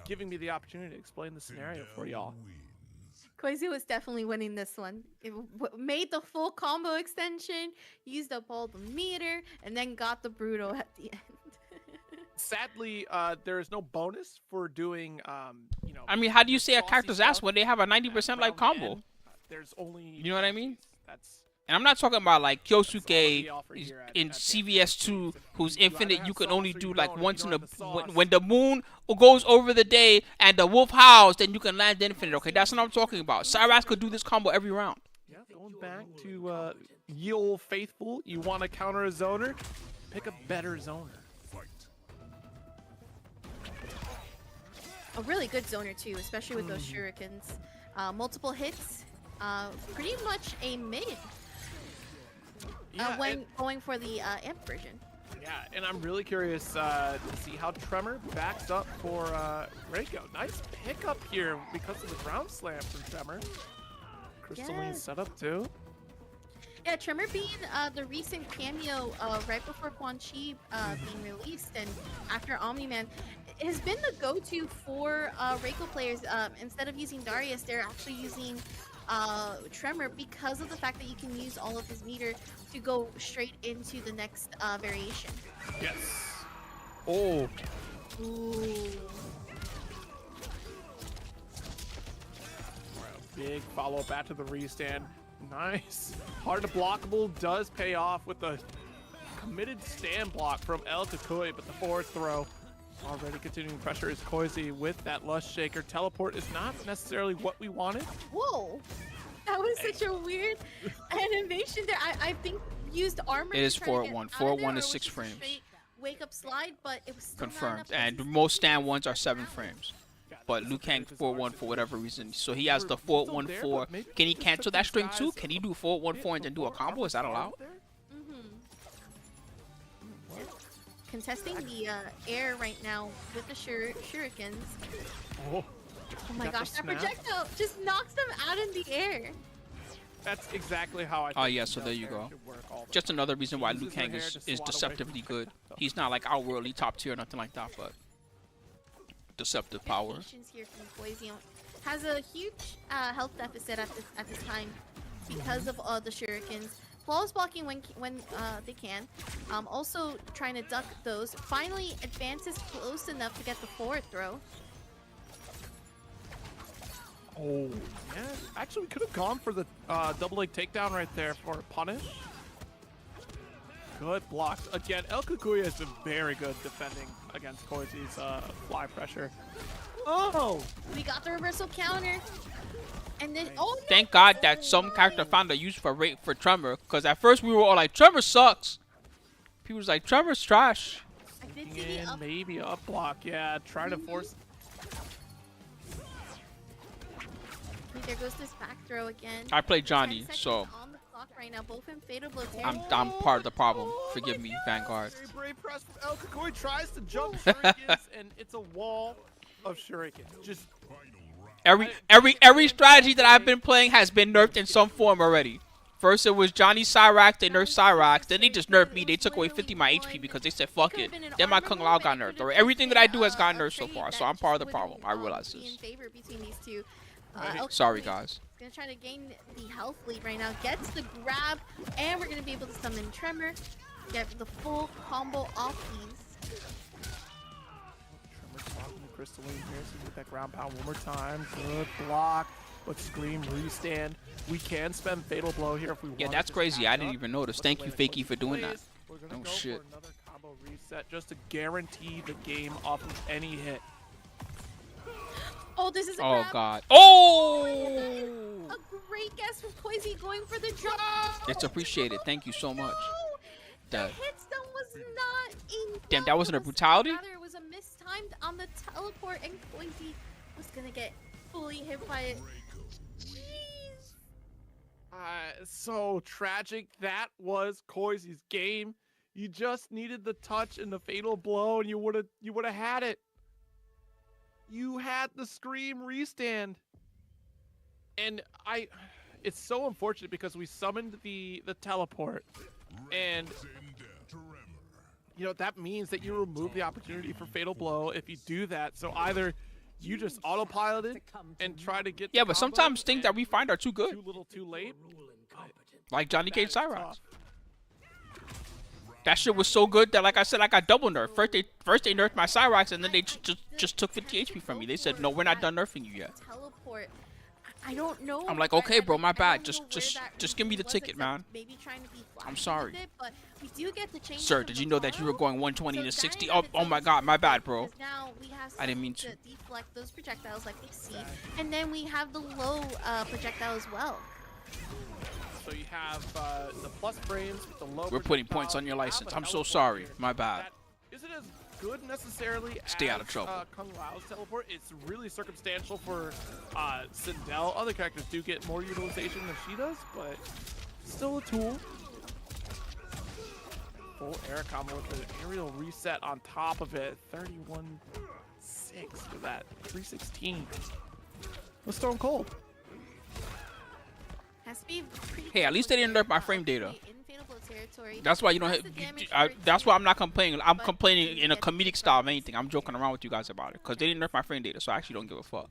giving me the opportunity to explain the scenario for y'all.
Koizi was definitely winning this one. It made the full combo extension, used up all the meter, and then got the Bruto at the end.
Sadly, there is no bonus for doing, you know.
I mean, how do you say a character's ass when they have a 90% like combo?
There's only.
You know what I mean?
That's.
And I'm not talking about like Kyosuke in CVS2, who's infinite. You can only do like once in a when the moon goes over the day and the wolf howls, then you can land infinite. Okay, that's what I'm talking about. Cyrus could do this combo every round.
Yeah, going back to ye old faithful. You want to counter a zoner? Pick a better zoner.
A really good zoner too, especially with those shurikens. Multiple hits, pretty much a mid.
Yeah,
when going for the amp version.
Yeah, and I'm really curious to see how Tremor backs up for Reiko. Nice pickup here because of the ground slam from Tremor. Crystalline setup too.
Yeah, Tremor being the recent cameo right before Quan Chi being released and after Omni-Man, it has been the go-to for Reiko players. Instead of using Darius, they're actually using Tremor because of the fact that you can use all of his meter to go straight into the next variation.
Yes. Oh.
Ooh.
Big follow-up back to the restand. Nice. Hard to blockable does pay off with the committed stand block from El Kakui, but the forward throw already continuing pressure is Koizi with that Lush Shaker. Teleport is not necessarily what we wanted.
Whoa. That was such a weird animation there. I think used armor.
It is
to try to get
4-1.
out of
4-1
there, or
is
was
6
it a
frames.
straight Wake up slide, but it was still not
Confirmed.
enough
And
to
most stand ones are 7 frames. But Liu Kang 4-1 for whatever reason. So he has the 4-1-4. Can he cancel that string too? Can he do 4-1-4 and then do a combo? Is that allowed?
Contesting the air right now with the shurikens.
Oh,
Oh my
got
gosh,
the
that
snap.
projectile just knocks them out in the air.
that's exactly how I think
Oh, yeah,
the
so there you
Delta
go.
should work all the
Just
time.
another reason why
Uses
Liu
her
Kang
hair
is
to swat away
deceptively
from
good.
projectiles.
He's not like outworldly top tier or nothing like that, but deceptive power.
Patience here from Poison has a huge health deficit at this time because of the shurikens. Flawless blocking when they can. Also trying to duck those. Finally advances close enough to get the forward throw.
Oh, yeah. Actually, we could have gone for the double leg takedown right there for a punish. Good blocks. Again, El Kakui has been very good defending against Koizi's fly pressure. Oh!
We got the reversal counter. And then, oh no!
Thank God that some character found a use for Tremor, because at first we were all like, Tremor sucks. People was like, Tremor's trash.
I did see the
And
up.
maybe up block. Yeah, try to force.
There goes this back throw again.
I play
10
Johnny,
seconds
so
on the clock right now, both in fatal blow
I'm part of the problem.
Oh
Forgive
my
me,
God.
Vanguard.
Very brave press from El Kakui. Tries to jump shurikens, and it's a wall of shurikens. Just
Every strategy that I've been playing has been nerfed in some form already. First it was Johnny Cyrax, they nerfed Cyrax, then they just nerfed me, they took away 50 of my HP because they said fuck it. Then my Kung Lao got nerfed. Or everything that I do has gotten nerfed so far, so I'm part of the problem. I realize
In
this.
favor between these two.
Sorry guys.
Gonna try to gain the health lead right now. Gets the grab, and we're gonna be able to summon Tremor. Get the full combo off these.
Tremor blocking the crystalline here, so we get that ground pound one more time. Good block, but Scream restand. We can spend Fatal Blow here if we want.
Yeah, that's crazy. I didn't even notice. Thank you, Fakey, for doing that.
We're gonna
Oh,
go
shit.
for another combo reset just to guarantee the game off of any hit.
Oh, this is a
Oh
grab.
god. Oh!
A great guess from Poisey going for the drop.
It's appreciated. Thank you so much.
The
That-
hit stun was not in.
Damn, that wasn't a brutality?
Rather, it was a mistimed on the teleport, and Poisey was gonna get fully hit by it. Jeez.
So tragic. That was Koizi's game. You just needed the touch and the Fatal Blow, and you would have had it. You had the Scream restand. And it's so unfortunate because we summoned the teleport, and that means that you remove the opportunity for Fatal Blow if you do that. So either you just autopiloted and try to get
Yeah,
the
but
combo,
sometimes things that
and
we find are too good.
too little too late.
Like Johnny Cage
That's
Cyrax.
tough.
That shit was so good that, like I said, I got double nerfed. First they nerfed my Cyrax, and then they just took 50 HP from me. They said, no, we're not done nerfing you yet.
Teleport. I don't know.
I'm like, okay, bro, my
I
bad.
don't know where
Just
that
give me the
was,
ticket,
except
man.
Maybe trying to be
I'm
flashy
sorry.
with it, but we do get the change
Sir,
from
did you know that you were
Lataro.
going 120 to
So
60?
Diana
Oh my god, my bad, bro.
because now we have
I didn't mean
something to deflect those projectiles like we see, and then we have the low projectile as well.
So you have the plus frames with the low.
We're putting points on your license. I'm so sorry. My bad.
That isn't as good necessarily
Stay out of
as,
trouble.
Kung Lao's teleport. It's really circumstantial for Sindel. Other characters do get more utilization than she does, but still a tool. Full air combo with an aerial reset on top of it. 31-6 for that. 316. Let's Stone Cold.
Has to be pretty
Hey, at least they didn't nerf my frame data.
in Fatal Blow territory.
That's why you don't
Has
have.
the damage
That's
for
why
it
I'm not complaining. I'm
but
complaining
you
in a
get the
comedic style of
difference.
anything. I'm joking around with you guys about it because they didn't nerf my frame data, so I actually don't give a fuck.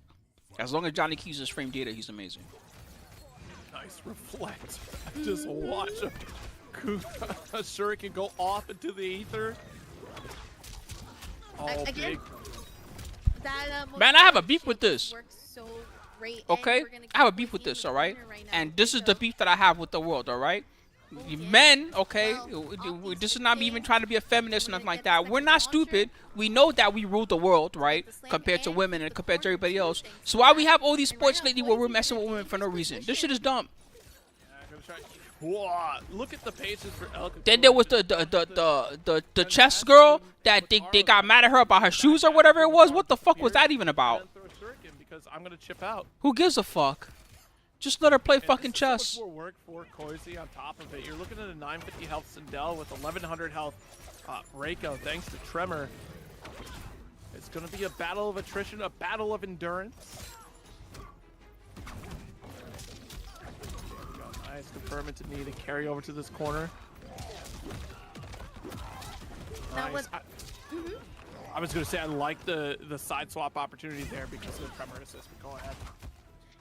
As long as Johnny keeps his frame data, he's amazing.
Nice reflect. Just watch a shuriken go off into the ether. Oh,
Again,
big.
that
Man, I have a beep with this.
Works so great.
Okay,
And we're gonna
I have a
keep
beef with
Quincy in
this,
the
all right?
corner right now.
And this is
So,
the beef that I have with the world, all right?
okay.
Men, okay,
Well, all
this is
these
not me even
things,
trying to be a feminist or
we're
nothing
gonna
like
get
that.
the
We're
second
not
launcher.
stupid. We know that we rule the world, right?
the slam
Compared to
and
women
keep
and
the
compared to
corner
everybody
too,
else.
thanks
So
to
why we
that.
have all these
And
sports
right now,
lately where we're
Quincy's
messing
gonna
with women
take
for no
his
reason? This
position.
shit is dumb.
Whoa, look at the paces for El Cacoy.
Then there was the chess girl that they got mad at her about her shoes or whatever it was. What the fuck was that even about?
Because I'm gonna chip out.
Who gives a fuck? Just let her play
And
fucking
this is so
chess.
much more work for Koizi on top of it. You're looking at a 950 health Sindel with 1100 health Reiko, thanks to Tremor. It's going to be a battle of attrition, a battle of endurance. Nice confirming to need to carry over to this corner.
That was-
I was going to say I like the side swap opportunity there because of the Tremor assist, but go ahead.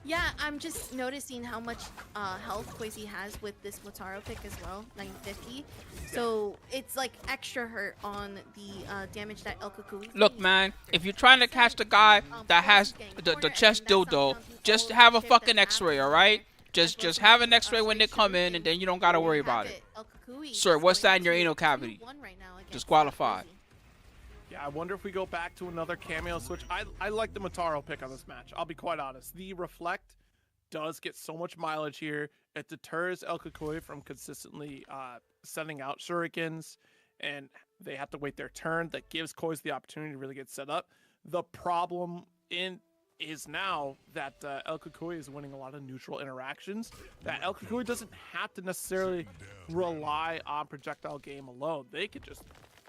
Yeah, I'm just noticing how much health Quasi has with this Motaro pick as well, 950. So it's like extra hurt on the damage that El Cucuy.
Look, man, if you're trying to catch the guy that has the chest dildo, just have a fucking X-ray, all right? Just have an X-ray when they come in, and then you don't gotta worry about it. Sir, what's that in your anal cavity? Disqualified.
Yeah, I wonder if we go back to another cameo switch. I like the Motaro pick on this match. I'll be quite honest. The Reflect does get so much mileage here. It deters El Cacoy from consistently sending out shurikens, and they have to wait their turn. That gives Koiz the opportunity to really get set up. The problem is now that El Cacoy is winning a lot of neutral interactions. That El Cacoy doesn't have to necessarily rely on projectile game alone. They could just,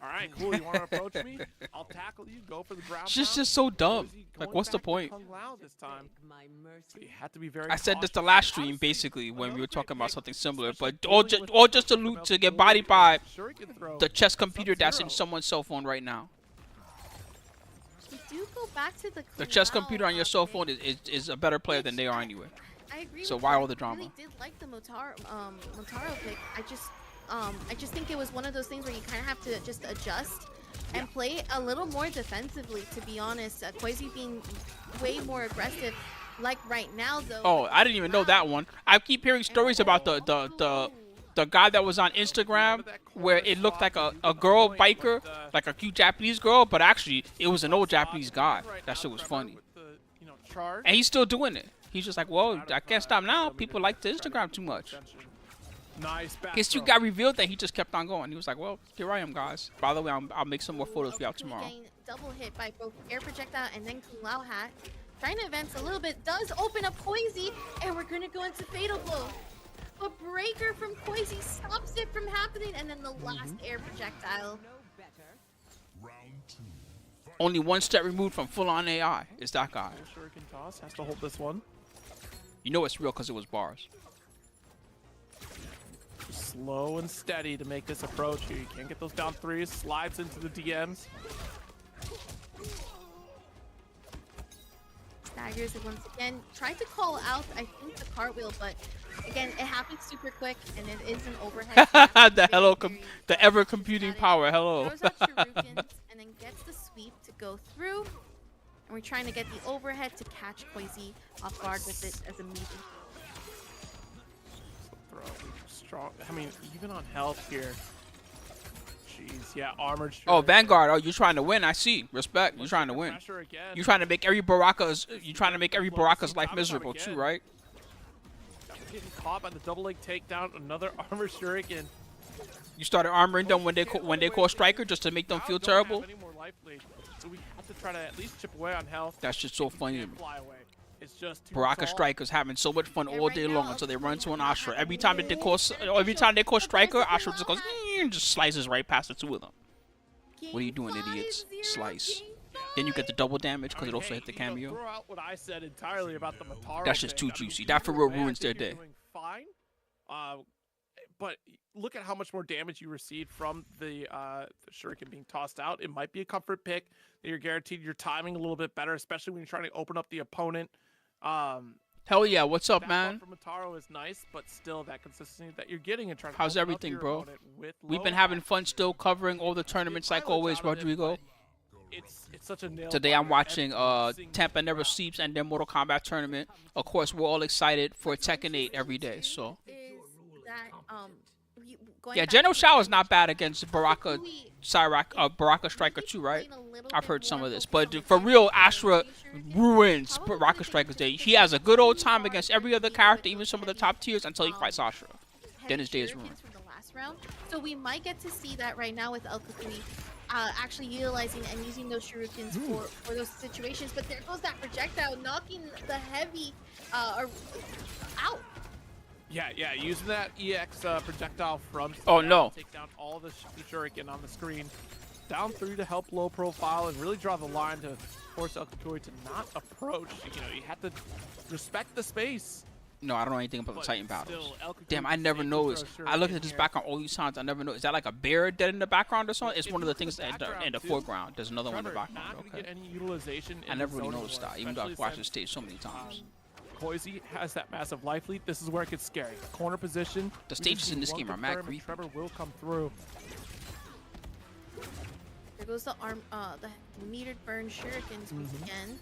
all right, cool, you want to approach me? I'll tackle you, go for the ground.
It's just so dumb.
Koizi
Like,
going
what's the
back to
point?
Kung Lao this time.
My
So
mercy.
you have to be very
I said this the
cautious.
last stream,
Honestly,
basically, when we
another
were talking
great
about
pick,
something similar,
especially
but all
dealing with
just to
El
loot to
Cacoy
get bodied by
shuriken throw.
the chess
It's
computer that's in
Sub-Zero.
someone's cell phone right now.
We do go back to
The chess
Kung Lao,
computer on your cell
pick.
phone is a better player than they are anyway.
I agree.
So
with
why
you.
all the
I
drama?
really did like the Motaro pick. I just think it was one of those things where you kind of have to just adjust and play a little more defensively. To be honest, Quasi being way more aggressive. Like right now, though.
Oh, I didn't even know that one. I keep hearing stories about the guy that was on Instagram where it looked like a girl biker, like a cute Japanese girl, but actually it was an old Japanese guy. That shit was funny. And he's still doing it. He's just like, well, I can't stop now. People like the Instagram too much.
Nice back
His
throw.
tweet got revealed that he just kept on going. He was like, well, here I am, guys. By the way, I'll make some more photos for y'all tomorrow.
Getting double hit by both air projectile and then Kung Lao hat. Trying to advance a little bit, does open up Koizi, and we're gonna go into Fatal Blow. A breaker from Koizi stops it from happening, and then the last air projectile.
No better.
Only one step removed from full-on AI is that guy.
Shuriken toss has to hold this one.
You know it's real because it was bars.
Slow and steady to make this approach here. You can't get those down threes. Slides into the DMs.
Staggers it once again. Tried to call out, I think, the cartwheel, but again, it happens super quick, and it is an overhead.
The ever computing power. Hello.
Throws out shurikens, and then gets the sweep to go through. And we're trying to get the overhead to catch Koizi off guard with it as a meeting.
Throw. Strong. I mean, even on health here. Jeez, yeah, armored.
Oh,
Shuriken.
Vanguard. Oh, you're trying to win. I see. Respect. You're trying to win.
Pressure again.
You're trying to make every Baraka's. You're trying to make every Baraka's life miserable too, right?
Getting caught by the double leg takedown. Another armored shuriken.
You started armoring them when they call striker just to make them
Now
feel
don't have
terrible.
any more life lead, so we have to try to at least chip away on health.
That's just so funny to me.
Fly away. It's just too
Baraka
tall.
strikers having so much fun
And
all
right
day
now,
long until they run into an Ashra. Every time that they call
Defensive
striker, Ashra just goes
wall
and just slices right past the two of them. What are you
Game
doing,
five,
idiots?
0,
Slice.
game
Then you get the
five.
double damage
I
because
mean,
it also
hey,
hit the
you know,
cameo.
throw out what I said entirely about the Motaro
That's just
pick.
too
I mean,
juicy. That for real
either way, I
ruins their
think you're
day.
doing fine. But look at how much more damage you received from the shuriken being tossed out. It might be a comfort pick that you're guaranteed your timing a little bit better, especially when you're trying to open up the opponent.
Hell yeah, what's up,
That
man?
one from Motaro is nice, but still that consistency that you're getting and trying to
How's
open up
everything,
your
bro?
opponent with
We've
low
been having
health.
fun still covering all the tournaments like
Pilots
always,
out of it,
Rodrigo.
but it's such a nail.
Today I'm watching
Every
Tampa Never
round.
Sleeps and their Mortal Kombat tournament. Of course, we're all excited for Tekken 8 every day. So
Is that going
yeah,
back
General
to
Shao is not bad against Baraka,
Kui,
Baraka Striker 2, right? I've heard some of this, but for real, Astra ruins Baraka Striker's day. He has a good old time against every other character, even some of the top tiers, until he fights Astra. Then his day is ruined.
From the last round. So we might get to see that right now with El Kukui, actually utilizing and using those shurikens for those situations. But there goes that projectile, knocking the heavy out.
Yeah, using that EX projectile from
Oh, no.
take down all the shuriken on the screen. Down 3 to help low profile and really draw the line to force El Kukui to not approach. You know, you have to respect the space.
No, I don't know anything about the
But
Titan
still,
battles.
El Kukui
Damn, I never
able to
noticed.
throw
I looked
shuriken
at this
here.
background all these times. I never know. Is that like a bear dead in the background or something? It's
If
one of
you
the
look at
things
the
in the
background, too,
foreground. There's another one in the
Trevor,
background.
not gonna
Okay.
get any utilization
I
in
never
the
really
zoning
noticed
war,
that, even though I've
especially
watched this
since,
stage so many times.
Koizi has that massive life lead. This is where it gets scary. Corner position.
The
We
stages
just
in
need
this
one
game are mad
confirm, and
creepy.
Trevor will come through.
There goes the the metered burn shurikens once again.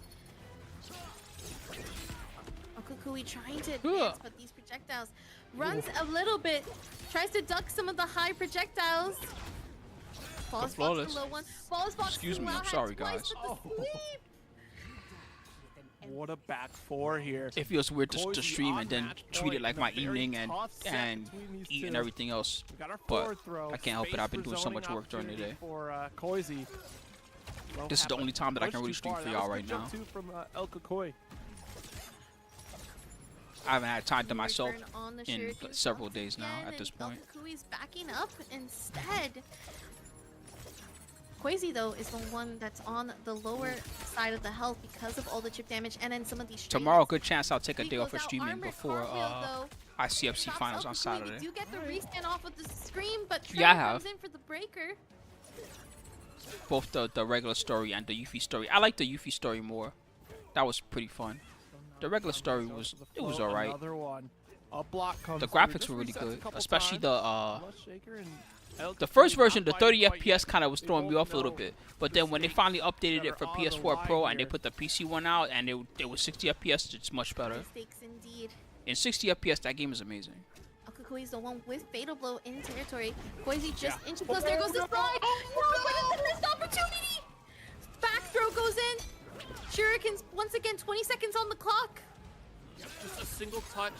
Kukui trying to advance, but these projectiles runs a little bit, tries to duck some of the high projectiles. Ball spots
flawless.
the low one. Ball spots
Excuse me,
the low
I'm
hat
sorry,
twice
guys.
with the sweep.
What a back four here.
It feels weird to
Koizi
stream
on
and then
match
treat it
point
like
in
my
a very
evening and
tough set between these
eat and
two.
everything else.
We got our
But
forward throw.
I can't help it.
Space
I've been
for
doing so
zoning
much work during the
opportunity
day.
For Koizi. Low
This is the
hat,
only
but
time that I can
pushed
really
too
stream
far.
for
That
y'all
was
right
good jump
now.
too from El Kukui.
I haven't had time to myself
Burn on the
in
shurikens
several
once
days now
again,
at this
and
point.
Kukui's backing up instead. Koizi though is the one that's on the lower side of the health because of all the chip damage and then some of these straight
Tomorrow,
hits.
good chance I'll take a
He
day off
goes
for
out
streaming
armored
before
cartwheel, though.
ICFC
Stops
finals
El
on
Kukui.
Saturday.
We do get the rescan off of the screen, but
Yeah, I
Trevor
have.
comes in for the breaker.
Both the regular story and the Yuffie story. I like the Yuffie story more. That was pretty fun. The regular story was alright.
Another one. A block comes
The
through.
graphics
Just
were really
resets a
good,
couple
especially
times. Flush shaker and El
the first
Kukui
version, the
not
30
fighting quite
FPS
yet.
kind of was
They
throwing me
both
off a little
know
bit. But then when they finally updated it for
that are on the
PS4 Pro
line
and they
here.
put the PC one out and it was 60 FPS, it's much better.
Mistakes indeed.
In 60 FPS, that game is amazing.
El Kukui's the one with Fatal Blow in territory. Koizi just
Yeah.
inches close. There goes the slide. No, but it's a missed opportunity. Back throw goes in. Shurikens once again. 20 seconds on the clock.
Just a single touch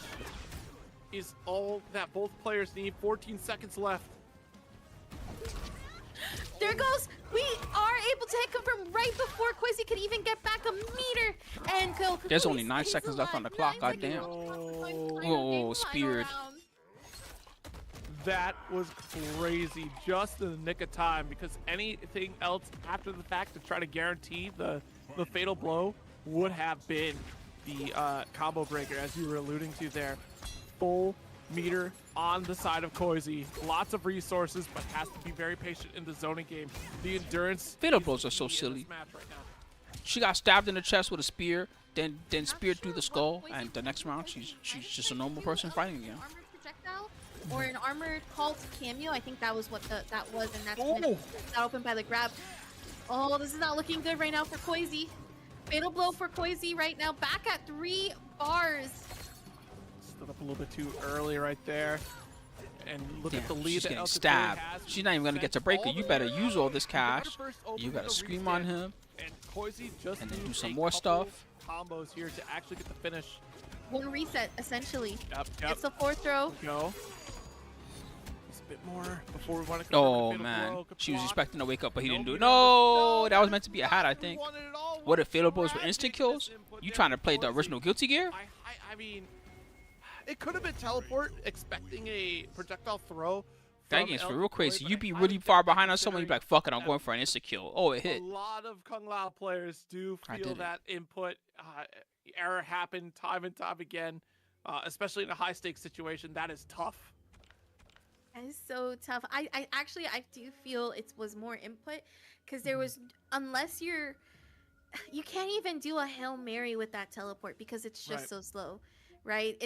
is all that both players need. 14 seconds left.
There goes. We are able to hit confirm right before Koizi could even get back a meter. And El Kukui
There's only 9
stays
seconds left on the
alive.
clock,
9 seconds
goddamn.
on the clock.
Oh.
Final game, final
speared.
round.
That was crazy, just in the nick of time, because anything else after the fact to try to guarantee the fatal blow would have been the combo breaker, as you were alluding to there. Full meter on the side of Koizi. Lots of resources, but has to be very patient in the zoning game. The endurance.
Fatal
is
blows are so
key in
silly.
this match right now.
She got stabbed in the chest with a spear, then speared through the skull, and the next round she's just a normal person fighting again.
Armored projectile or an armored cult cameo. I think that was what that was, and that's
Oh.
when that opened by the grab. Oh, this is not looking good right now for Koizi. Fatal blow for Koizi right now. Back at 3 bars.
Stood up a little bit too early right there. And look at the
Damn,
lead
she's
that
getting
El Kukui
stabbed.
has.
She's not even gonna get to break it. You better use all this cash. You better scream on him.
And Koizi just
And then do
needs
some
a
more
couple
stuff.
Combos here to actually get the finish.
One reset, essentially.
Yep.
It's the 4th throw.
Go. Just a bit more before we want to.
Oh man, she was expecting to wake up, but he didn't do it. No, that was meant to be a hat, I think. What if fatal blows were instant kills? You trying to play the original Guilty Gear?
I mean, it could have been teleport, expecting a projectile throw.
That
from
game's
El
for real
Kukui,
crazy.
but
You
I
be
highly
really
doubt
far
it,
behind on someone, you be like, fuck it, I'm
considering
going for an instant kill. Oh, it hit.
A lot of Kung Lao players do
I
feel
did it.
that input error happen time and time again, especially in a high stakes situation. That is tough.
That is so tough. I actually I do feel it was more input because there was unless you can't even do a Hail Mary with that teleport because it's just
Right.
so slow, right?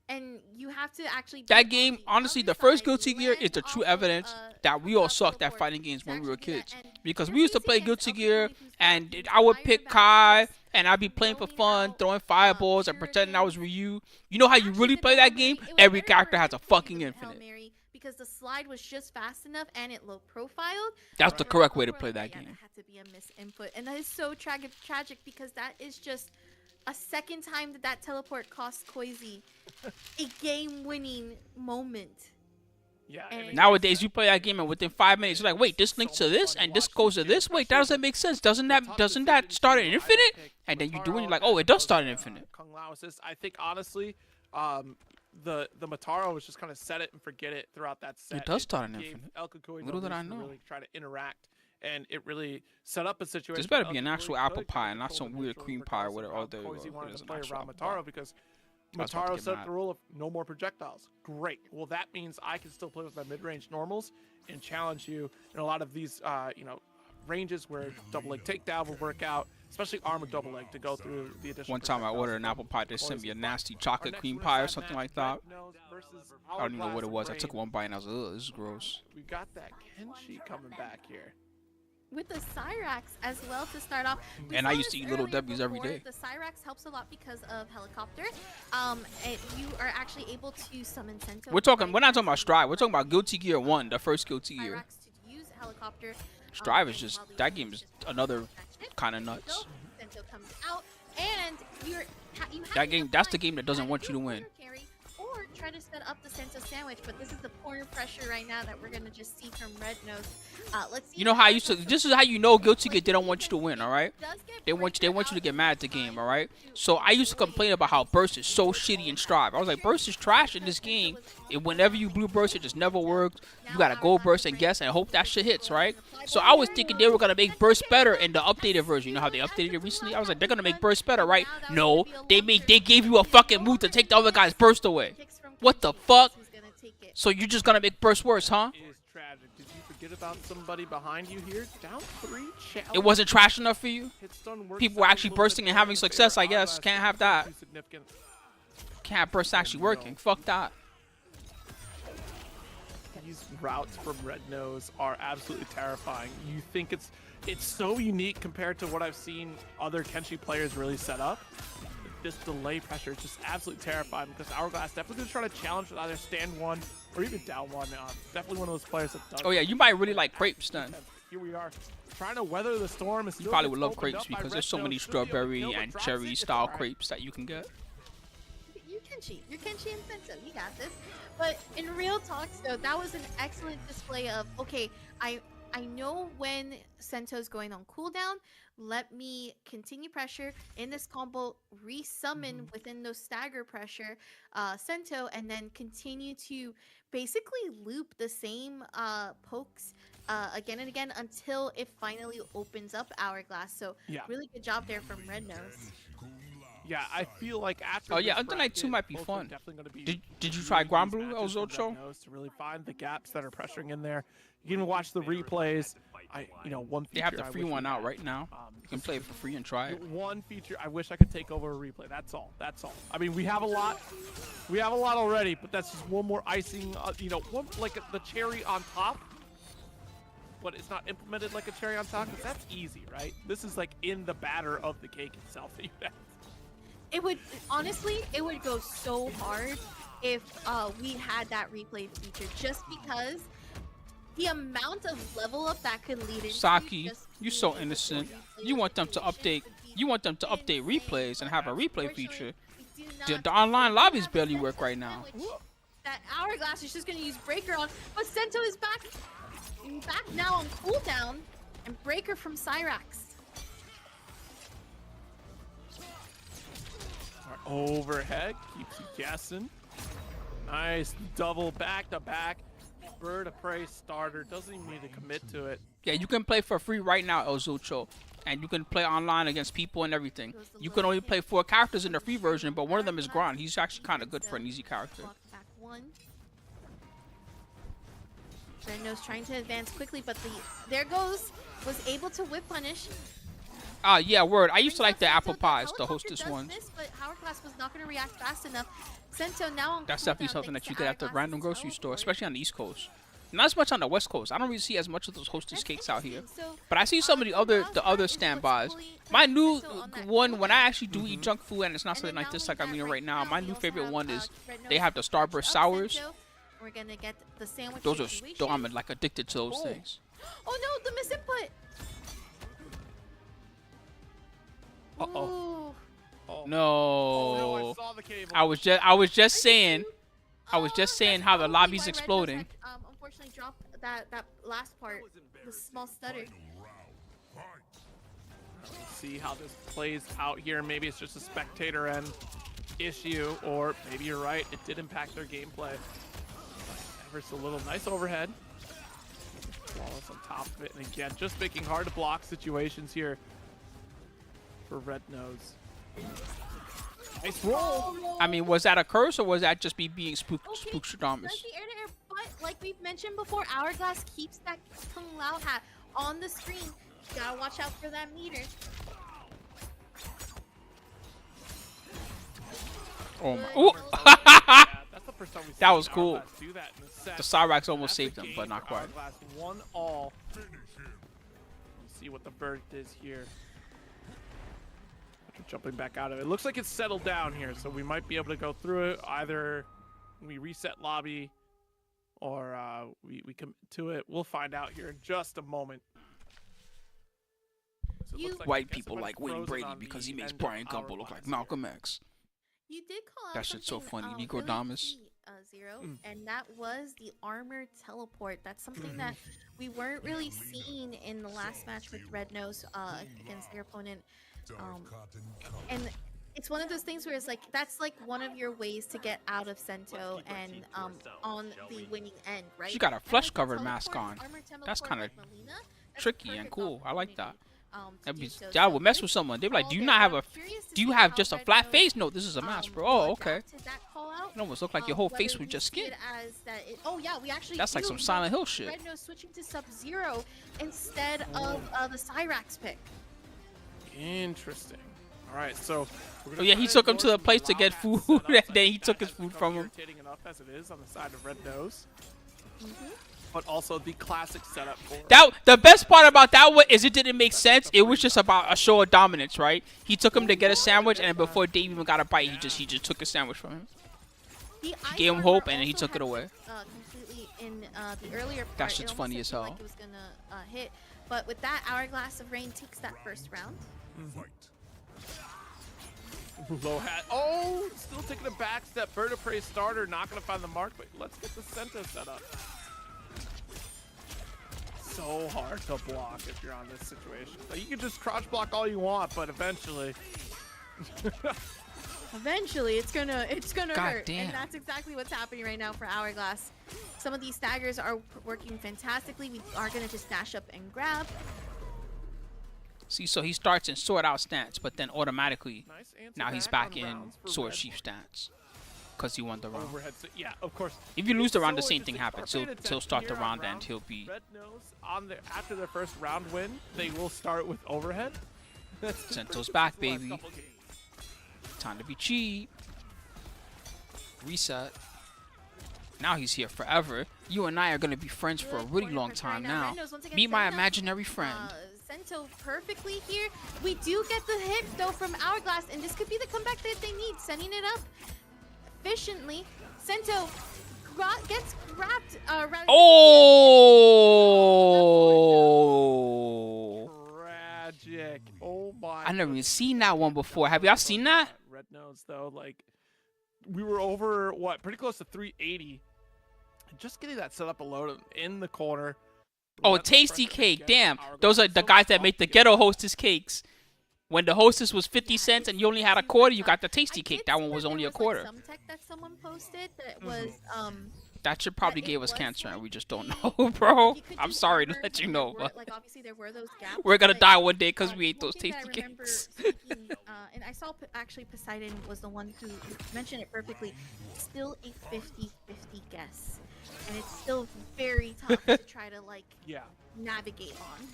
And you have to actually
That
be
game,
on the
honestly,
other
the first
side,
Guilty Gear is the
land
true
off of,
evidence that we all sucked at
teleport
fighting games
to
when we were
actually do that.
kids.
And
Because
you're
we used to
facing
play
against
Guilty
a
Gear,
Pokemon who's
and
got
I would
fire
pick
back
Kai,
fists,
and I'd be playing for
throwing
fun,
out,
throwing fireballs, and pretending I was
shurikens.
Ryu. You know how you
Actually
really
did
play
the
that
Hail
game?
Mary. It was
Every
very
character has a
rare to use
fucking
the Hail
infinite.
Mary because the slide was just fast enough and it low profiled.
That's
But
the
for
correct way to
Pokemon,
play that
yeah,
game.
that had to be a misinput, and that is so tragic because that is just a second time that teleport cost Koizi a game-winning moment.
Yeah.
And-
Nowadays, you play that game, and within 5 minutes, you're like, wait, this links to this, and this goes to this. Wait, that doesn't make sense. Doesn't that start at infinite? And then you do it, and you're like, oh, it does start at infinite.
Kung Lao assist. I think honestly, the Mataro was just kind of set it and forget it throughout that set.
It does start at
gave
infinite.
El Kukui
Little did I
to
know.
really try to interact, and it really set up a situation.
This better
where
be
El
an actual
Kukui
apple
could
pie and not
control
some
the
weird
neutral
cream pie or
regardless of
whatever.
how
Oh, there you
Koizi
go.
wanted
It is
to
an
play
actual
around
apple pie.
Mataro because
I was about to
Mataro
get
set
mad.
the rule of no more projectiles. Great. Well, that means I can still play with my mid-range normals and challenge you in a lot of these, ranges where double leg takedown will work out, especially armored double leg to go through the additional.
One time I ordered an apple pie, they sent me a nasty chocolate cream pie or something like that. I don't even know what it was. I took one bite and I was like, ugh, this is gross.
We got that Kenshi coming back here.
With the Cyrax as well to start off. We
And
saw
I used
this
to eat Little
earlier
Debbie's every
before.
day.
The Cyrax helps a lot because of helicopter. You are actually able to summon Sento.
We're not talking about Strive. We're talking about Guilty Gear 1, the first Guilty Gear.
Cyrax to use helicopter.
Strive is
and
just,
while the
that
Yugi
game is
just
another
protected,
kind of
Sento
nuts.
comes out, and you have
That
to
game, that's the
decide
game that doesn't
either
want you to
do a
win.
corner carry or try to set up the Sento sandwich, but this is the corner pressure right now that we're gonna just see from Red Nose. Let's see.
You know how I used to, this is how you know Guilty Gear didn't want you to win, alright? They want you to get mad at the game, alright? So I used to complain about how Burst is so shitty in Strive. I was like, Burst is trash in this game. And whenever you blue Burst, it just never worked. You gotta go Burst and guess and hope that shit hits, right? So I was thinking they were gonna make Burst better in the updated version. You know how they updated it recently? I was like, they're gonna make Burst better, right? No, they gave you a fucking move to take the other guy's Burst away. What the fuck? So you're just gonna make Burst worse, huh?
It is tragic. Did you forget about somebody behind you here? Down 3 challenge.
It wasn't trash enough for you? People were actually bursting and having success, I guess. Can't have that. Can't have Burst actually working. Fuck that.
These routes from Red Nose are absolutely terrifying. You think it's so unique compared to what I've seen other Kenshi players really set up. This delay pressure is just absolutely terrifying because Hourglass definitely going to try to challenge with either stand one or even down one. Definitely one of those players that does.
Oh yeah, you might really like crepes then.
Here we are trying to weather the storm.
You probably would love crepes because there's so many strawberry and cherry style crepes that you can get.
You're Kenshi and Sento. You got this. But in real talks, though, that was an excellent display of, okay, I know when Sento's going on cooldown. Let me continue pressure in this combo, resummon within those stagger pressure Sento, and then continue to basically loop the same pokes again and again until it finally opens up Hourglass. So
Yeah.
really good job there from Red Nose.
Yeah, I feel like after.
Oh, yeah,
this
Under Night 2
bracket,
might be
both are
fun.
definitely gonna be
Did you
really
try
good
Grand Blue,
matches for Red
Ozocho?
Nose to really find the gaps that are pressuring in there. You can even watch the replays. One feature
They have the
I
free
wish
one
we
out
had,
right now. You can play it for free and try it.
One feature I wish I could take over a replay. That's all. That's all. I mean, we have a lot. We have a lot already, but that's just one more icing. One like the cherry on top. But it's not implemented like a cherry on top because that's easy, right? This is like in the batter of the cake itself.
It would honestly, it would go so hard if we had that replay feature, just because the amount of level up that could lead into.
Saki,
just
you so
being
innocent.
able to
You want them to
replay
update.
would be
You want them to update
insane.
replays and have a replay
Unfortunately,
feature.
we do
The
not
online lobbies
have
barely
Sento
work right now.
sandwich. That Hourglass is just going to use Breaker on, but Sento is back now on cooldown, and Breaker from Cyrax.
Overhead keeps you guessing. Nice double back to back. Bird of Prey starter. Doesn't even need to commit to it.
Yeah, you can play for free right now, El Zucho. And you can play online against people and everything. You can only play 4 characters in the free version, but one of them is Gron. He's actually kind of good for an easy character.
Block back one. Red Nose trying to advance quickly, but there goes, was able to whip punish.
Yeah, word. I used to
Brings
like
up
the apple
Sento.
pies, the
Helicopter
hostess
does
ones.
miss, but Hourglass was not going to react fast enough. Sento now on
That's
cooldown
definitely something
thanks
that you
to
get at the
Hourglass's
random grocery store,
teleport.
especially on the East Coast. Not as much on the West Coast. I don't really see as much of those hostess
That's
cakes out here.
interesting. So,
But I see some of the other standbys. My new one, when I actually do eat junk food and it's not something like this like I'm eating right now, my new favorite one is they have the Starburst Sours.
We're gonna get the sandwich
Those are
situation.
still, I'm like addicted to those things.
Oh no, the misinput.
Uh-oh.
Ooh.
No.
Oh, no, I saw the cable.
I was just saying
That's
how the
probably
lobby's
why Red
exploding.
Nose had, unfortunately dropped that last part, the small stutter.
Let's see how this plays out here. Maybe it's just a spectator end issue, or maybe you're right, it did impact their gameplay. Ever so little nice overhead. Wallace on top of it, and again, just making hard to block situations here for Red Nose. Nice roll.
I mean, was that a curse or was that just me being
Okay,
spookstradamus?
does the air-to-air, but like we've mentioned before, Hourglass keeps that Kung Lao hat on the screen. You gotta watch out for that meter.
Oh my!
Good.
Ooh.
Yeah, that's the first time we've
That
seen
was cool.
Hourglass do that in the set.
The Cyrax almost
That's
saved
a
him,
game
but not
for
quite.
Hourglass. 1-all. Let's see what the verdict is here. After jumping back out of it. Looks like it's settled down here, so we might be able to go through it. Either we reset lobby or we commit to it. We'll find out here in just a moment. So it looks like, I
White
guess,
people
it went
like Wayne
frozen
Brady
on
because
the
he makes
end of
Brian Gumbo look
Hourglass
like
here.
Malcolm X.
You did call out
That shit's so
something,
funny. Negro
really
Damas.
key, Zero, and that was the armored teleport. That's something that we weren't really seeing in the last match with Red Nose against their opponent. And it's one of those things where it's like that's like one of your ways to get out of Sento and on the winning end, right?
She got a
And,
flesh
like, the
covered mask
teleport,
on.
armored
That's
teleport
kinda
like Melina, that's
tricky and
perfect
cool. I like that.
opportunity, to
That'd be,
do so.
that
So
would mess with
great
someone. They'd be like,
call
"Do you
there.
not have
I'm
a?
curious to
Do you
see
have
how
just a
Red
flat
Nose,
face? No, this is a mask, bro.
will
Oh,
adapt
okay.
to that call out.
It almost looked like your whole face
Whether
was
we
just
see
skin.
it as that oh yeah, we actually
That's like
do
some
with
Silent Hill shit.
Red Nose switching to Sub-Zero instead of the Cyrax pick.
Interesting. All right, so. we're gonna
Oh yeah,
try
he
to
took him to
ignore
the
some
place to
Lao
get
hats
food,
set up.
and
I
then he
think
took
that
his
has
food
become
from him.
irritating enough as it is on the side of Red Nose. But also the classic setup for
The best part about that one is it didn't make sense. It was just about a show of dominance, right? He took him to get a sandwich, and before Dave even got a bite, he just took a sandwich from him.
He
gave him hope, and then he took it away.
Completely in the earlier part.
That shit's
it almost
funny as
seemed
hell.
Like it was gonna hit, but with that, Hourglass of Rain takes that first round.
low hat. Oh, still taking a back step. Bird of Prey starter, not going to find the mark, but let's get the Sento set up. So hard to block if you're on this situation. Like, you can just crouch block all you want, but eventually.
Eventually, it's gonna
God
hurt,
damn.
and that's exactly what's happening right now for Hourglass. Some of these staggers are working fantastically. We are gonna just dash up and grab.
See, so he starts in sword out stance, but then automatically
Nice answer
now he's
back
back
on
in
rounds for
sword
Red.
sheath stance because he won the round.
Overhead. Yeah, of course.
If you lose the round, the
So
same thing
interesting.
happens.
Our
He'll
attention
start the
here on
round and
round.
he'll be.
Red Nose on their after their first round win, they will start with overhead. That's just
Sento's
pretty
back,
much the last
baby.
couple games.
Time to be cheap. Reset. Now he's here forever. You and I are gonna be friends for a
Good
really
corner
long
pressure
time
right
now.
Red Nose once again
Meet my
setting up,
imaginary friend.
Sento perfectly here. We do get the hit though from Hourglass, and this could be the comeback that they need. Setting it up efficiently. Sento gets wrapped around.
Oh!
Tragic. Oh my.
I never even seen that one before. Have y'all seen that?
Red Nose though, like we were over what, pretty close to 380. Just getting that set up alone in the corner.
Oh,
Let the
tasty
pressure
cake.
against
Damn.
Hourglass.
Those are the
So
guys that
tough
make the
to get
ghetto hostess cakes. When the hostess was 50 cents and you only had a quarter, you got the tasty
I
cake.
did
That
see
one was
there
only a
like,
quarter.
some tech that someone posted that was
That should probably
it
gave us
was
cancer and
like
we just don't
the-
know, bro.
you could
I'm
do
sorry to
armor,
let you
and
know,
there were,
but
like obviously there were those gaps.
we're gonna
but,
die one day because we ate
one
those
thing that
tasty
I remember
cakes.
speaking, and I saw actually Poseidon was the one who mentioned it perfectly. Still a 50-50 guess, and it's still very tough to try to like
Yeah.
navigate on.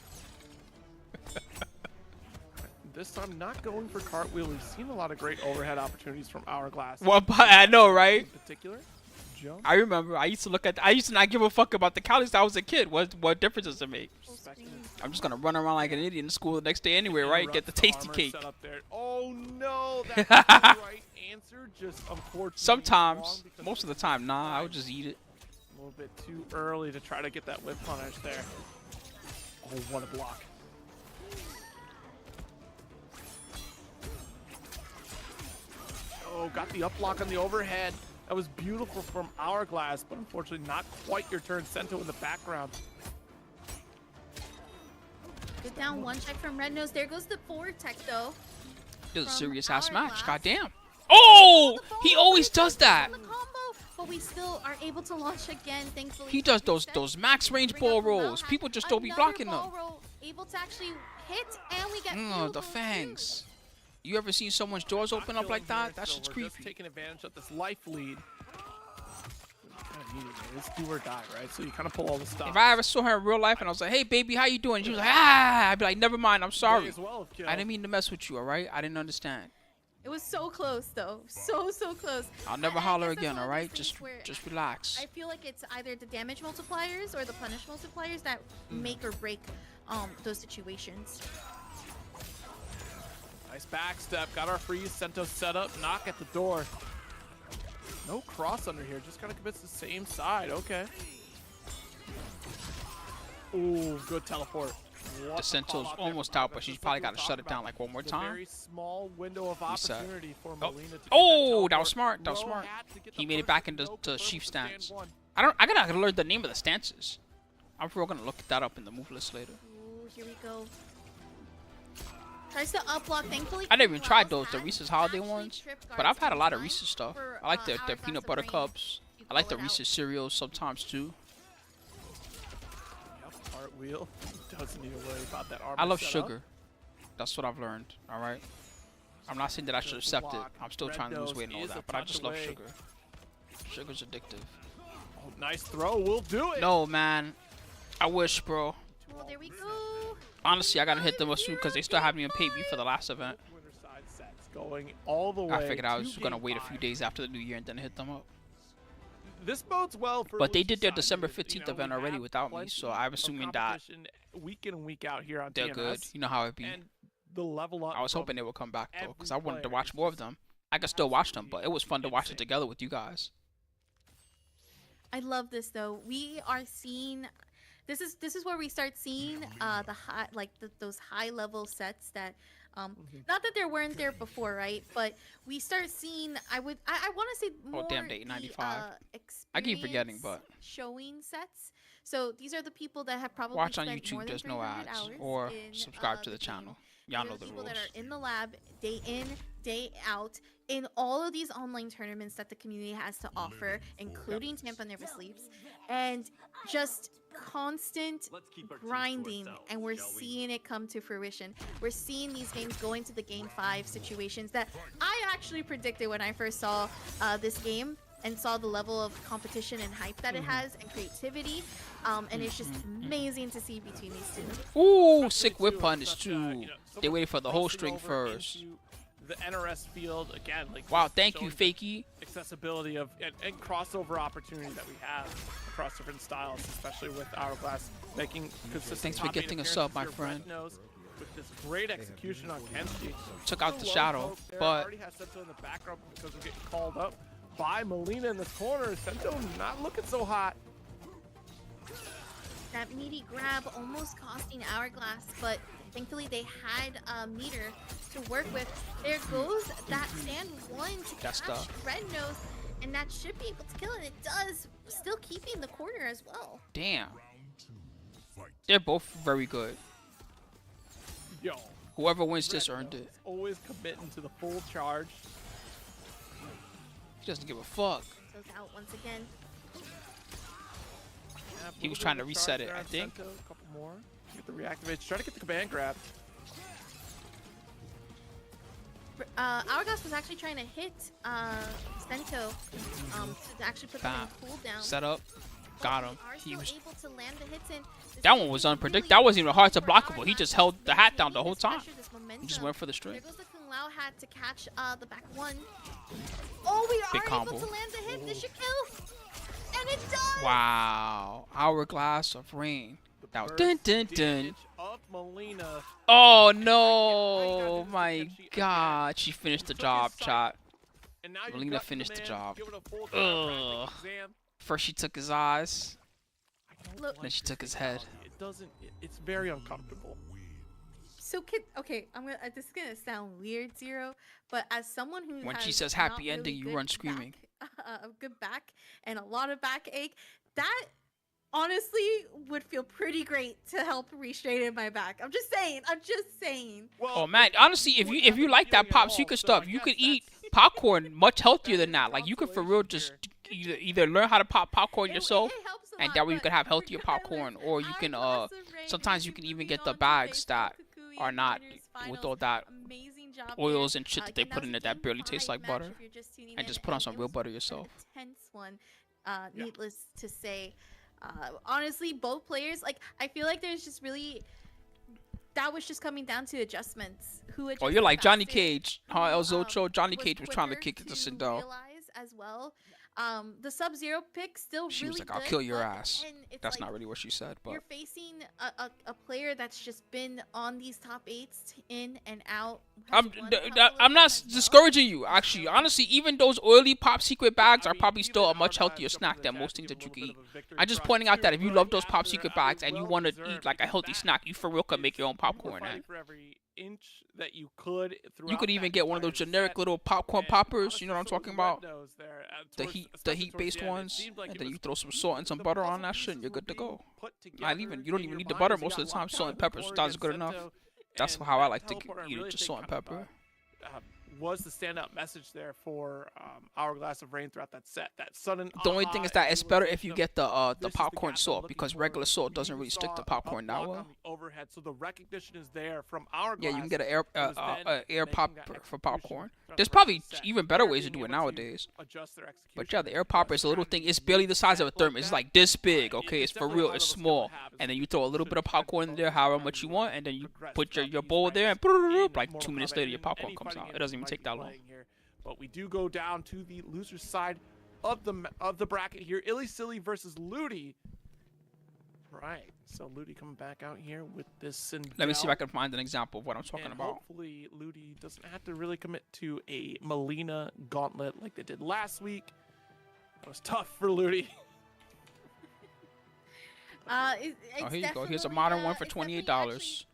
This time not going for cartwheel. We've seen a lot of great overhead opportunities from Hourglass.
Well, but I know, right?
In particular, jump.
I remember. I used to not give a fuck about the calories when I was a kid. What difference does it make? I'm just gonna run around like an idiot in school the next day anyway, right? Get the tasty
Armor
cake.
set up there. Oh no, that's the right answer. Just unfortunately
Sometimes,
wrong because
most of the time, nah. I would just eat it.
a little bit too early to try to get that whip punish there. Oh, what a block. Oh, got the up block on the overhead. That was beautiful from Hourglass, but unfortunately not quite your turn. Sento in the background.
Good down one check from Red Nose. There goes the forward tech though.
This is a
From
serious ass match.
Hourglass.
Goddamn. Oh,
The
he
follow
always
through
does that.
on the combo, but we still are able to launch again, thankfully.
He does those
Reset.
max range
Bring
ball
up the low
rolls.
hat.
People just don't be
Another
blocking
ball
them.
roll, able to actually hit, and we get
The
field goal
fangs. You ever seen someone's jaws open up like that? That shit's
We're just
creepy.
taking advantage of this life lead. Kind of needed it. It's do or die, right? So you kind of pull all the stuff.
If I ever saw her in real life and I was like, "Hey, baby, how you doing?" She was like, "Ah," I'd be like, "Never mind, I'm sorry.
As well, if
I didn't mean to mess with you, all right? I didn't understand.
It was so close though, so close.
I'll never
I
holler
guess that's
again,
one
all
of those
right?
things where
Just relax."
I feel like it's either the damage multipliers or the punish multipliers that make or break those situations.
Nice backstep. Got our freeze. Sento set up. Knock at the door. No cross under here. Just kind of commits the same side. Okay. Ooh, good teleport. What
The
a
Sentinel's
call out there
almost
from
out,
Kombat.
but she's
Just
probably
like
got
we
to shut
talked
it down
about.
like one more
The
time.
very small window of
Reset.
opportunity for
Oh.
Molina to get
Oh, that
teleport.
was smart. That was
Low
smart.
hat to get
He
the
made it
first
back
and
into
no
the
confirm
sheep
for stand
stance.
one.
I gotta learn the name of the stances. I'm real gonna look that up in the move list later.
Ooh, here we go. Tries to up block, thankfully.
I never even tried
Klaus
those, the
had
Reese's holiday
actually
ones.
tripped
But
guards
I've had a lot of
in
Reese's stuff.
for,
I like their
Hourglass
peanut
of
butter
Rain.
cups.
You
I like
call
the
it out.
Reese's cereals sometimes too.
Yep, cartwheel. Doesn't need to worry about that armor
I love
setup.
sugar. That's what I've learned. All right. I'm not saying that I should accept it. I'm still
Red
trying to lose
Nose
weight and all
is a
that, but I
touch
just love
away.
sugar. Sugar's addictive.
Oh, nice throw. We'll do it.
No, man. I wish, bro.
Oh, there we go.
Honestly, I gotta hit them soon because they still haven't even paid me for the last event.
Winner side sets going all the way.
I figured I
to
was gonna
game
wait a few
5.
days after the new year and then hit them up.
This bodes well for
But they
Lucy's
did their
side
December
because,
15th
we
event already
have
without me,
plenty
so I'm
of
assuming that
competition week in and week out here on
they're
TMS,
good. You know how it be.
And the level up.
I was
from
hoping they would come back though, because I
every
wanted to
player
watch
is
more of
just
them. I could still watch them, but it was fun to watch it
insane.
together with you guys.
I love this though. We are seeing. This is where we start seeing the high those high level sets that not that there weren't there before, right? But we start seeing I want to say more
damn, the 895. I keep forgetting, but
showing sets. So these are the people that have probably
Watch on
spent more
YouTube.
than
There's no
300
ads,
hours
or
in,
subscribe to the
game.
channel. Y'all
These
know
are
the
people
rules.
that are in the lab day in, day out, in all of these online tournaments that the community has to offer, including Tampa Never Sleeps, and just constant grinding, and we're seeing it come to fruition. We're seeing these games go into the game 5 situations that I actually predicted when I first saw this game and saw the level of competition and hype that it has and creativity. And it's just amazing to see between these two.
Ooh, sick whip punish
Such,
too. They waited for the whole string
crossing over
first.
into The NRS field again, like
Wow,
just
thank you,
showing
Fakey.
accessibility of and crossover opportunity that we have across different styles, especially with Hourglass making consistent.
Thanks for
top eight
gifting a sub, my
appearances here.
friend.
Red Nose with this great execution on Kenshi.
Took out the
Low
shadow,
poke there,
but
already has Sento in the background because we're getting called up by Molina in this corner. Sento not looking so hot.
That meaty grab almost costing Hourglass, but thankfully they had a meter to work with. There goes that stand 1 to
That's
catch
tough.
Red Nose, and that should be able to kill it. It does, still keeping the corner as well.
damn. They're both very good.
Yo,
Whoever wins this
Red
earned
Nose
it.
always committing to the full charge.
He doesn't give a fuck.
Goes out once again.
Yeah, a
He was
little
trying
bit
to
of
reset
charge
it,
there
I
on
think.
Sento, a couple more. Get the reactivate. Try to get the command grab.
Hourglass was actually trying to hit Sento to actually put them
Bam.
in cooldown.
Set up. got him.
They are
He
still
was.
able to land the hits in. This
That
is
one was
really
unpredictable. That wasn't even hard to
for
blockable. He
Hourglass
just
to
held the hat down
maintain
the whole
this
time.
pressure, this
He just
momentum.
went for the
There
string.
goes the Kung Lao had to catch the back one. Oh, we
Big
are
combo.
able to land the hit. This should kill. And it does.
Wow. Hourglass of Rain.
The
That was
burst
dun dun dun.
damage of Melina.
Oh
I
no!
got
My
it. She-
God, she finished the
took his
job,
sight.
chat.
And now you're
Melina
gutting
finished the
man,
job.
giving a full
Ugh.
chiropractic exam.
First she took his eyes,
I don't
Look-
like
then she
this
took his head.
fatality. It doesn't. It's very uncomfortable.
So okay, I'm gonna. This is gonna sound weird, Zero, but as someone who
When she
has
says
not
happy ending,
really
you
good
run screaming.
back, a good back and a lot of backache, that honestly would feel pretty great to help re-straighten my back. I'm just saying.
Well,
Oh man, honestly, if you like that pop secret stuff, you could eat popcorn much healthier than that. Like you could for real just either learn how to pop popcorn yourself,
It helps a
and
lot,
that way you
but
could have healthier
regardless,
popcorn, or you can
Hourglass of Rain
sometimes you
is
can even
moving
get the
on to
bags
face
that
Kukui
are
in
not
winners
with
finals.
all that
Amazing job
oils
there.
and shit that they
Again,
put in
was
it that
a
barely
game
tastes
5
like
match
butter,
if you're just tuning
and
in,
just put on some
it
real
was
butter
an
yourself.
Intense one, needless to say. Honestly, both players, like, I feel like there's just really, that was just coming down to adjustments. Who
Oh,
adjusted
you're like Johnny
faster,
Cage,
who,
huh? El Zocho, Johnny
was
Cage was trying to
quicker
kick it to
to
Sindel.
realize as well. The Sub-Zero pick still
She
really
was like, "I'll
good,
kill your
but
ass."
again, it's
That's
like,
not really what she said, but
you're facing a player that's just been on these top eights in and out. has won a couple of
I'm
them
not
as well.
discouraging you. Actually, honestly, even those oily pop secret bags are probably still a much healthier snack than most things that you can eat. I'm just pointing out that if you love those pop secret bags and you want to eat like a healthy snack, you for real could make your own popcorn. And
for every inch that you could.
you could even
that
get one of those
entire
generic
set.
little popcorn
And
poppers. You know what I'm
honestly,
talking
some of
about?
red nose there,
The
towards-
heat, the
especially towards
heat-based
the end, it
ones,
seemed like
and
it
then
was
you throw some salt and some
the
butter
puzzle
on that
pieces
shit, and you're
were
good to
being
go.
put
Not even.
together
You don't
in
even
your
need the
mind
butter
as you
most of
got
the time.
locked
Salt
down
and pepper
before
sometimes is
against
good enough.
Sento.
That's
And
how I
that
like to
teleport, I
eat it,
really
just
think
salt and
kind of,
pepper.
was the standout message there for Hourglass of Rain throughout that set. That sudden
The only thing is that it's better if you
realization
get the
of, "This is
popcorn
gap I'm
salt,
looking
because
for."
regular salt
We
doesn't
even
really stick
saw
to
an
popcorn that
up block
well.
on the overhead, so the recognition is there from Hourglass.
Yeah, you can get an
It was then
air
making
popper
that
for
execution
popcorn.
throughout
There's
the rest of
probably
the set.
even better
They're
ways to
being
do it
able to
nowadays.
adjust their
But yeah, the
execution,
air popper is a little
adjust
thing. It's
strategy,
barely the size of a
set
thermos.
like
It's
that.
like this big, okay?
It's
It's for
definitely
real.
a
It's
high-level skill
small.
to have,
And then
is
you throw a little bit of popcorn in there, however much you want, and then you put your bowl there, and like 2 minutes later, your popcorn comes out. It doesn't even take that long.
But we do go down to the loser side of the bracket here. Illy Silly versus Ludi. Right. So Ludi coming back out here with this Sindel.
Let me see if I can find an example of what I'm talking
And
about.
hopefully Ludi doesn't have to really commit to a Melina gauntlet like they did last week. That was tough for Ludi.
Oh, here you go. Here's a modern one for $28.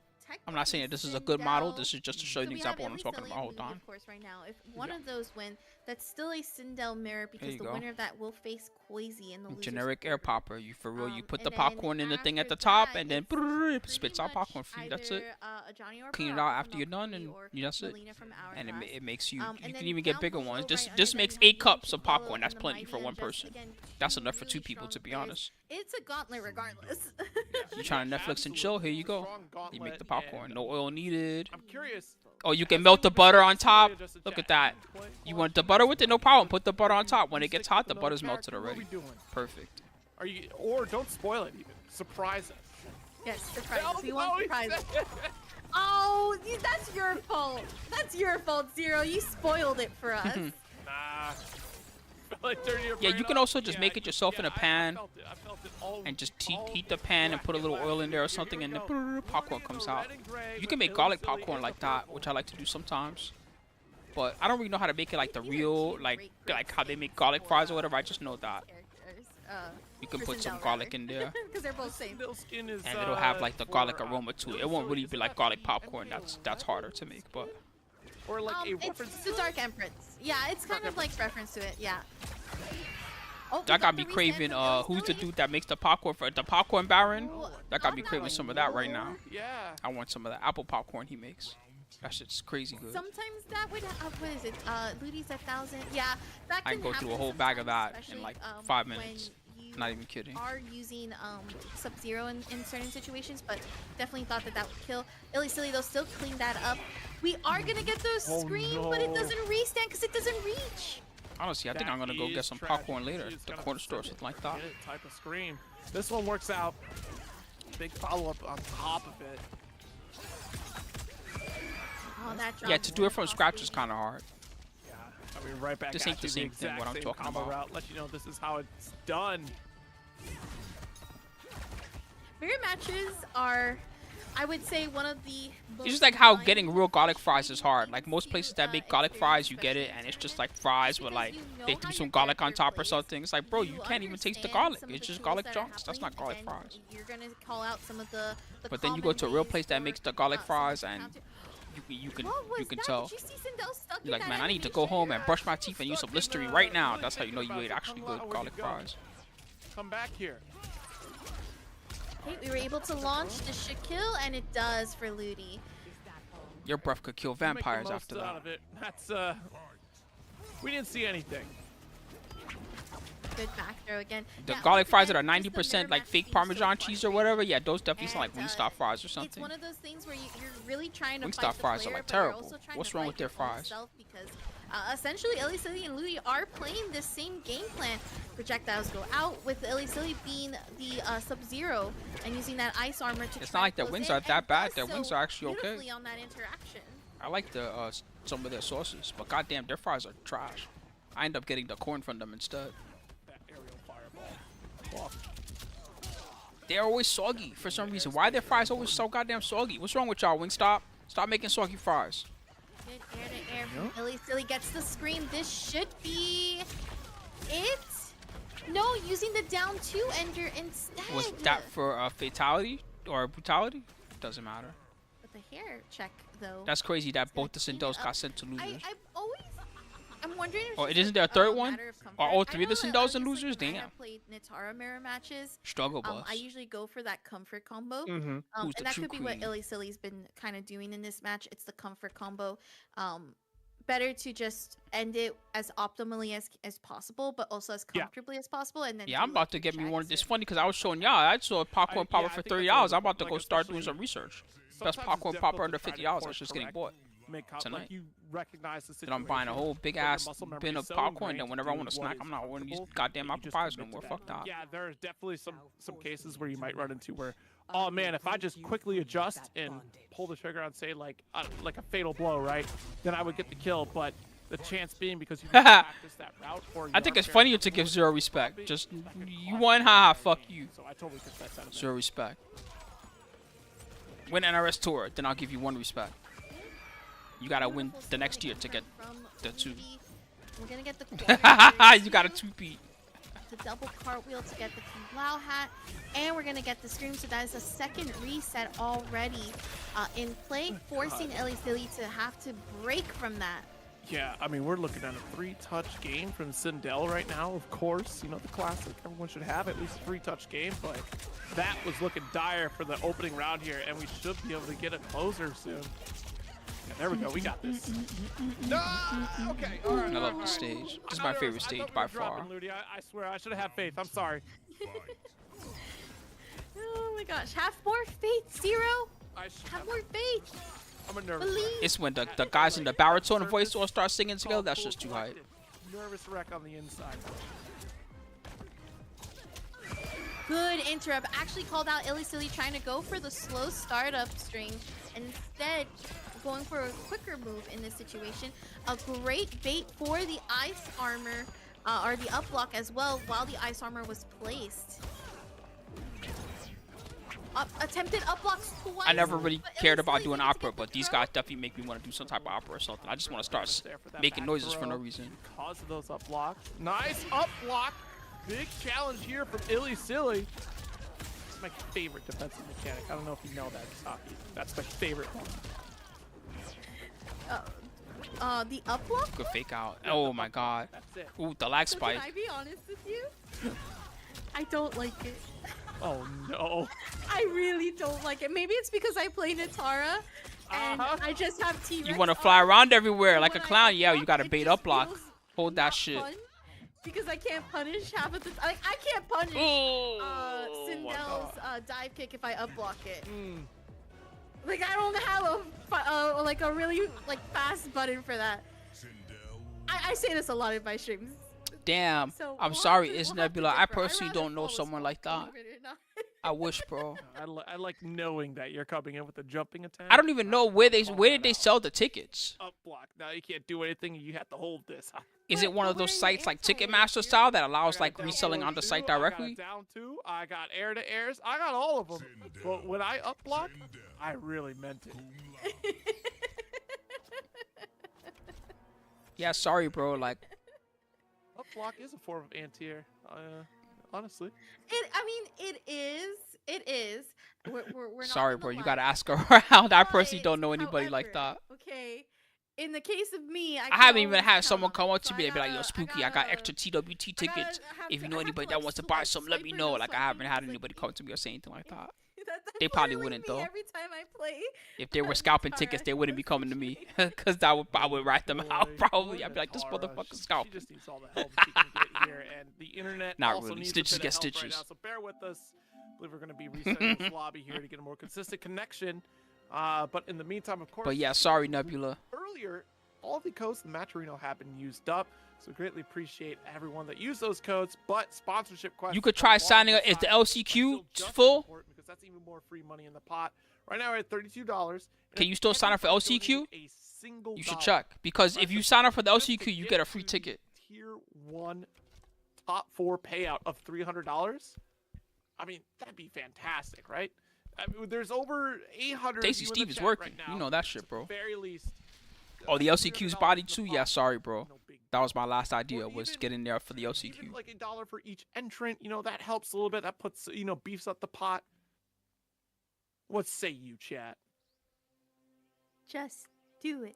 I'm not saying that this is a good model. This is just to show you an example of what I'm talking about. Hold on.
Of course, right now, if one of those win, that's still a Sindel mirror because
you
the
go.
winner of that will face Quasi in the losers
Generic air
quarter.
popper. You for real. You put
And
the
then
popcorn in the thing at the
after
top,
that,
and then
it's pretty
spits out
much
popcorn for you. That's it.
either, a Johnny or
Clean it
Brock
out
from
after you're done,
Valkyrie
and
or
that's it.
Melina from
And
Hourglass.
it makes you.
And
You can
then
even get
down
bigger
below
ones.
right
This
under that,
makes
you have
8 cups
Yuki
of
Polo
popcorn.
and
That's
the
plenty for
Mighty
one
and just,
person.
again,
That's
two
enough for 2
really
people,
strong
to be
players.
honest.
It's a gauntlet regardless.
You trying to Netflix and chill? Here you go. You make the popcorn. No oil needed.
I'm curious.
Oh, you can melt the butter on top. Look at that. You want the butter with it? No problem. Put the butter on top. When it gets hot, the butter's melted already. Perfect.
Are you? Or don't spoil it even. Surprise us.
Yes, surprise. We
No,
want
he
surprises.
said-
Oh, that's your fault. That's your fault, Zero. You spoiled it for us.
Nah. Like, turn your
Yeah,
brain
you can
off.
also just make it yourself in a pan.
I felt it all,
And just
all
heat the pan and put a little oil in there or something, and then popcorn comes out. You can make garlic popcorn like that, which I like to do sometimes. But I don't really know how to make it like the real, like how they make garlic fries or whatever. I just know that
Characters.
you can
For
put some
Sindel,
garlic
rather.
in there,
Because they're both same.
Sindel skin is,
and it'll have like the garlic
for,
aroma to it. It won't really be like garlic popcorn. That's harder to make, but
or like a reference
It's the Dark Empress. Yeah, it's kind of like reference to it. Yeah. Oh,
that got me craving. Who's the
dude?
dude that makes the popcorn for the Popcorn Baron?
Ooh,
That got
on
me
that
craving
one.
some of that right now.
Yeah.
I want some of the apple popcorn he makes. That shit's crazy good.
Sometimes that would what is it? Ludi's 1,000. Yeah, that
I can go
happen
through a whole bag of
sometimes,
that in
especially,
like 5
when
minutes.
you
Not even kidding.
are using Sub-Zero in certain situations, but definitely thought that would kill. Illy Silly though, still clean that up. We are gonna get those
Oh,
scream, but it
no.
doesn't restand because it doesn't reach.
Honestly, I think
That
I'm gonna go get
is
some
tragic.
popcorn later.
She's
The
gonna
corner store,
sit
something like that.
get it type of scream. This one works out. Big follow-up on top of it.
Oh, that
Yeah,
drop
to do it from scratch is kind of hard.
Yeah, I mean, right back
This
at
ain't the
you,
same thing
exact
what I'm
same
talking
combo
about.
route. Let you know this is how it's done.
Mirror matches are, I would say, one of the.
It's just like how getting real garlic fries is hard. Like most places that make garlic fries, you get it, and it's just like fries with like they threw some garlic on top or something. It's like, bro, you can't even taste the garlic. It's just garlic chunks. That's not garlic fries.
You're gonna call out some of the
But then you go to a real place that makes the garlic fries, and you can tell. You're like, man, I need to go home and brush my teeth and use some Listerine right now. That's how you know you ate actually good garlic fries.
Come back here.
Okay, we were able to launch. This should kill, and it does for Ludi.
Your breath could kill
Make the
vampires
most
after
out
that.
of it. That's we didn't see anything.
Good back throw again.
The
Yeah,
garlic
once
fries that
again,
are
just the
90%
mirror
like
match
fake
seems so
Parmesan
fun.
cheese or whatever, yeah, those definitely sound like
And,
Wingstop fries or
It's
something.
one of those things where you're really trying to
Wingstop
fight the
fries are,
player,
like,
but you're
terrible.
also trying
What's
to
wrong
fight
with their
your own
fries?
self because essentially Ellie Silly and Ludi are playing the same game plan. Projectiles go out with Ellie Silly being the Sub-Zero and using that ice armor to
It's
try
not like
to
their
close
wings
in,
are that
and
bad.
does
Their
so
wings are actually okay.
beautifully on that interaction.
I like the some of their sauces, but goddamn, their fries are trash. I end up getting the corn from them instead.
That aerial fireball.
They're always soggy for some reason. Why are their fries always so goddamn soggy? What's wrong with y'all, Wingstop? Stop making soggy fries.
Good air to air from Ellie Silly gets the scream. This should be it. No, using the down two ender instead.
Was that for fatality or brutality? Doesn't matter.
But the hair check though.
That's crazy that both the
Gonna clean it
Sindel's
up.
got sent to losers.
I'm wondering if
Oh,
it's
it isn't
just
there a third one?
matter of comfort.
Are all
I
three of the
know that
Sindels and
obviously
losers?
when I
Damn.
have played Natara mirror matches.
Struggle bus.
I usually go for that comfort combo.
Mm-hmm.
Who's the
And that
true
could be what
queen?
Illy Silly's been kind of doing in this match. It's the comfort combo. Better to just end it as optimally as possible, but also as
Yeah.
comfortably as possible. And then
Yeah,
do,
I'm
like,
about to
the
get me one.
checks
It's
or-
funny because I was showing y'all. I saw popcorn popper
I
for
think that's
$30. I'm about to
like,
go start doing
especially-
some research. Best
Sometimes it's
popcorn
difficult
popper
to
under
try to
$50.
course
That's just getting
correct,
bought.
like
tonight.
you recognize the
Then I'm buying a
situation,
whole big
but your
ass
muscle memory
bin
is
of
so
popcorn.
ingrained
Then
to
whenever I
do
want to
what
snack,
is
I'm not ordering these
comfortable
goddamn
that you
apple
just
pies no
commit
more.
to
Fuck that.
Yeah, there's definitely some cases where you might run into where, oh man, if I just quickly adjust and pull the trigger on, say like a fatal blow, right? Then I would get the kill, but the chance being because you didn't practice that route or you
I think
aren't
it's
very
funnier to give zero respect. Just you won, haha, fuck you.
So I totally get that sentiment.
Zero respect. Win NRS tour, then I'll give you one respect. You gotta win
Beautiful
the next year to
return
get
from
the two.
Ludi. We're gonna get the corner
You got a two-beat.
the double cartwheel to get the Wow hat, and we're gonna get the scream. So that is a second reset already in play, forcing Ellie Silly to have to break from that.
Yeah, I mean, we're looking at a 3-touch game from Sindel right now, of course. You know, the classic. Everyone should have at least a 3-touch game, but that was looking dire for the opening round here, and we should be able to get a closer soon. Yeah, there we go. We got this. No! Okay, all right.
I love this stage. This is my favorite stage by far.
Ludi. I swear, I should have had faith. I'm sorry.
Oh my gosh, have more faith, Zero.
I should
Have more faith.
I'm a nervous
Believe.
It's when the guys in the baritone voice all start singing together. That's just too hype.
Nervous wreck on the inside.
Good interrupt. Actually called out Illy Silly trying to go for the slow startup string, and instead going for a quicker move in this situation. A great bait for the ice armor, or the up block as well, while the ice armor was placed. Attempted up blocks twice.
I never really
but
cared
Illy
about
Silly
doing
needed to
opera,
get the
but these
throw.
guys definitely make me want to do some type of opera or something. I just want to start
There for that
making
back
noises for
throw.
no reason.
Because of those up blocks. Nice up block. Big challenge here from Illy Silly. It's my favorite defensive mechanic. I don't know if you know that, Saki. That's my favorite one.
The up block?
Good fake out. Oh my god.
That's it.
Ooh, the lag
So
spike.
can I be honest with you? I don't like it.
Oh no.
I really don't like it. Maybe it's because I play Natara and I just have T-Rex.
You want to fly around everywhere
So
like a
when I
clown?
up
Yeah, you
block,
got to
it
bait
just
up block.
feels
Hold that
not
shit.
fun because I can't punish half of the like I can't punish
Oh,
Sindel's dive kick if I up block it.
Mm.
Like I don't have like a really like fast button for that. I say this a lot in my streams.
Damn.
So
I'm
we'll
sorry,
have to-
it's
we'll have to
Nebula. I
differ.
personally
rather
don't know
follow
someone
Spock,
like that.
believe it or not.
I wish, bro.
I like knowing that you're coming in with a jumping attack.
I don't even know where did they sell the tickets.
Up block. Now you can't do anything. You have to hold this.
Is it one of those
But we're in
sites like
the
Ticketmaster style that allows
I got
like
down
reselling
forward
on the
two,
site
I got
directly?
a down two. I got air to airs. I got all of them. But when I up block, I really meant it.
Yeah, sorry, bro. Like,
Up block is a form of anti-air. Honestly.
It is. We're not
sorry,
gonna
bro. You
lie.
gotta ask around. I personally
But,
don't know anybody like that.
however, Okay. In the case of me,
I
can
haven't even
always
had
count
someone
on
come
it.
up to
So
me and be like, "Yo, Spooky, I got
gotta-
extra TWT tickets. If you know anybody that wants to buy some, let me know." Like, I haven't had anybody come to me or say anything like that.
That's
They probably
literally
wouldn't,
me
though.
Every time I play.
If they were scalping tickets, they wouldn't be coming to me, cause I would rat them out probably. I'd be like, "This motherfucker's
She
scalping."
just needs all the help she can get here, and the internet
Not
also
really.
needs
Stitches
a bit
get
of help right
stitches.
now, so bear with us. I believe we're going to be resetting this lobby here to get a more consistent connection. But in the meantime, of course.
But yeah, sorry, Nebula.
Earlier, all the codes in the Matcherino have been used up, so greatly appreciate everyone that used those codes. But sponsorship questions.
You could try signing up. Is the LCQ full?
Because that's even more free money in the pot. Right now we're at $32.
Can you still sign up for LCQ? You should check, because if you sign up for the LCQ, you get a free ticket.
Tier 1 top 4 payout of $300. I mean, that'd be fantastic, right? I mean, there's over 800
Stacy
of you in
Steve
the
is
chat
working.
right now.
You know that shit, bro.
At the very least.
Oh, the LCQ's
$300
body
in the
too?
pot.
Yeah, sorry, bro.
No big
That was my last idea,
Or
was
even-
getting there for the
Even
LCQ.
like $1 for each entrant, that helps a little bit. That puts, beefs up the pot. What say you, chat?
Just do it.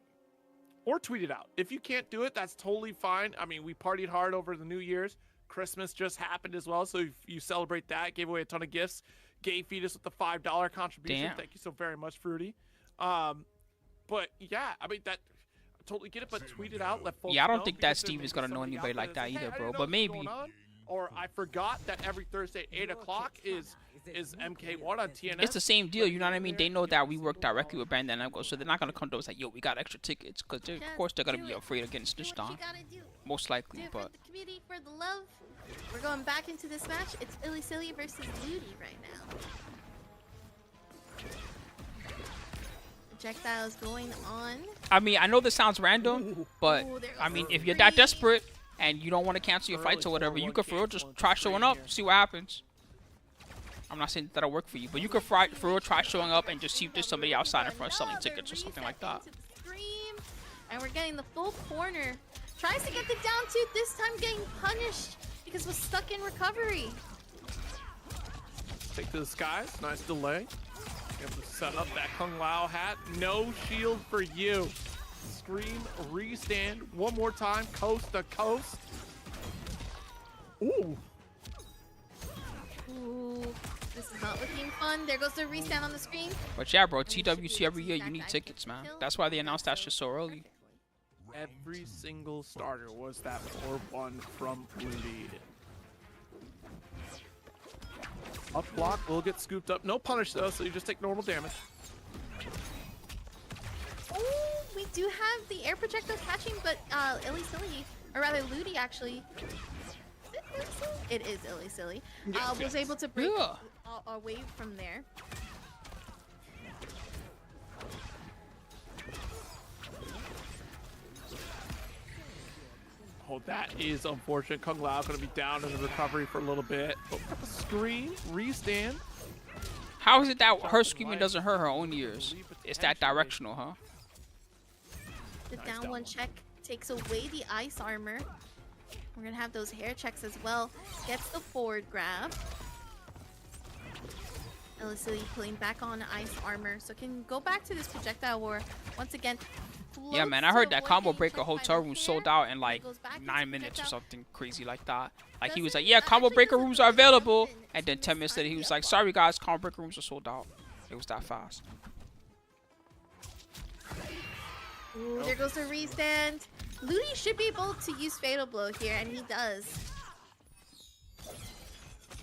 Or tweet it out. If you can't do it, that's totally fine. I mean, we partied hard over the New Year's. Christmas just happened as well, so if you celebrate that, gave away a ton of gifts. Gave Fetus with the $5 contribution.
Damn.
Thank you so very much, Fruity. But yeah, I mean, that I totally get it, but tweet it out. Let folks
Yeah, I don't
know,
think
because
that
there
Steve
may
is
be
gonna know
somebody out
anybody
there
like
that
that
says, "Hey,
either,
I
bro."
didn't know
But
this was
maybe.
going on," or I forgot that every Thursday at 8 o'clock is MK1 on TNS.
It's the same deal, you know what I mean? They know that we work directly with Bandai Namco, so they're not gonna come to us like, "Yo, we got extra tickets," because of course they're gonna be afraid of getting
Do
snitched
what you
on.
gotta do.
Most
Do
likely,
it for
but
the community, for the love. We're going back into this match. It's Illy Silly versus Ludi right now. Projectiles going on.
I mean, I know this sounds random, but
Ooh, there goes
I mean,
the
if you're that
three.
desperate and you don't want to cancel your fights or whatever, you could for real just try showing up, see what happens. I'm not saying that'll work for you, but you could for real try showing up and just see if there's somebody outside in front selling
Another
tickets or something like
reset
that.
into the scream. And we're getting the full corner. Tries to get the down two, this time getting punished because was stuck in recovery.
Take to the skies. Nice delay. Able to set up that Kung Lao hat. No shield for you. Scream, restand. One more time. Coast to coast. Ooh.
Ooh, this is not looking fun. There goes the restand on the screen.
But yeah, bro, TWC every year, you need tickets, man. That's why they announced that shit so early.
Every single starter was that 4-1 from Rudy. Up block will get scooped up. No punish though, so you just take normal damage.
Ooh, we do have the air projectile catching, but Illy Silly, or rather Ludi actually. Is it Illy Silly? It is Illy Silly.
Yes,
Was
yes.
able to break
Yeah.
away from there.
Oh, that is unfortunate. Kung Lao going to be down in the recovery for a little bit. But screen, restand.
How is it that her screaming doesn't hurt her own ears? It's that directional, huh?
The
Nice
down
down
one
one.
check takes away the ice armor. We're gonna have those hair checks as well. Gets the forward grab. Illy Silly pulling back on ice armor, so can go back to this projectile war once again.
Yeah, man, I
floats
heard
to
that
avoid
Combo
getting
Breaker
checked by
hotel
the
room
hair,
sold out in
and
like
goes back into
9 minutes or
projectile.
something crazy like that. Like he was
Doesn't-
like, yeah, Combo
actually
Breaker
doesn't
rooms are
really
available.
happen
And then
in
10
this
minutes later, he was
idea.
like, sorry guys, Combo Breaker rooms are sold out. It was that fast.
Ooh, there goes the restand. Ludi should be able to use Fatal Blow here, and he does.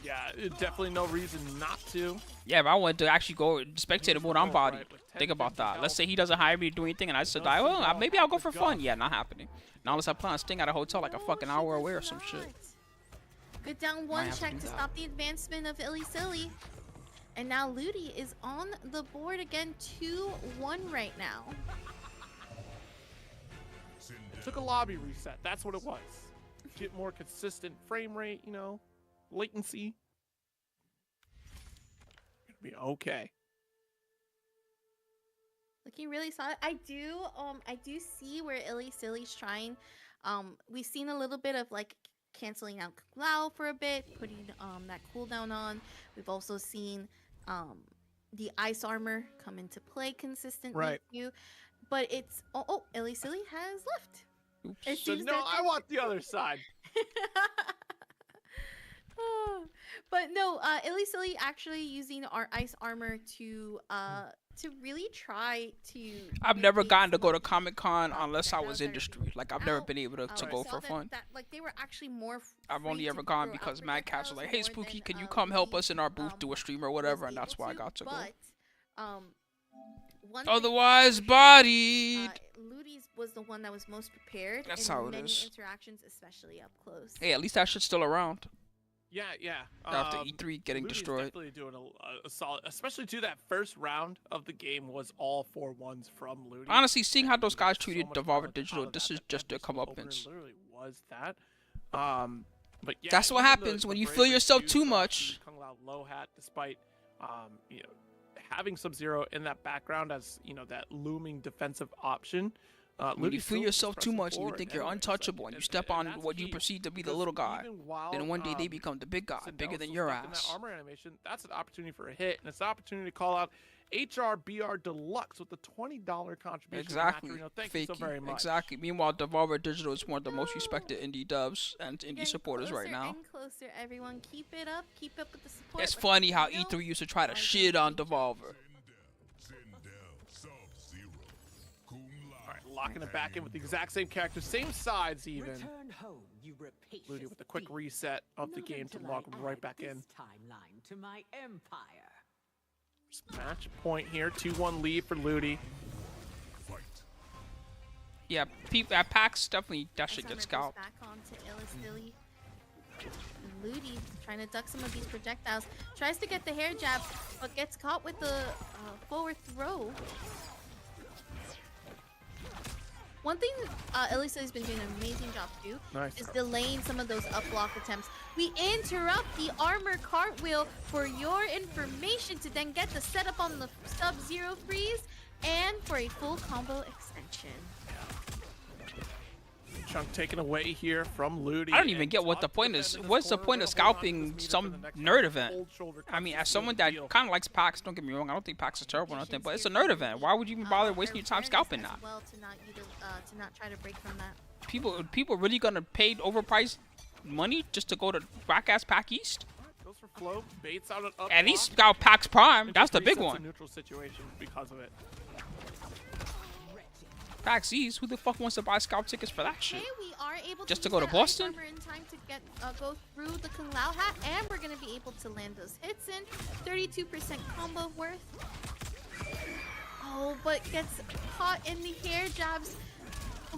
Yeah, definitely no reason not to.
Yeah, if I wanted to actually go spectator mode on body,
Right, with 10,
think about
50
that. Let's
health.
say he doesn't hire me to do anything, and I said, well, maybe I'll go for fun. Yeah, not happening. Not unless I plan on staying at a hotel like a fucking
she
hour
does
away or some shit.
not. Good down one
have to
check
do
to
that.
stop the advancement of Illy Silly. And now Ludi is on the board again, 2-1 right now.
Took a lobby reset. That's what it was. Get more consistent frame rate, you know, latency. Gonna be okay.
Looking really solid. I do see where Illy Silly's trying. We've seen a little bit of like canceling out Lao for a bit, putting that cooldown on. We've also seen the ice armor come into play consistently.
Right.
Too. But it's Illy Silly has left.
Oops.
It
So
seems
no,
that
I want the other side.
But no, Illy Silly actually using our ice armor to really try to.
I've never
mitigate
gotten to
some
go
of
to
the,
Comic-Con unless I
projectiles
was
that are
industry.
being
Like, I've never
out.
been able to
I
go
saw
for
that-
fun.
that, like they were actually more.
I've
free
only
to
ever gone
throw out
because Mad Cat's like, hey,
projectiles
Spooky,
more
can you
than,
come help
Ludi,
us in our booth, do a stream or
was
whatever? And that's
able
why I got to go.
But one thing
Otherwise,
for sure,
bodied.
Ludi's was the one that was most prepared.
That's
in
how it
many
is.
interactions, especially up close.
Hey, at least that shit's still around.
Yeah.
After E3 getting
Ludi's
destroyed.
Definitely doing a solid, especially to that first round of the game was all 4-1s from Ludi.
Honestly, seeing how those guys
So
treated
much
Devolver
power
Digital,
out of
this
that.
is
That
just their
Digital opener
comeuppance.
Literally was that. But yeah,
That's what
even
happens
the
when you feel
bravery
yourself
used
too
from
much.
Kung Lao low hat, despite having Sub-Zero in that background as that looming defensive option.
When
Ludi
you feel
still
yourself too
pressing
much and you
forward
think you're
anyways,
untouchable and you step on
that's
what you
key,
perceive to be the
because
little guy,
even while,
then one day they become the big guy, bigger than your
stuck in that
ass.
armor animation, that's an opportunity for a hit, and it's an opportunity to call out HRBR Deluxe with the $20 contribution.
Exactly.
Thank you so very much.
Exactly. Meanwhile, Devolver Digital is one of the most respected indie dubs and indie
Getting
supporters right
closer
now.
and closer, everyone. Keep it up. Keep up with the support.
It's
Let's
funny how
go.
E3 used to try to shit on Devolver.
All right, locking it back in with the exact same character, same sides even.
Return home, you rapacious
Ludi with a quick
thief.
reset of the
Not
game to
until
log
I
right
add
back in.
this timeline to my empire.
Match point here, 2-1 lead for Ludi.
Yeah, people at PAX definitely that shit
Summer
gets
goes
scalped.
back onto Illy. And Ludi trying to duck some of these projectiles. Tries to get the hair jab, but gets caught with the forward throw. One thing Illy has been doing an amazing job too
Nice.
is delaying some of those up block attempts. We interrupt the armor cartwheel for your information to then get the setup on the Sub-Zero freeze and for a full combo extension.
Chunk taken away here from Ludi.
I don't even
and
get what the
tough
point is.
defending this
What's the
corner,
point of
gonna hold on to
scalping
this meter for
some
the next
nerd
round.
event?
Cold shoulder
I mean,
cuts
as
to
someone
seal
that
the deal.
kind of likes PAX, don't get me wrong, I don't think PAX is terrible or nothing, but it's a nerd event. Why would you even bother wasting your time scalping that?
Well, to not try to break from that.
People really gonna pay overpriced money just to go to whack ass PAX East?
Goes for flow, baits out an up
At least
block,
got PAX Prime.
and
That's
just
the big
resets a
one.
neutral situation because of it.
PAX East. Who the fuck wants to buy scalp tickets for that shit?
Okay, we are able
Just to
to
go to
use that ice
Boston?
armor in time to get go through the Kung Lao hat, and we're gonna be able to land those hits in. 32% combo worth. Oh, but gets caught in the hair jabs,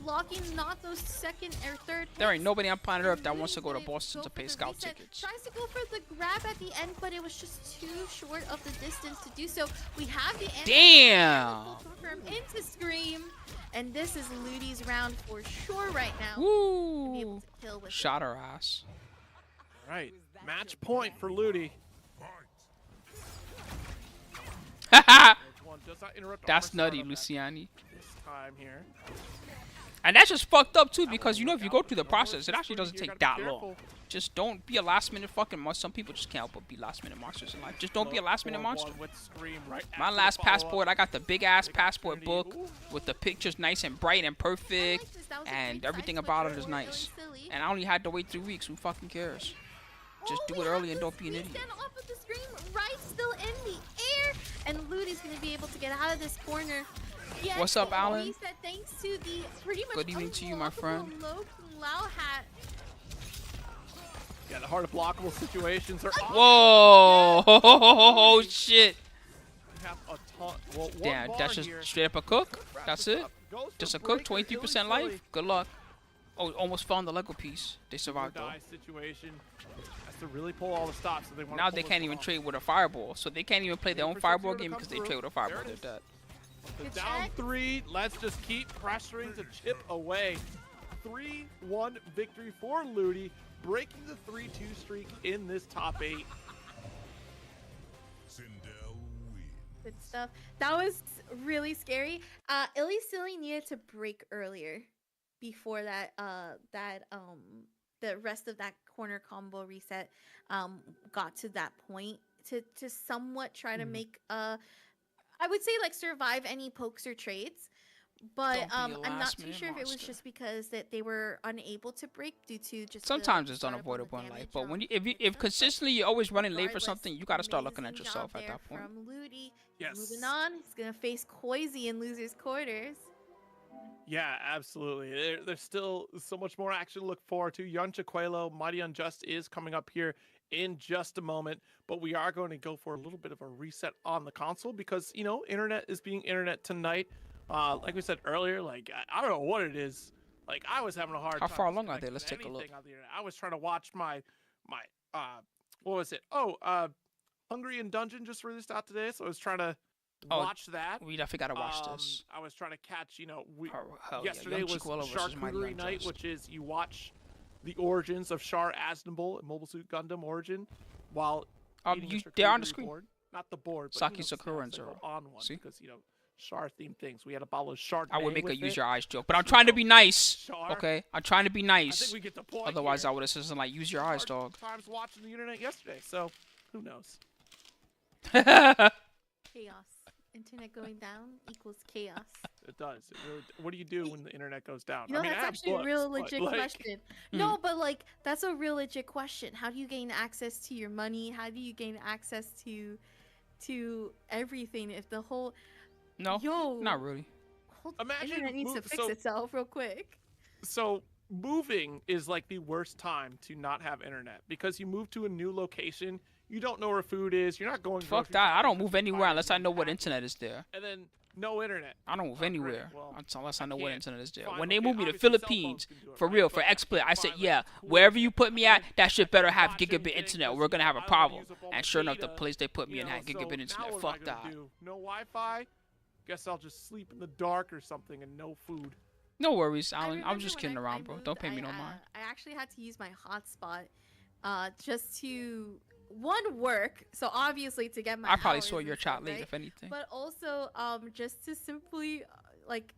blocking not those second or third.
There ain't
hits.
nobody on planet Earth that
And
wants to go to
Ludi's gonna
Boston
go
to
for
pay
the
scalp
reset.
tickets.
Tries to go for the grab at the end, but it was just too short of the distance to do so. We have the end.
Damn.
Confirm into Scream, and this is Ludi's round for sure right now. To be able
Woo!
to kill with it.
Shot her ass.
All right, match point for Ludi. One does not interrupt
That's
armor
nutty,
startup
Luciani.
this time here.
And that's just fucked up too, because you know if you go through the process, it actually doesn't take that long. Just don't be a last minute fucking monster. Some people just can't help but be last minute monsters in life. Just don't be a last minute monster. My last passport, I got the big ass passport book with the pictures nice and bright and perfect, and everything about it is nice. And I only had to wait 3 weeks. Who fucking cares? Just do it early and don't be an idiot.
Off of the screen, right, still in the air, and Ludi's gonna be able to get out of this corner. Yes,
What's up, Alan?
he said thanks to the pretty much
Good evening to you, my
unblockable
friend.
low Kung Lao hat.
Yeah, the hard blockable situations are.
Whoa! Oh shit!
We have a ton. Well, one
Damn,
bar
that's just
here.
straight up a cook.
Wraps
That's
this
it.
up. Goes
Just
for
a cook.
breaker,
23%
Illy
life.
Silly.
Good luck. Oh, almost found the Lego piece. They survived though.
Die situation. Has to really pull all the stops. So they want
Now they can't even trade with a fireball, so they can't even play their own fireball game because they trade with a fireball. They're dead.
Good
Down
check.
3. Let's just keep pressuring to chip away. 3-1 victory for Ludi, breaking the 3-2 streak in this top 8.
Good stuff. That was really scary. Illy Silly needed to break earlier before that the rest of that corner combo reset got to that point to somewhat try to make I would say like survive any pokes or trades. But
Don't be a
I'm not
last
too
minute
sure if it was
monster.
just because that they were unable to break due to just
Sometimes
the
it's
startup on the
unavoidable in life,
damage
but when
on
if consistently you're always running late for
regardless,
something, you gotta start looking at
amazing
yourself
job
at
there
that point.
From Ludi.
Yes.
Moving on, he's gonna face Koizi in losers quarters.
Yeah, absolutely. There's still so much more action to look forward to. Young Chiquelo, Mighty Unjust is coming up here in just a moment, but we are going to go for a little bit of a reset on the console because, you know, internet is being internet tonight. Like we said earlier, like, I don't know what it is. Like, I was having a hard
How
time.
far along are
connecting
they? Let's
to
take a look.
anything on the internet. I was trying to watch my what was it? Hungry in Dungeon just released out today, so I was trying to watch that.
We definitely gotta watch this.
I was trying to catch, you know,
Hell yeah,
yesterday
Young
was
Chiquelo versus Mighty
Charcuterie Night,
Unjust.
which is you watch the origins of Char Aznable and Mobile Suit Gundam Origin while eating a
they're on the
charcuterie
screen.
board. Not the board, but
Saki
you know, the
Sakura and
snacks that
Zero.
go on one
See?
because, you know, Char themed things. We had a bottle of Chardonnay.
I would make a
with
use
it.
your eyes joke, but I'm trying to be nice.
Char.
Okay, I'm trying to be
I
nice.
think we get the point.
Otherwise,
here.
I would have said something like use your eyes,
Hard
dog.
Times watching the internet yesterday, so who knows?
Chaos. Internet going down equals chaos.
It does. It really, what do you do when the internet goes down?
You know,
I mean,
that's
I have
actually a
books,
real
but,
legit
like,
question. No, but like that's a real legit question. How do you gain access to your money? How do you gain access to everything if the whole
No,
yo
not really.
whole
Imagine
internet needs to
move-
fix
so-
itself real quick?
So moving is like the worst time to not have internet because you move to a new location, you don't know where food is, you're not going.
Fuck
grocery
that. I
shopping
don't
because
move
you
anywhere
find
unless I know what
happy,
internet is there.
And then no internet.
I don't move
Oh, great.
anywhere
Well,
unless I know what
can't
internet is there.
find
When they
loca-
moved me to
obviously, cell
Philippines,
phones can do it,
for
right?
real,
But
for
I
XSplit, I
can't
said,
find,
yeah,
like, cool
wherever you put me at,
YouTube
that shit better have
watching
gigabit
things,
internet. Or
because,
we're gonna
you
have
know,
a
I don't
problem.
use up all
And
the
sure enough, the
data,
place they put me
you
in
know,
had
so
gigabit
now
internet.
what am I
Fuck
gonna
that.
do? No Wi-Fi. Guess I'll just sleep in the dark or something and no food.
No worries,
I
Alan. I
remember
was just
when
kidding
I
around, bro.
moved,
Don't pay me
I,
no mind.
I actually had to use my hotspot, just to work. So obviously to get my.
I probably
hours
saw
and
your
stuff,
chat late,
right?
if anything.
But also, just to simply, like,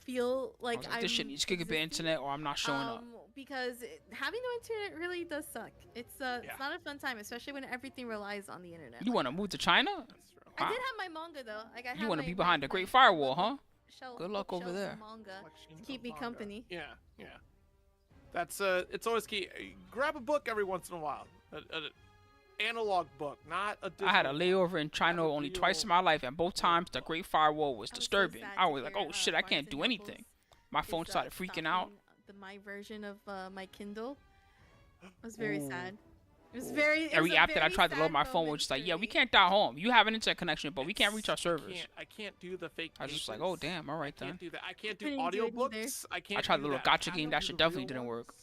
feel
I
like
was like, this shit
I'm
needs gigabit
existing,
internet or I'm not showing up.
Because having no internet really does suck. It's
Yeah.
it's not a fun time, especially when everything relies on the internet.
You want to move to China?
That's true.
I
Wow.
did have my manga though. Like I
You
have
want to
my-
be
my-
behind the
my
Great Firewall, huh?
little shelf-
Good luck over
bookshelf
there.
of Manga
Collection
to keep
of
me
manga.
company.
Yeah, yeah. That's it's always key. Grab a book every once in a while. An analog book, not a.
I had a
digital
layover in China
a
only twice in
real-
my life, and both times the Great Firewall was
I'm so
disturbing.
sad
I
to
was like,
hear,
oh shit, I
Barnes
can't
and
do
Nobles
anything. My phone
is,
started freaking out.
my version of my Kindle. It was very
Ooh.
sad. It was very. it
Every
was a
app that I
very
tried to load
sad
my phone
moment
was just like,
for
yeah, we
me.
can't dial home. You have an internet connection, but we can't reach our
I
servers.
can't do the fake.
I was just like,
cases.
oh damn, all right
I
then.
can't do that. I can't do
Couldn't do it either.
audiobooks. I can't.
tried
do
the little
that. I
gacha
have
game,
to
that
do
shit
the
definitely
real
didn't
ones.
work.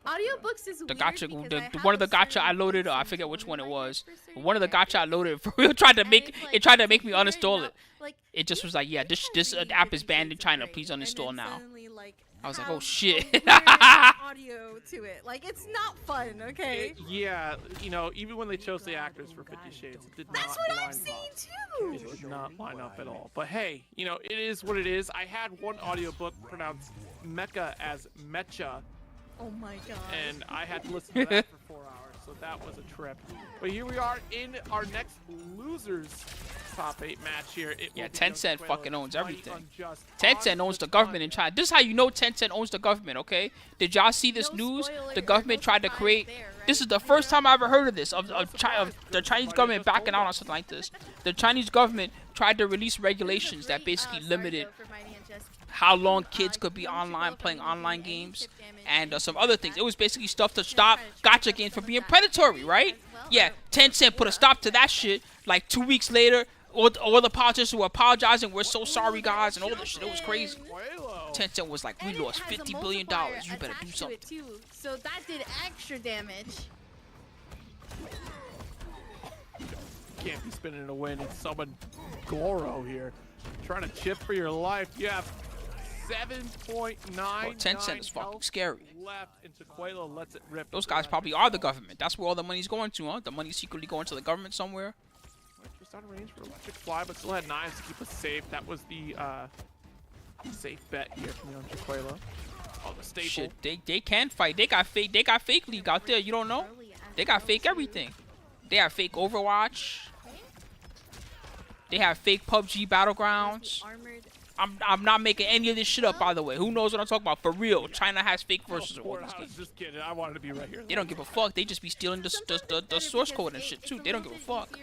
Audiobooks is
The
weird
gacha,
because
the
I have
one of the
a
gacha I
certain
loaded, I
voice
forget
and
which
tone
one it
in my
was.
head for certain
One of the gacha I
characters.
loaded for real tried to
And
make
it's
it
like,
tried to
to
make me
hear it
uninstall
now-
it.
like,
It just
you-
was like, yeah,
you
this
can read
app is
50
banned in
Shades of
China.
Grey
Please
and
uninstall
then
now.
suddenly, like,
I was like,
have
oh shit.
a weird audio to it. Like it's not fun, okay?
Yeah, you know, even when they chose the actors for 50 Shades, it did not.
That's what I'm
line
saying
up.
too.
It did not line up at all. But hey, you know, it is what it is. I had one audiobook pronounced Mecha as Mecha,
Oh my god.
and I had to listen to that for 4 hours, so that was a trip. But here we are in our next losers top 8 match here. It
Yeah,
will be
Tencent
Young
fucking
Quail
owns
Mighty
everything.
Unjust
Tencent
on
owns the
the
government in
front.
China. This is how you know Tencent owns the government, okay? Did y'all see this
No
news?
spoiler
The
or
government
no
tried to
surprise
create.
there,
This
right?
is the first time I ever heard of this, of the Chinese government backing out on something like this. The Chinese government tried to release regulations that basically limited how long kids could be online playing online games, and some other things. It was basically stuff to stop gacha games from being predatory, right? Yeah, Tencent put a stop to that shit. Like 2 weeks later, all the politicians were apologizing. We're so sorry, guys, and all this shit. It was crazy. Tencent was like, we lost $50 billion. You better do something.
So that did extra damage.
Can't be spinning a win. It's someone Goro here trying to chip for your life. You have 7.9.
Bro, Tencent is fucking scary.
Left, and Chiquelo lets it rip.
Those guys probably are the government. That's where all the money's going to, huh? The money's secretly going to the government somewhere.
Just out of range for Electric Fly, but still had knives to keep us safe. That was the safe bet here from young Chiquelo. Oh, the staple.
Shit, they can fight. They got fake league out there. You don't know? They got fake everything. They have fake Overwatch. They have fake PUBG Battlegrounds. I'm not making any of this shit up, by the way. Who knows what I'm talking about? For real, China has fake versions of all these
I was
games.
just kidding. I wanted to be right here.
They don't give a fuck. They just be stealing the source code and shit too. They don't give a fuck.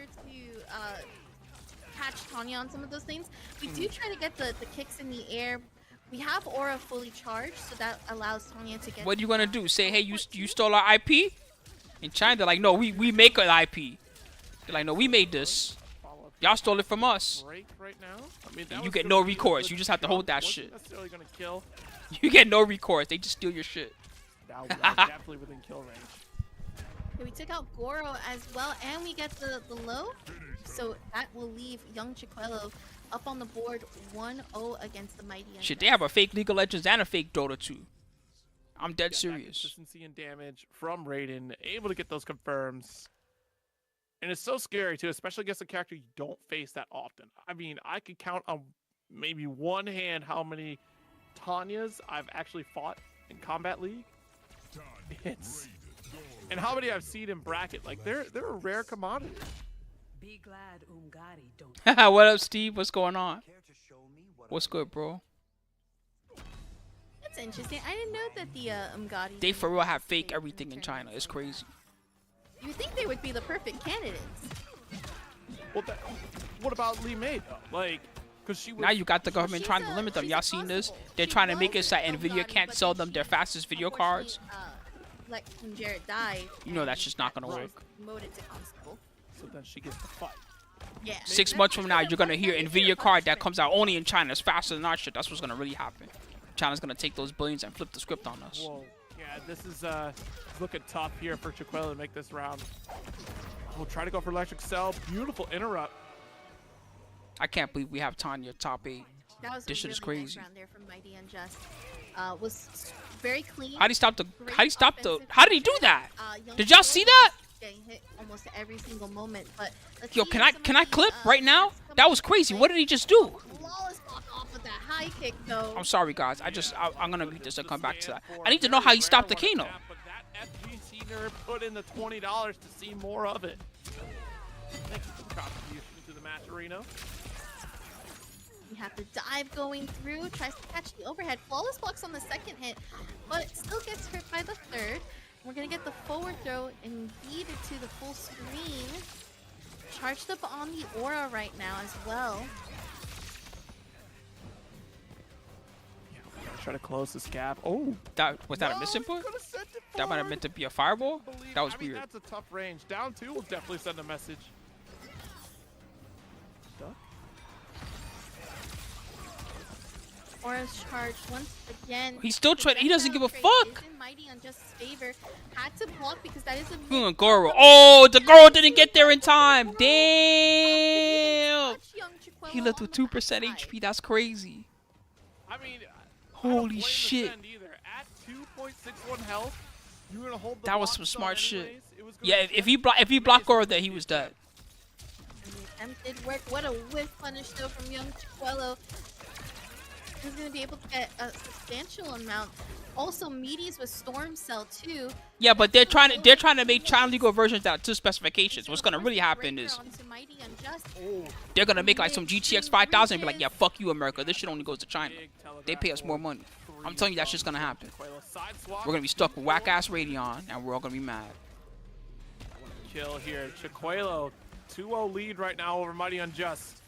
Catch Tanya on some of those things. We do try to get the kicks in the air. We have Aura fully charged, so that allows Tanya to get.
What are you gonna do? Say, hey, you stole our IP? In China, they're like, no, we make an IP. They're like, no, we made this. Y'all stole it from us.
Break right now. I mean, that
You
was
get
still
no
pretty
recourse.
good
You just have to hold that
wasn't
shit.
necessarily gonna kill.
You get no recourse. They just steal your shit.
That was definitely within kill range.
Okay, we took out Goro as well, and we get the low. So that will leave young Chiquelo up on the board 1-0 against the mighty.
Shit, they have a fake League of Legends and a fake Dota 2. I'm dead
That
serious.
consistency and damage from Raiden, able to get those confirms. And it's so scary too, especially against a character you don't face that often. I mean, I could count on maybe one hand how many Tanyas I've actually fought in Combat League. And how many I've seen in bracket. Like they're a rare commodity.
Be glad Umgari don't.
What up, Steve? What's going on? What's good, bro?
That's interesting. I didn't know that the Umgadi.
They for real have fake everything in China. It's crazy.
You would think they would be the perfect candidates.
Well, what about Lee May though? Like, because she was.
Now you got the government trying to limit them. Y'all seen this? They're trying to make it so that Nvidia can't sell them their fastest video cards.
Like when Jared died.
You know that's just not gonna work.
Promoted to constable.
So then she gets the fight.
Yeah.
6 months from now, you're gonna hear Nvidia card that comes out only in China. It's faster than our shit. That's what's gonna really happen. China's gonna take those billions and flip the script on us.
Whoa. Yeah, this is looking tough here for Chiquelo to make this round. We'll try to go for Electric Cell. Beautiful interrupt.
I can't believe we have Tanya top 8.
That was
This shit is crazy.
Round there from Mighty Unjust. Was very clean.
How did he stop the?
Great
How did he stop the?
offensive
How did he do that?
Young
Did y'all
Chiquelo
see that?
Getting hit almost every single moment, but let's
Yo,
see
can
if
I
some
can
of
I
the,
clip right now?
some
That
of
was
the
crazy.
play-
What did he just do?
Flawless block off with that high kick though.
I'm sorry, guys. I'm gonna read this and come back to that. I need to know how he stopped the Kano.
But that FGC nerd put in the $20 to see more of it. Thank you for the contribution to the match arena.
We have the dive going through, tries to catch the overhead. Flawless blocks on the second hit, but still gets hurt by the third. We're gonna get the forward throw and beat it to the full screen. Charged up on the aura right now as well.
Try to close this gap. Oh,
Was that a misinput? That might have meant to be a fireball. That was weird.
That's a tough range. Down 2 will definitely send a message. Duck.
Aura's charged once again.
He's still trying. He doesn't give a
Trade
fuck.
is in Mighty Unjust's favor. Had to block because that is a
Goro. Oh, the girl didn't get there in time. Damn. He left with 2% HP. That's crazy.
I mean,
Holy
I don't blame the
shit.
send either. At 2.61 health, you're gonna hold the
That was
block
some
zone
smart shit.
anyways. It was gonna
Yeah,
be
if he blocked Goro there, he was dead.
And the attempt did work. What a whiff punish though from young Chiquelo. He's going to be able to get a substantial amount. Also, Meaties with Storm Cell too.
Yeah, but they're trying to make China legal versions that to specifications. What's gonna really happen is they're gonna make like some GTX 5000 and be like, yeah, fuck you, America. This shit only goes to China. They pay us more money. I'm telling you, that's just gonna happen. We're gonna be stuck with whack ass Radeon, and we're all gonna be mad.
kill here. Chiquelo, 2-0 lead right now over Mighty Unjust.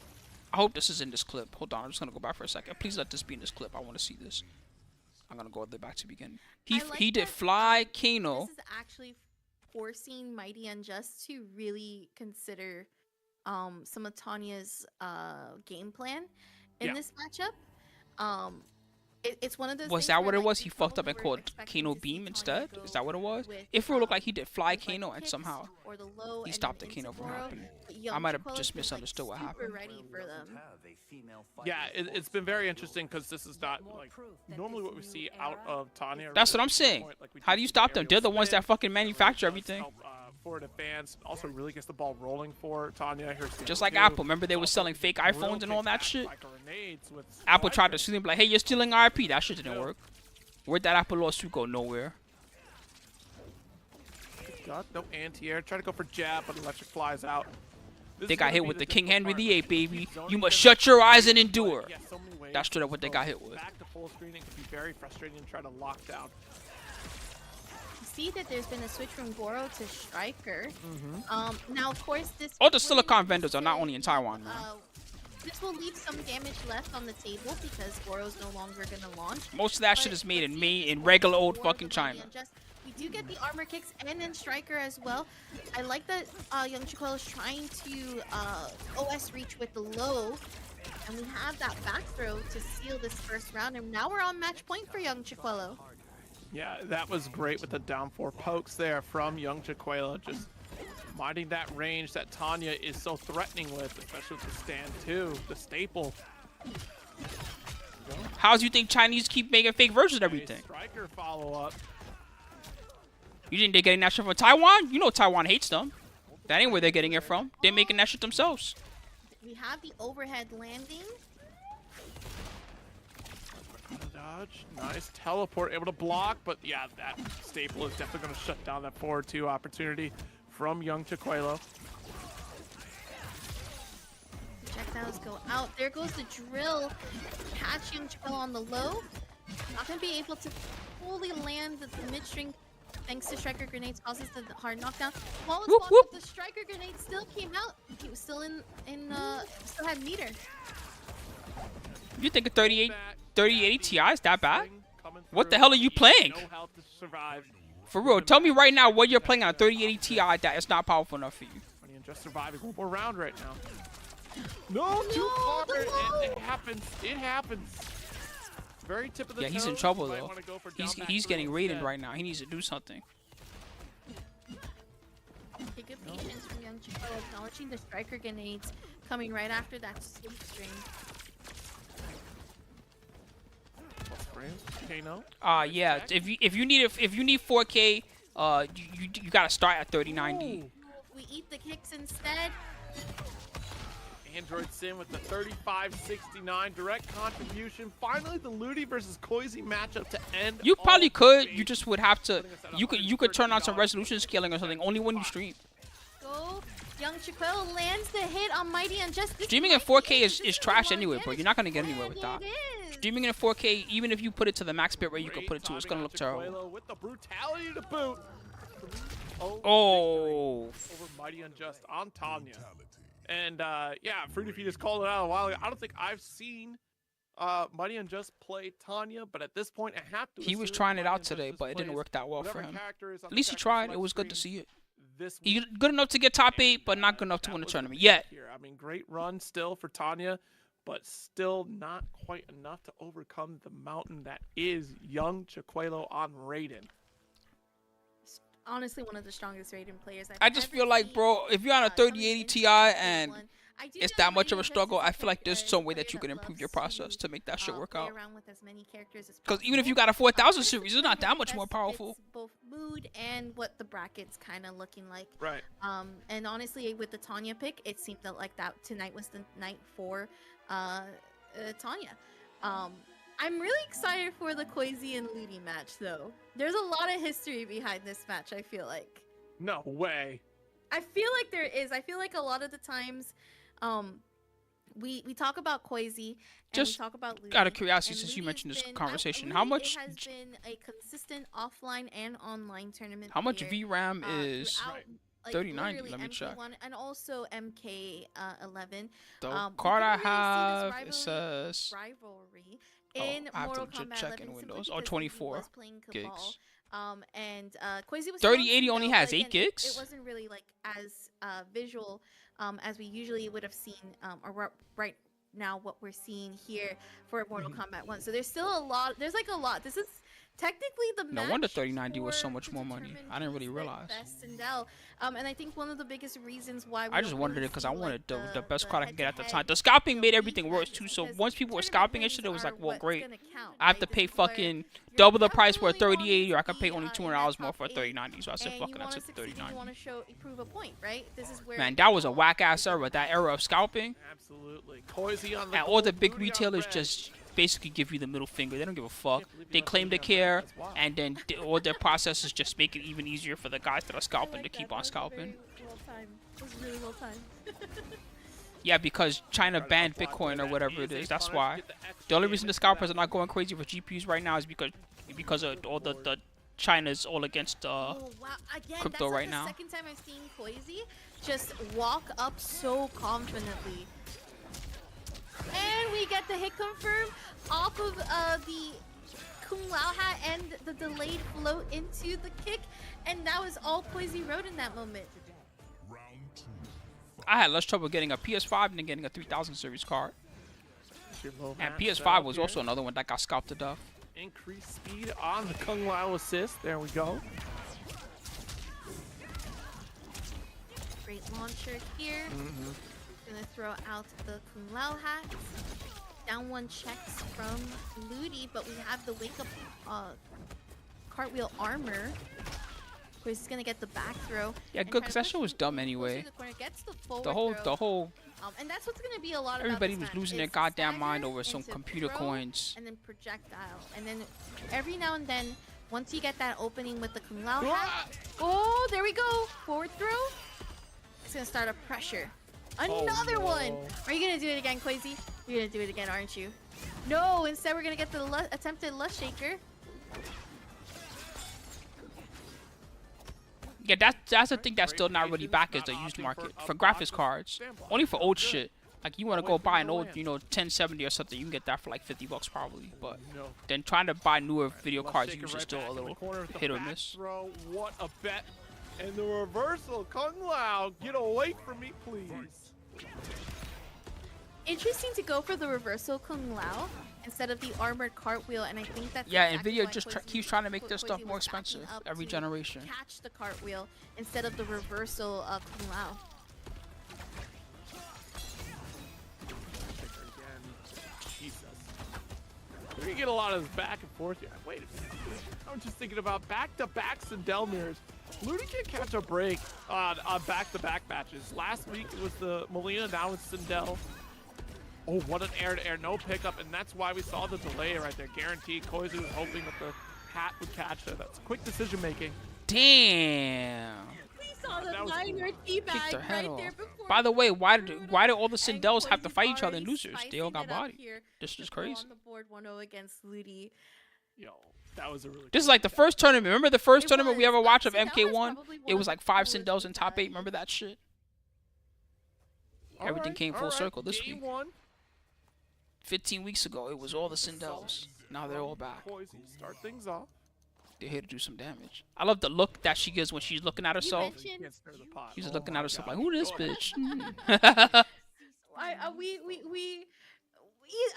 I hope this is in this clip. Hold on, I'm just gonna go back for a second. Please let this be in this clip. I want to see this. I'm gonna go all the way back to the beginning. He did fly Kano.
This is actually forcing Mighty Unjust to really consider some of Tanya's game plan in this matchup. It's one of those.
Was
things
that
where,
what it
like,
was?
we
He fucked up
probably
and
were
called
expecting
Kano
to see
Beam
Tanya
instead?
go
Is that what it was?
with,
If it looked like he did fly
with, like,
Kano
the
and
kicks
somehow
or the low
he
and
stopped the
then
Kano
into
from
Goro,
happening.
but
I
Young
might have
Chiquella's
just
been, like,
misunderstood what
super
happened.
ready for them.
Yeah, it's been very interesting because this is not like normally what we see out of Tanya.
That's what I'm saying. How do you stop them? They're the ones that fucking manufacture everything.
Forward advance also really gets the ball rolling for Tanya. Here's
Just like Apple. Remember they were selling fake iPhones and all that shit? Apple tried to sue them, like, hey, you're stealing our IP. That shit didn't work. Where'd that Apple lawsuit go? Nowhere.
Got no anti-air. Try to go for jab, but electric flies out.
They got hit with the King Henry VIII, baby. You must shut your eyes and endure. That's straight up what they got hit with.
Back to full screen, it can be very frustrating and try to lock down.
See that there's been a switch from Goro to Striker. Now, of course, this.
All the silicon vendors are not only in Taiwan, man.
This will leave some damage left on the table because Goro's no longer gonna launch.
Most of that shit is made in regular old fucking China.
We do get the armor kicks and then Striker as well. I like that Young Chiquella is trying to OS reach with the low. And we have that back throw to seal this first round. And now we're on match point for Young Chiquella.
Yeah, that was great with the down 4 pokes there from Young Chiquella. Just minding that range that Tanya is so threatening with, especially with the stand 2, the staple.
How do you think Chinese keep making fake versions of everything?
Striker follow-up.
You think they're getting that shit from Taiwan? You know Taiwan hates them. That ain't where they're getting it from. They're making that shit themselves.
We have the overhead landing.
Dodge, nice teleport, able to block, but yeah, that staple is definitely going to shut down that forward 2 opportunity from Young Chiquella.
Projectiles go out. There goes the drill. Catch Young Chiquella on the low. Not going to be able to fully land the mid-string thanks to Striker grenades, causes the hard knockdown. Flawless block, but the Striker grenade still came out. He was still still had meter.
You think a 3080 Ti is that bad? What the hell are you playing? For real, tell me right now what you're playing on a 3080 Ti that is not powerful enough for you.
And just surviving one more round right now. No, too far. It happens. It happens. Very tip of the
Yeah, he's in trouble though. He's getting raided right now. He needs to do something.
Okay, good patience from Young Chiquella, acknowledging the Striker grenades coming right after that sleep string.
Yeah. If you need 4K, you gotta start at 3090.
We eat the kicks instead.
Android Sim with the 3569 direct contribution. Finally, the Ludi versus Koizi matchup to end.
You probably could. You just would have to. You could turn on some resolution scaling or something. Only when you stream.
Go. Young Chiquella lands the hit on Mighty Unjust.
Streaming in 4K is trash anyway, bro. You're not gonna get anywhere with that. Streaming in 4K, even if you put it to the max bit rate you could put it to, it's gonna look terrible.
With the brutality to boot.
Oh.
Over Mighty Unjust on Tanya. And yeah, Fruity Feet just called it out a while ago. I don't think I've seen Mighty Unjust play Tanya, but at this point, I have to.
He was trying it out today, but it didn't work that well for him. At least he tried. It was good to see it. He's good enough to get top 8, but not good enough to win the tournament yet.
I mean, great run still for Tanya, but still not quite enough to overcome the mountain that is Young Chiquelo on Raiden.
Honestly, one of the strongest Raiden players
I just feel like, bro, if you're on a 3080 Ti and it's that much of a struggle, I feel like there's some way that you can improve your process to make that shit work out. Because even if you got a 4000 series, it's not that much more powerful.
Both mood and what the bracket's kind of looking like.
Right.
And honestly, with the Tanya pick, it seemed like that tonight was the night for Tanya. I'm really excited for the Koizi and Ludi match, though. There's a lot of history behind this match, I feel like.
No way.
I feel like there is. I feel like a lot of the times, we talk about Koizi and we talk about Ludi.
Out of curiosity, since you mentioned this conversation, how much
has been a consistent offline and online tournament.
How much VRAM is
like
3090,
literally
let me check.
MK1 and also MK11.
The
We
card I
didn't really
have,
see
it
this
says
rivalry
Oh,
in
I have to
Mortal
just
Kombat
check
11
in
simply
Windows.
because
Oh,
he
24
was playing Cabal.
gigs.
And Quasi was
3080 only has
but
8
again,
gigs?
It wasn't really like as visual as we usually would have seen right now what we're seeing here for Mortal Kombat 1. So there's still a lot. There's like a lot. This is technically the
No
match
wonder 3090 was so
for-
much
to
more money.
determine
I didn't really
who's the
realize.
best Sindel. And I think one of the biggest reasons why we
I just
don't
wondered
really
it because I
see,
wanted
like,
the best card I could get at the time.
head-to-head,
The scalping
you know,
made everything worse
defense
too. So
because
once people were
tournament
scalping and shit, it
wins
was like,
are
well,
what's
great.
gonna count,
I have
right?
to
This
pay
is where
fucking
you're
double the
not
price for a
really wanting
3080, or I
to
could pay
be,
only
in that
$200 more
top
for a
eight,
3090. So I said,
and
fuck
you
it, I
wanna
took the
succeed and you
3090.
want to prove a point, right? This is where
Man, that was a whack ass era. That era of scalping,
Absolutely. Koizi on the
and all the
gold,
big
Moody on
retailers
red.
just basically give you the middle finger. They don't give a fuck.
Can't believe you
They
don't
claim to
believe
care,
that's wild.
and then all their processes just make it even easier for the guys that are scalping to keep on scalping.
It was really well timed.
Yeah, because China banned Bitcoin or whatever it is. That's why. The only reason the scalpers are not going crazy for GPUs right now is because of all the China's all against
Oh wow! Again,
crypto
that's
right
like
now.
the second time I've seen Koizi just walk up so confidently. And we get the hit confirm off of the Kung Lao hat and the delayed float into the kick, and that was all Koizi wrote in that moment.
I had less trouble getting a PS5 than getting a 3000 series card.
Your low
And
match
PS5
setup
was
here.
also another one that got scalped to death.
Increased speed on the Kung Lao assist. There we go.
Great launcher here. Gonna throw out the Kung Lao hat. Down one checks from Ludi, but we have the wake up cartwheel armor. He's gonna get the back throw.
Yeah,
and
good,
try
because
to
that
push
shit was
him
dumb
closer
anyway.
to the corner, gets the forward
The whole,
throw. And that's what's gonna be a lot about
everybody
this
was
match.
losing their
It's
goddamn mind
stagger
over some
into
computer
throw,
coins.
and then projectile, and then every now and then, once you get that opening with the Kung Lao hat, oh, there we go, forward throw. It's gonna start a pressure. Another one.
no.
Are you gonna do it again, Quasi? You're gonna do it again, aren't you? No. Instead, we're gonna get the attempted Lush Shaker.
Yeah, that's the thing that's still not really back is the used market for graphics cards. Only for old shit. Like you want to go buy an old, 1070 or something, you can get that for like $50 probably. But
No.
then trying to buy newer video
Let's
cards
take it
usually
right
still
back
a
in the
little
corner with the
hit or
back
miss.
Throw. What a bet. And the reversal. Kung Lao, get away from me, please.
Interesting to go for the reversal Kung Lao instead of the armored cartwheel, and I think that's
Yeah,
exactly
Nvidia
why
just
Quasi-
keeps trying to make their
Quasi
stuff
was
more
backing
expensive
up
every
to
generation.
Catch the cartwheel instead of the reversal of Kung Lao.
Again. Jesus. We're gonna get a lot of this back and forth here. Wait a minute. I'm just thinking about back-to-back Sindel mirrors. Ludi can't catch a break on back-to-back matches. Last week it was the Molina, now it's Sindel. Oh, what an air-to-air, no pickup, and that's why we saw the delay right there. Guaranteed, Koizu was hoping that the hat would catch it. That's quick decision-making.
Damn.
We saw the
That was
minor
Kicked
teabag
their head
right there
off.
before.
By the way, why did all the
And
Sindels have to
Quasi's
fight each other in
already
losers? They all
spicing
got
it up
bodied.
here
This
to
is
go
crazy.
On the board 1-0 against Ludi.
Yo, that was a really
This is like the first tournament. Remember the first
It
tournament we
was.
ever watched of
Sindel is
MK1?
probably one
It
of
was
the
like 5
coolest
Sindels in top 8.
designs.
Remember that shit?
All
Everything
right,
came full
all right.
circle this
Game
week.
1.
15 weeks ago, it was all the Sindels. Now they're all back.
Koizu, start things off.
They're here to do some damage. I love the look that she gives when she's looking at
You
herself.
mentioned-
Can't stir the pot.
She's
Oh
looking
my
at herself
God.
like, who this
Go ahead.
bitch?
We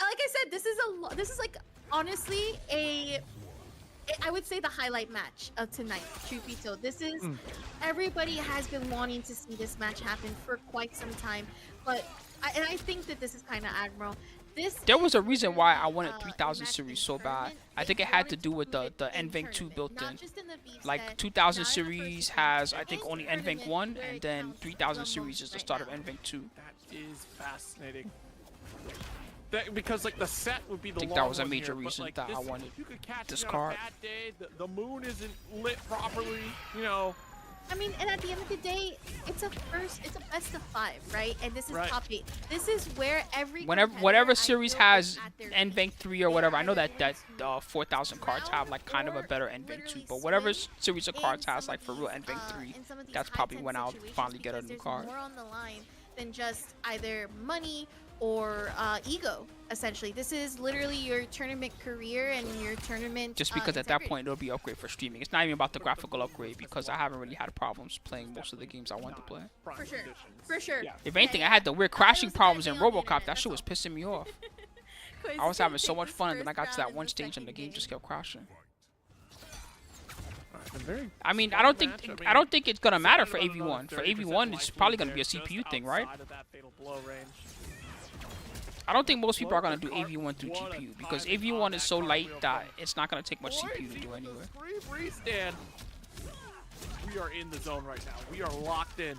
like I said, this is like honestly I would say the highlight match of tonight. Truth be told, this is everybody has been wanting to see this match happen for quite some time, but I think that this is kind of Admiral.
There was a reason why I wanted 3000 series so bad. I think it had to do with the NVENC 2 built in. Like 2000 series has, I think, only NVENC 1, and then 3000 series is the start of NVENC 2.
That is fascinating. Because like the set would be the
think
long
that was a
one
major
here, but,
reason
like,
that I
this,
wanted
you could catch
this
it on
card.
a bad day, the moon isn't lit properly,
I mean, and at the end of the day, it's a best of 5, right? And this is
Right.
top 8. This is where every
Whatever
competitor, I
series
feel,
has
is at their
N
peak.
Bank 3 or
They
whatever. I
are
know
either
that
going to
4,000 cards have like kind of a better N Bank 2,
literally
but whatever
swing
series of
in
cards
some
has
of
like for real
these,
N Bank 3,
in some of these
that's probably
high-tense
when I'll
situations
finally get a
because
new
there's
card.
more on the line than just either money or ego. Essentially, this is literally your tournament career and your tournament.
Just because at that
integrity.
point it'll be upgrade for streaming. It's not even about the graphical upgrade because I haven't really had problems playing most of the games I want to play.
For sure, for sure.
Yeah.
If anything,
Yeah,
I had the weird
yeah.
crashing
It was a
problems
bad
in
day on the
RoboCop.
internet,
That shit was
that's
pissing me off.
all.
I was having so much
This
fun, and then I got to
first
that
round
one
is the
stage and the
second
game just kept crashing.
I
mean, I don't think it's gonna matter for AV1. For AV1, it's probably gonna be a CPU thing, right? I don't think most people are gonna do AV1 through GPU because AV1 is so light that it's not gonna take much CPU to do anyway.
We are in the zone right now. We are locked in.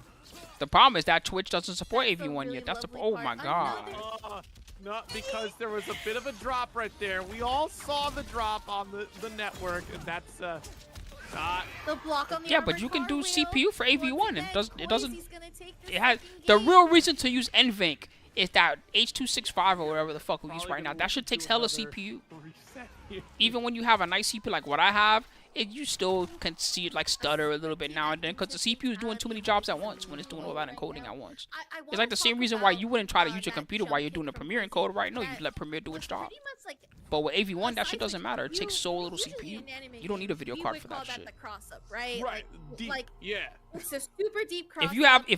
The problem is that Twitch doesn't support
That's a
AV1
really
yet. That's the
lovely
oh my
part.
god.
Not because there was a bit of a drop right there. We all saw the drop on the network, and that's not.
The block on the
Yeah, but
armored
you can
car
do
wheel.
CPU for AV1.
Once
It
again,
doesn't.
Koizi's gonna take this
It has
second
the
game.
real reason to use NVENC is that H.265 or whatever the fuck we use
Probably
right now.
gonna
That shit
do
takes hella
another
CPU.
reset here.
Even when you have a nice CPU like what I have, you still can see it like stutter a little bit now and then because the CPU is doing too many jobs at once when it's doing all that encoding at once.
I
It's like the same reason why you wouldn't try to use your
that
computer while you're
jump
doing a
kick from
Premiere
Koizi
encoder right now. You
that
let Premiere do
was
its job.
pretty much like,
But with AV1, that shit
besides
doesn't
the
matter. It takes so little
usually
CPU.
in anime
You don't need a video
we
card
would
for
call
that shit.
the cross up, right?
Right, deep.
Like
Yeah.
it's a super deep cross.
If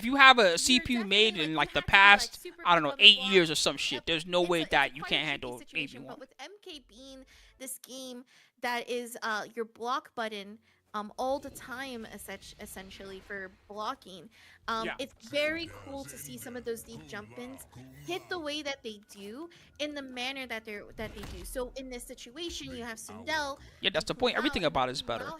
you have a
You're
CPU made
definitely,
in
like,
like
you
the
have to be, like,
past,
super
I don't
quick
know,
on the
8
block.
years or some shit, there's no way
It's
that
quite
you
a
can't
tricky
handle
situation,
AV1.
But with MK being this game that is your block button all the time, essentially for blocking,
Yeah.
it's very cool to see some of those deep jump ins hit the way that they do in the manner that they do. So in this situation, you have Sindel.
Yeah, that's the point. Everything about it is better.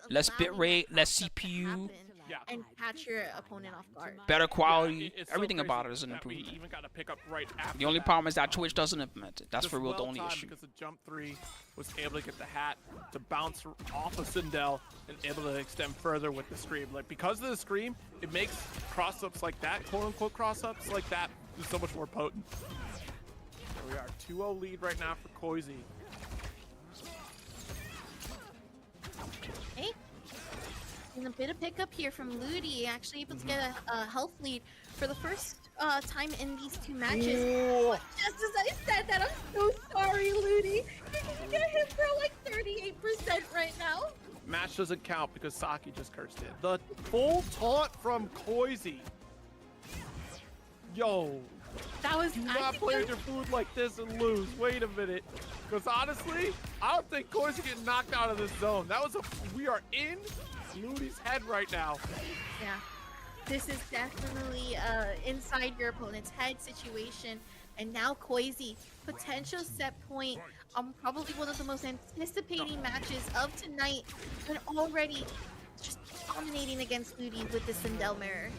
Less bit rate, less CPU.
Yeah.
and catch your opponent off guard.
Better quality.
It's so
Everything
crazy
about it is an
that we
improvement.
even got to pick up right after
The only
that.
problem is that Twitch doesn't implement it. That's
Just
for real the
well
only
timed
issue.
because the jump 3 was able to get the hat to bounce off of Sindel and able to extend further with the scream. Like because of the scream, it makes cross-ups like that, quote-unquote cross-ups like that, so much more potent. Here we are, 2-0 lead right now for Koizi.
Hey, and a bit of pickup here from Ludi, actually able to get a health lead for the first time in these two matches.
Ooh.
Just as I said that, I'm so sorry, Ludi. You're gonna hit for like 38% right now.
Match doesn't count because Saki just cursed it. The full taunt from Koizi. Yo,
That was
do not play with your food like this and lose. Wait a minute. Because honestly, I don't think Koizi getting knocked out of this zone. That was we are in Ludi's head right now.
Yeah. This is definitely inside your opponent's head situation. And now Koizi, potential set point, probably one of the most anticipating matches of tonight, and already just dominating against Ludi with the Sindel mirror.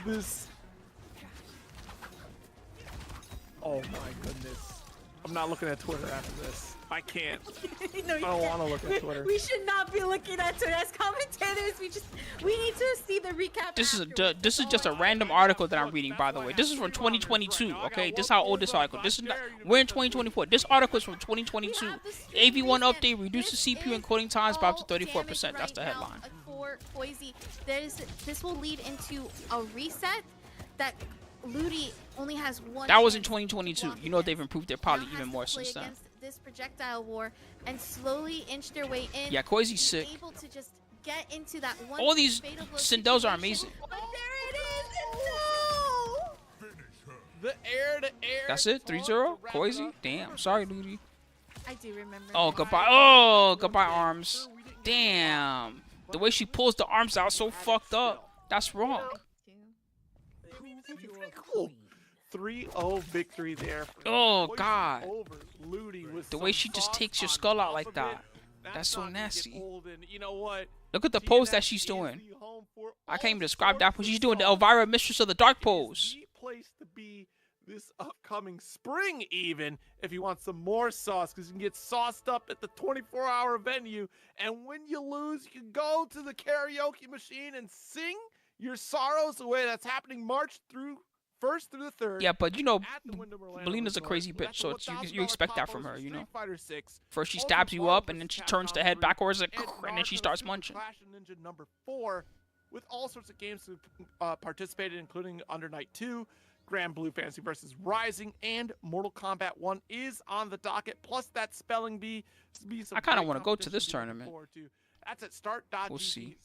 This. Oh my goodness. I'm not looking at Twitter after this. I can't.
No,
I don't want to look at Twitter.
We should not be looking at Twitter as commentators. We need to see the recap.
This is
afterwards.
this is just a random article that I'm reading, by the way. This is from 2022. Okay, this is how old this article. This is not. We're in 2024. This article is from 2022. AV1 update reduces CPU encoding times by up to 34%. That's the headline.
For Koizi, this will lead into a reset that Ludi only has one.
That was in
chance to
2022.
block
You know they've
against.
improved it
Now
probably
has
even
to
more
play
since then.
against this projectile war and slowly inch their way in.
Yeah, Koizi's
be
sick.
Able to just get into that one
All these
fatal blow
Sindels are
situation.
amazing.
But there it is. And no.
The air to air.
That's it.
taunt
3-0.
to wrap it
Koizi.
up.
Damn. Sorry, Ludi.
I do remember.
Oh,
that.
goodbye. Oh, goodbye, arms. Damn. The way she pulls the arms out so fucked up. That's wrong.
Cool. 3-0 victory there. for
Oh,
Koizi
God.
Over Ludi with
The way
some
she just
sauce
takes your
on
skull out
top
like
of
that.
it.
That's so
not gonna get
nasty.
old, and you know what?
Look at the pose that
DNF
she's
is
doing.
the home for
I can't
all
even describe that pose.
sorts
She's
of
doing the
sauce.
Elvira Mistress of the Dark
It is
pose.
the place to be. this upcoming spring even if you want some more sauce, because you can get sauced up at the 24-hour venue, and when you lose you can go to the karaoke machine and sing your sorrows away. That's happening March 1st through the 3rd.
Yeah, but you know,
at the Wyndham Orlando
Melina's a
Resort.
crazy
So
bitch,
that's
so
a
it's, you expect that from her, you know.
Street Fighter 6.
First she
Also
stabs you
Marvel
up, and then she
vs.
turns the
Capcom
head
3,
backwards, and then she
Naruto
starts
Super
munching.
Clash of Ninja number 4, with all sorts of games to participated, including Under Night 2, Grand Blue Fantasy vs. Rising, and Mortal Kombat 1 is on the docket. Plus that spelling bee.
I kind of want to go to this tournament.
That's at start.gg/TNS.
We'll see.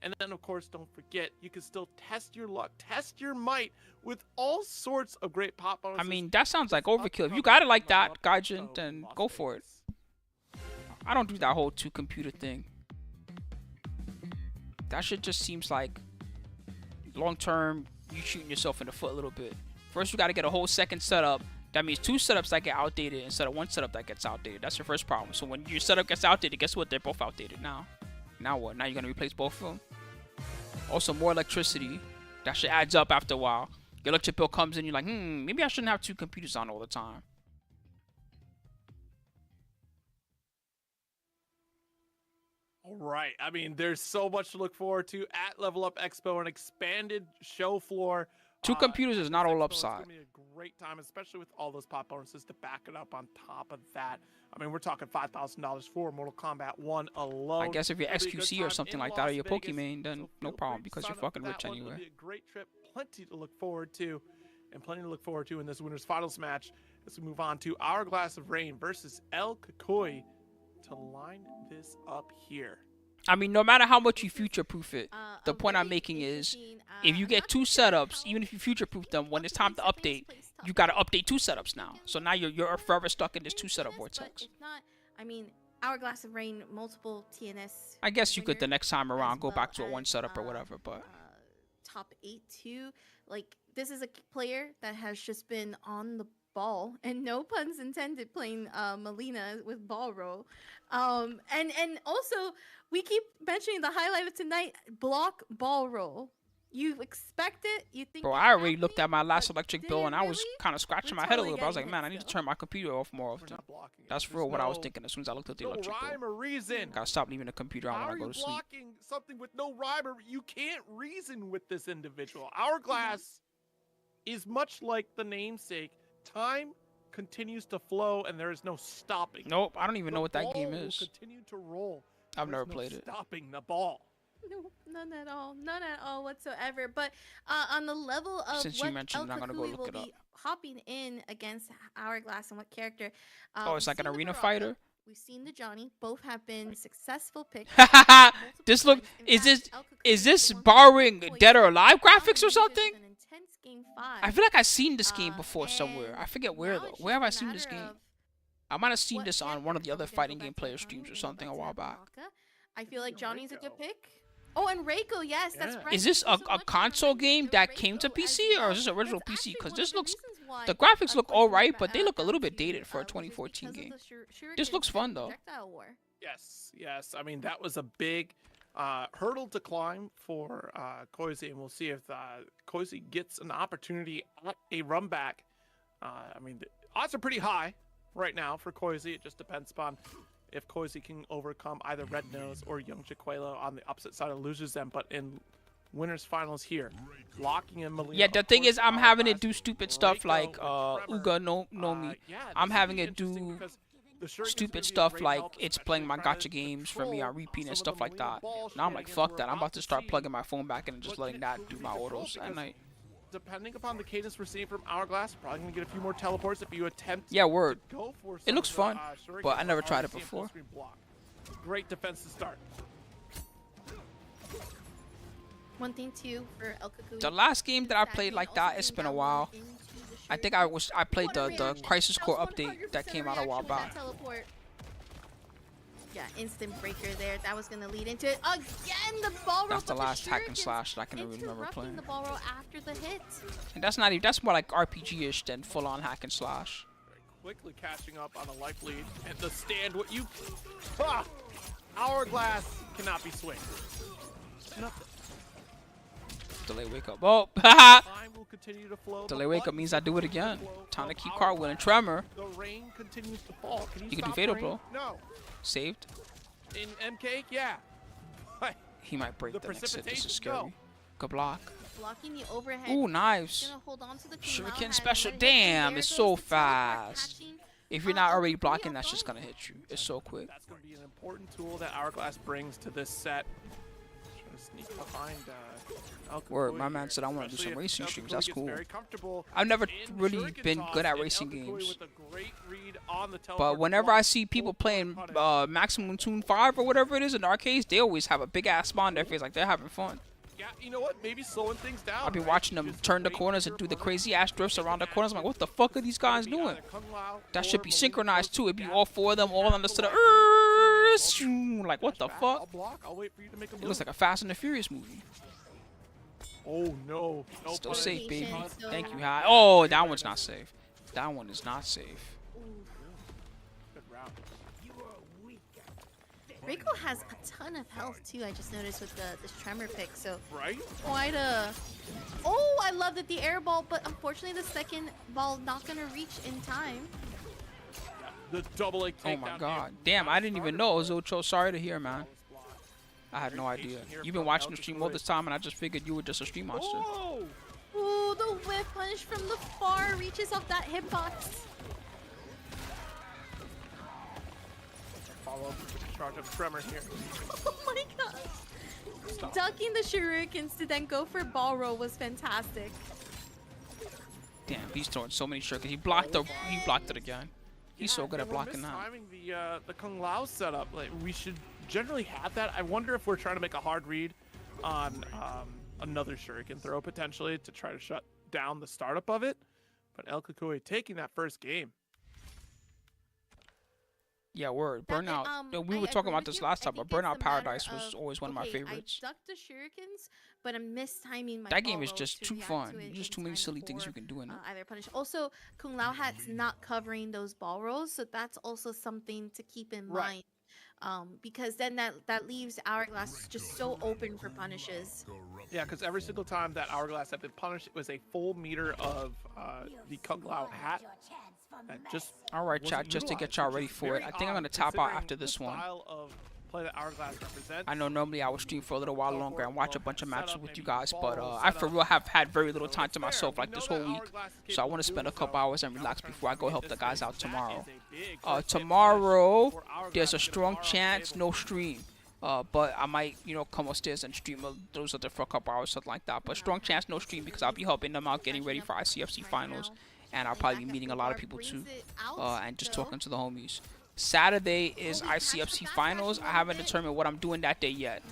And then, of course, don't forget, you can still test your luck, test your might with all sorts of great pop bonuses.
I mean, that sounds like overkill. If you got it like that, Gaijin, then go for it. I don't do that whole 2-computer thing. That shit just seems like long-term, you shooting yourself in the foot a little bit. First, you got to get a whole second setup. That means 2 setups that get outdated instead of 1 setup that gets outdated. That's your first problem. So when your setup gets outdated, guess what? They're both outdated now. Now what? Now you're going to replace both of them? Also, more electricity. That shit adds up after a while. Your electric bill comes in, you're like, maybe I shouldn't have 2 computers on all the time.
All right. I mean, there's so much to look forward to at Level Up Expo, an expanded show floor.
2 computers is not all
Expo.
upside.
It's going to be a great time, especially with all those pop bonuses to back it up on top of that. I mean, we're talking $5,000 for Mortal Kombat 1 alone.
I guess if you're
It'll be a good
XQC or
time
something
in
like that, or
Las
you're
Vegas,
Pokimane, then
so
no
feel
problem,
free to
because
sign
you're
up
fucking
for
rich
that one.
anyway.
It'll be a great trip, plenty to look forward to, and plenty to look forward to in this winner's finals match as we move on to Hourglass of Rain versus El Kakoi to line this up here.
I mean, no matter how much you future-proof it, the
A
point I'm
very
making is,
interesting,
if you
I'm
get
not
2
too sure
setups,
how
even if you future-proof them, when it's time to update,
plays
you
tough.
got to update 2 setups now. So now you're forever stuck in this 2-setup
But
vortex.
if not, I mean, Hourglass of Rain, multiple TNS.
I guess you could the
winner,
next time around
as
go
well
back to a
as,
1 setup or whatever, but
top 8 too. Like, this is a player that has just been on the ball, and no puns intended, playing Melina with ball roll. And also, we keep mentioning the highlight of tonight, block ball roll. You expect it, you think
bro,
it's
I already looked
happening,
at my last
but
electric
did
bill
it
and I was
really?
kind of scratching
We're
my head a
totally
little bit. I was like,
getting
man, I
hit
need to
still.
turn my computer off more
We're
often.
not blocking it.
That's for
There's
real what I was
no-
thinking as soon as I looked at the
no
electric
rhyme
bill.
or reason.
Gotta stop leaving the computer on
How
when
are
I go
you
to sleep.
blocking something with no rhyme? Or you can't reason with this individual. Hourglass is much like the namesake. Time continues to flow, and there is no stopping.
Nope, I don't even know what that
The
game
ball will
is.
continue to roll.
I've
There's
never
no
played it.
Stopping the ball.
No, none at all whatsoever. But on the level of
Since you
what
mentioned it,
El
I'm gonna go
Kakui
look
will
it up.
be hopping in against Hourglass and what character.
Oh, it's
we've
like an
seen the
arena
Baraka,
fighter?
We've seen the Johnny. Both have been successful picks.
This look,
multiple times. In
is
fact,
this
El Kakui
is this
the one
borrowing
point
Dead or Alive graphics or
dominated
something?
an intense game 5.
I feel like I've seen this game before somewhere.
and
I forget where
now
though.
it's
Where have I
just a
seen this
matter
game?
of
I might have seen
what
this on one of the
character.
other
Are we gonna
fighting
go
game
back to
player
Johnny?
streams or
We're gonna
something
go
a while back.
Baraka. I feel like Johnny's a good
Reiko.
pick. Oh, and Reiko, yes, that's
Yeah.
right.
Is this
Thank you so
a
much for
console
reminding me
game
of
that came to
Reiko as
PC, or
well.
is this original
That's
PC?
actually
Because
one
this
of
looks,
reasons why
the graphics look
Unfortunately,
alright, but they look a
found
little bit
you,
dated for a
was
2014
because of
game.
the
This looks
shurikens
fun
and
though.
projectile war.
Yes. I mean, that was a big hurdle to climb for Koizi, and we'll see if Koizi gets an opportunity at a run back. I mean, the odds are pretty high right now for Koizi. It just depends upon if Koizi can overcome either Red Nose or Young Jaquelo on the opposite side and loses them. But in winners finals here, locking in Melina.
Yeah, the
of
thing
course,
is, I'm having it
Hourglass,
do stupid stuff
Reiko,
like
and Tremor.
Uga no Mi.
Yeah,
I'm
this is
having
gonna
it
be interesting
do
because the Shuriken's gonna
stupid
be a
stuff
great
like
help,
it's
especially
playing my
trying
gacha
to
games for me
control
on repeat and
some of
stuff
the
like
Melina
that.
ball
Now I'm like,
shenanigans
fuck
we're
that. I'm about to
to
start
see.
plugging my phone back in and just
What
letting
can
that do
Koizi
my
control?
autos at
Because
night.
depending upon the cadence we're seeing from Hourglass, probably gonna get a few more teleports if you attempt
Yeah, word.
to go for
It looks
some of
fun,
the, shurikens
but I never
that
tried
are
it
seeing
before.
full-screen block. Great defense to start.
One thing too for El Kakui.
The last game that I
Sad
played
being
like
also
that, it's
being
been a
down
while.
into the
I think
shuriken.
I played
What a
the
reaction.
Crisis
That
Core
was
update that
100%
came out a while
reaction with that
back.
teleport. Yeah, instant breaker there. That was gonna lead into it again. The ball roll.
That's the
but
last hack and
shurikens
slash that I can remember
interrupting
playing.
the ball roll after the hit.
And that's not even, that's more like RPG-ish than full-on hack and slash.
Very quickly catching up on a life lead and the stand. What you? Ah! Hourglass cannot be swinged. Nothing.
Delay wake up. Oh, haha.
Time will continue to flow.
Delay wake up means I do it again. Time to keep cartwheeling. Tremor.
The rain continues to fall. Can
He can do
stop
fatal
the rain?
blow.
No.
Saved.
In MK, yeah. But
He might break
the
the next hit. This is
precipitation,
scary.
no.
Good block.
Blocking the overhead.
Ooh, knives.
Gonna hold on to the
Shuriken
Kumau head,
special.
let it hit you.
Damn,
There
it's
goes
so
the teleport
fast.
catching.
If you're not already
Okuya
blocking, that's just
going.
gonna hit you. It's so quick.
that's going to be an important tool that Hourglass brings to this set. Trying to sneak behind El
Word,
Cucuy
my man
here,
said I wanna do
especially
some
if
racing
El
streams.
Cucuy
That's
gets
cool.
very comfortable
I've never
in
really
Shuriken
been
toss,
good at
and El
racing
Cucuy
games.
with a great read on the
But
teleport
whenever I
block,
see people
full
playing
punish.
Maximum Tune 5 or whatever it is in arcades, they always have a big ass smile on their face like they're having fun.
Yeah, you know what? Maybe slowing things down.
I'll be
right?
watching them
Just
turn the
wait
corners
for
and do the
your
crazy ass drifts around the corners. I'm like, what the fuck are these guys
opponent to
doing?
be either Kung Lao
That
or
should be
Malina
synchronized too.
close
It'd be
the
all
gap.
four of them all on the to the like what the
Back,
fuck?
I'll block. I'll wait for you to make a
It
move.
looks like a Fast and the Furious movie.
Oh no. No
Still
punish.
safe, baby.
So-
Thank you, High. Oh, that one's not safe. That one is not safe.
Good round.
Reiko has a ton of health too. I just noticed with this tremor pick. So
Right?
quite a. Oh, I love that the air ball, but unfortunately the second ball not gonna reach in time.
The double leg
Oh
takedown.
my
here.
god. Damn, I didn't even know it was Ocho. Sorry to hear, man.
Flawless block.
I had no
Great
idea.
patient here
You've been
from
watching
El
the stream all
Cucuy.
this time, and I just figured you were just a stream monster.
Oh!
Ooh, the whip punish from the far reaches off that hitbox.
Follow up with a charge of tremor here.
Oh my god. Ducking the shurikens to then go for ball roll was fantastic.
Damn, he's throwing so many shurikens. He blocked it again. He's so good at blocking that.
Timing the Kung Lao setup. Like we should generally have that. I wonder if we're trying to make a hard read on another shuriken throw potentially to try to shut down the startup of it. But El Cucuy taking that first game.
Yeah, word.
That-
Burnout. We
I
were talking
agree
about
with
this
you.
last
I
time, but
think it's
Burnout
a matter
Paradise was
of,
always one of my
okay,
favorites.
I ducked the shurikens, but I'm mistiming my
That game is
ball
just
rolls to
too
react
fun.
to it
There's just
in
too many
time
silly things
for,
you can do in it.
Either punish. Also, Kung Lao hat's not covering those ball rolls, so that's also something to keep in
Right.
mind. Because then that leaves Hourglass just so open for punishes.
Yeah, because every single time that Hourglass had been punished, it was a full meter of the Kung Lao hat. That just
All right, chat,
wasn't
just to get
utilized,
y'all
which
ready
is
for it.
very
I think I'm
odd
going to tap out
considering
after
the
this one.
style of play that Hourglass represents.
I know normally I would stream for a little while longer and watch a bunch of matches with you guys, but
ball
I for
setup.
real have had very little
So
time
it's
to
fair.
myself
We
like
know
this
that
whole week.
Hourglass is
So I
capable
want to
of
spend a
doing
couple
so.
hours and
Now
relax
trying to
before I go
create
help the
this
guys
lead.
out
That
tomorrow.
is a big first hit
Tomorrow
punish for Hourglass
there's a
to get
strong
Bar on the
chance
table.
no stream. But I might, come upstairs and stream those other for a couple hours, something like that. But strong chance no stream because I'll be helping them out getting ready for ICFC finals, and I'll probably be meeting a lot of people too, and just talking to the homies. Saturday is ICFC finals. I haven't determined what I'm doing that day yet.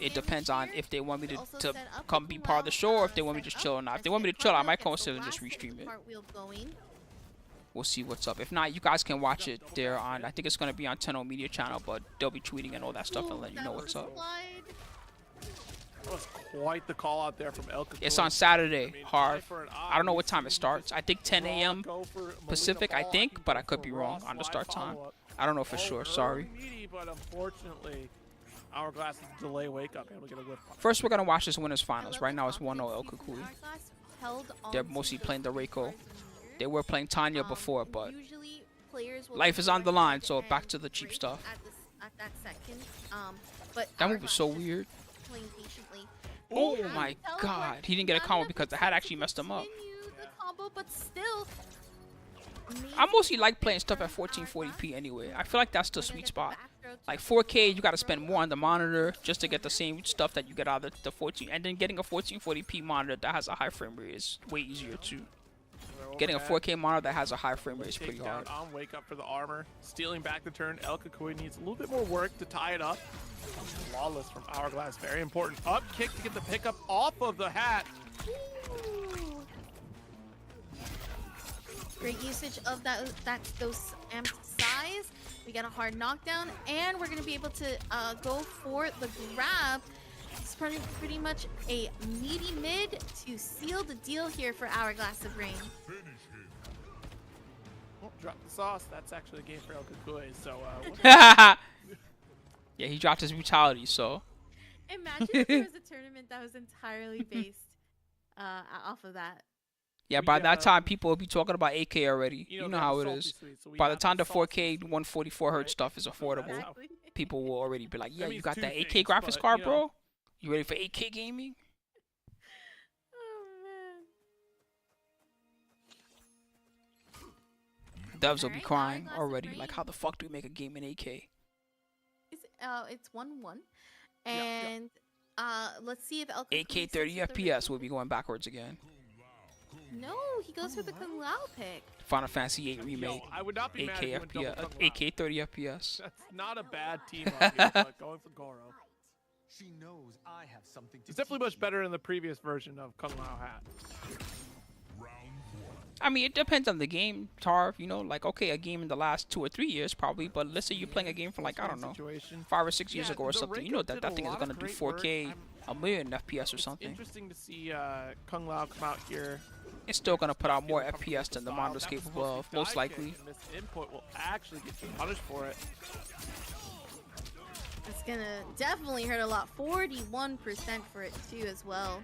It depends on if they want me to come be part of the show or if they want me to just chill or not. If they want me to chill, I might come upstairs and just restream it. We'll see what's up. If not, you guys can watch it there on, I think it's going to be on 10 Media channel, but they'll be tweeting and all that stuff and let you know what's up.
That was quite the call out there from El Cucuy.
It's on Saturday,
I mean,
Harv.
eye for an
I don't know
eye.
what time it starts. I think 10 a.m.
Go for Malina
Pacific, I
ball.
think, but I
go
could
for
be
a
wrong
raw
on the
slide
start time.
follow-up.
I don't know for
Oh,
sure,
early
sorry.
meaty, but unfortunately, Hourglass's delay wake up able to get a whip on.
First, we're going to watch this winners finals. Right now, it's 1-0 El Cucuy. They're mostly playing the Reiko. They were playing Tanya before, but life is on the line, so back to the cheap stuff.
At that second, but
That move is so weird.
playing patiently.
Oh my god. He didn't get a combo because the hat actually messed him up.
The combo, but still,
I mostly like playing stuff at 1440p anyway. I feel like that's the sweet spot. Like 4K, you gotta spend more on the monitor just to get the same stuff that you get out of the 14. And then getting a 1440p monitor that has a high frame rate is way easier too. Getting a 4K monitor that has a high frame rate is pretty hard.
On wake up for the armor, stealing back the turn. El Cucuy needs a little bit more work to tie it up. Flawless from Hourglass, very important. Up kick to get the pickup off of the hat.
Great usage of those amped size. We got a hard knockdown, and we're gonna be able to go for the grab. It's pretty much a meaty mid to seal the deal here for Hourglass of Rain.
Oh, drop the sauce. That's actually a game for El Cucuy. So,
Yeah, he dropped his brutality, so.
Imagine if there was a tournament that was entirely based off of that.
Yeah, by that time, people will be talking about 8K already. You know how it is. By the time the 4K 144 hertz stuff is affordable,
Exactly.
people will already be like, yeah,
That
you
means
got
two
that 8K
things,
graphics
but,
card,
you know.
bro? You ready for 8K gaming?
Oh man.
Devs will be
Alright,
crying
Hourglass of
already.
Rain.
Like, how the fuck do we make a game in 8K?
It's 1-1,
yeah.
and let's see if El
8K 30 FPS will be going backwards again.
No, he goes for the Kung Lao pick.
Final Fantasy 8 remake.
Yo, I would not be mad if
8K
you went double
FPS.
Kung Lao.
8K 30 FPS.
That's not a bad team up here, but going for Goro.
She knows I have something to
It's definitely
teach
much better than the previous version of Kung Lao Hat.
I mean, it depends on the game, Tarv. You know, like, okay, a game in the last 2 or 3 years probably, but let's say you're playing a game from, like, I don't know,
Situation.
5 or 6 years
Yeah,
ago or
the
something. You
Reiko
know that
did
that
a
thing is
lot
gonna
of
do
great work.
4K, a million FPS or
It's
something.
interesting to see Kung Lao come out here.
It's still gonna put out more
Feeling comfortable
FPS than the
with style.
Mondo's
That was
capable
supposed
of,
to be
most
dive
likely.
kick, and this input will actually get you punished for it.
It's gonna definitely hurt a lot. 41% for it too as well.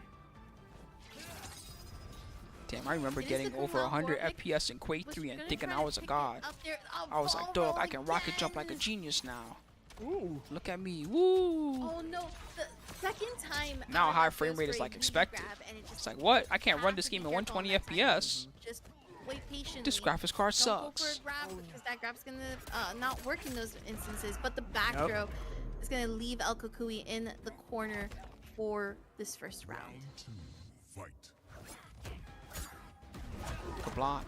Damn, I remember
It is
getting
the
over
Kung Lao
100
4 pick,
FPS in Quake
Was
3 and
gonna
thinking
try
I
to
was a
pick it
god.
up there. Oh,
I was like,
ball
dog, I can rocket jump like a
again.
genius now.
Ooh.
Look at me, woo!
Oh no, the second time.
Now high
that
frame
goes
rate
for
is
a
like
knee
expected.
grab, and it just
It's like, what? I can't
have
run this
to be
game at
careful on
120
that timing.
FPS.
Just wait patiently.
This graphics card
Don't go for
sucks.
a grab because that grab's gonna not work in those instances. But the back throw is gonna leave El Kukui in the corner for this first round.
Good block.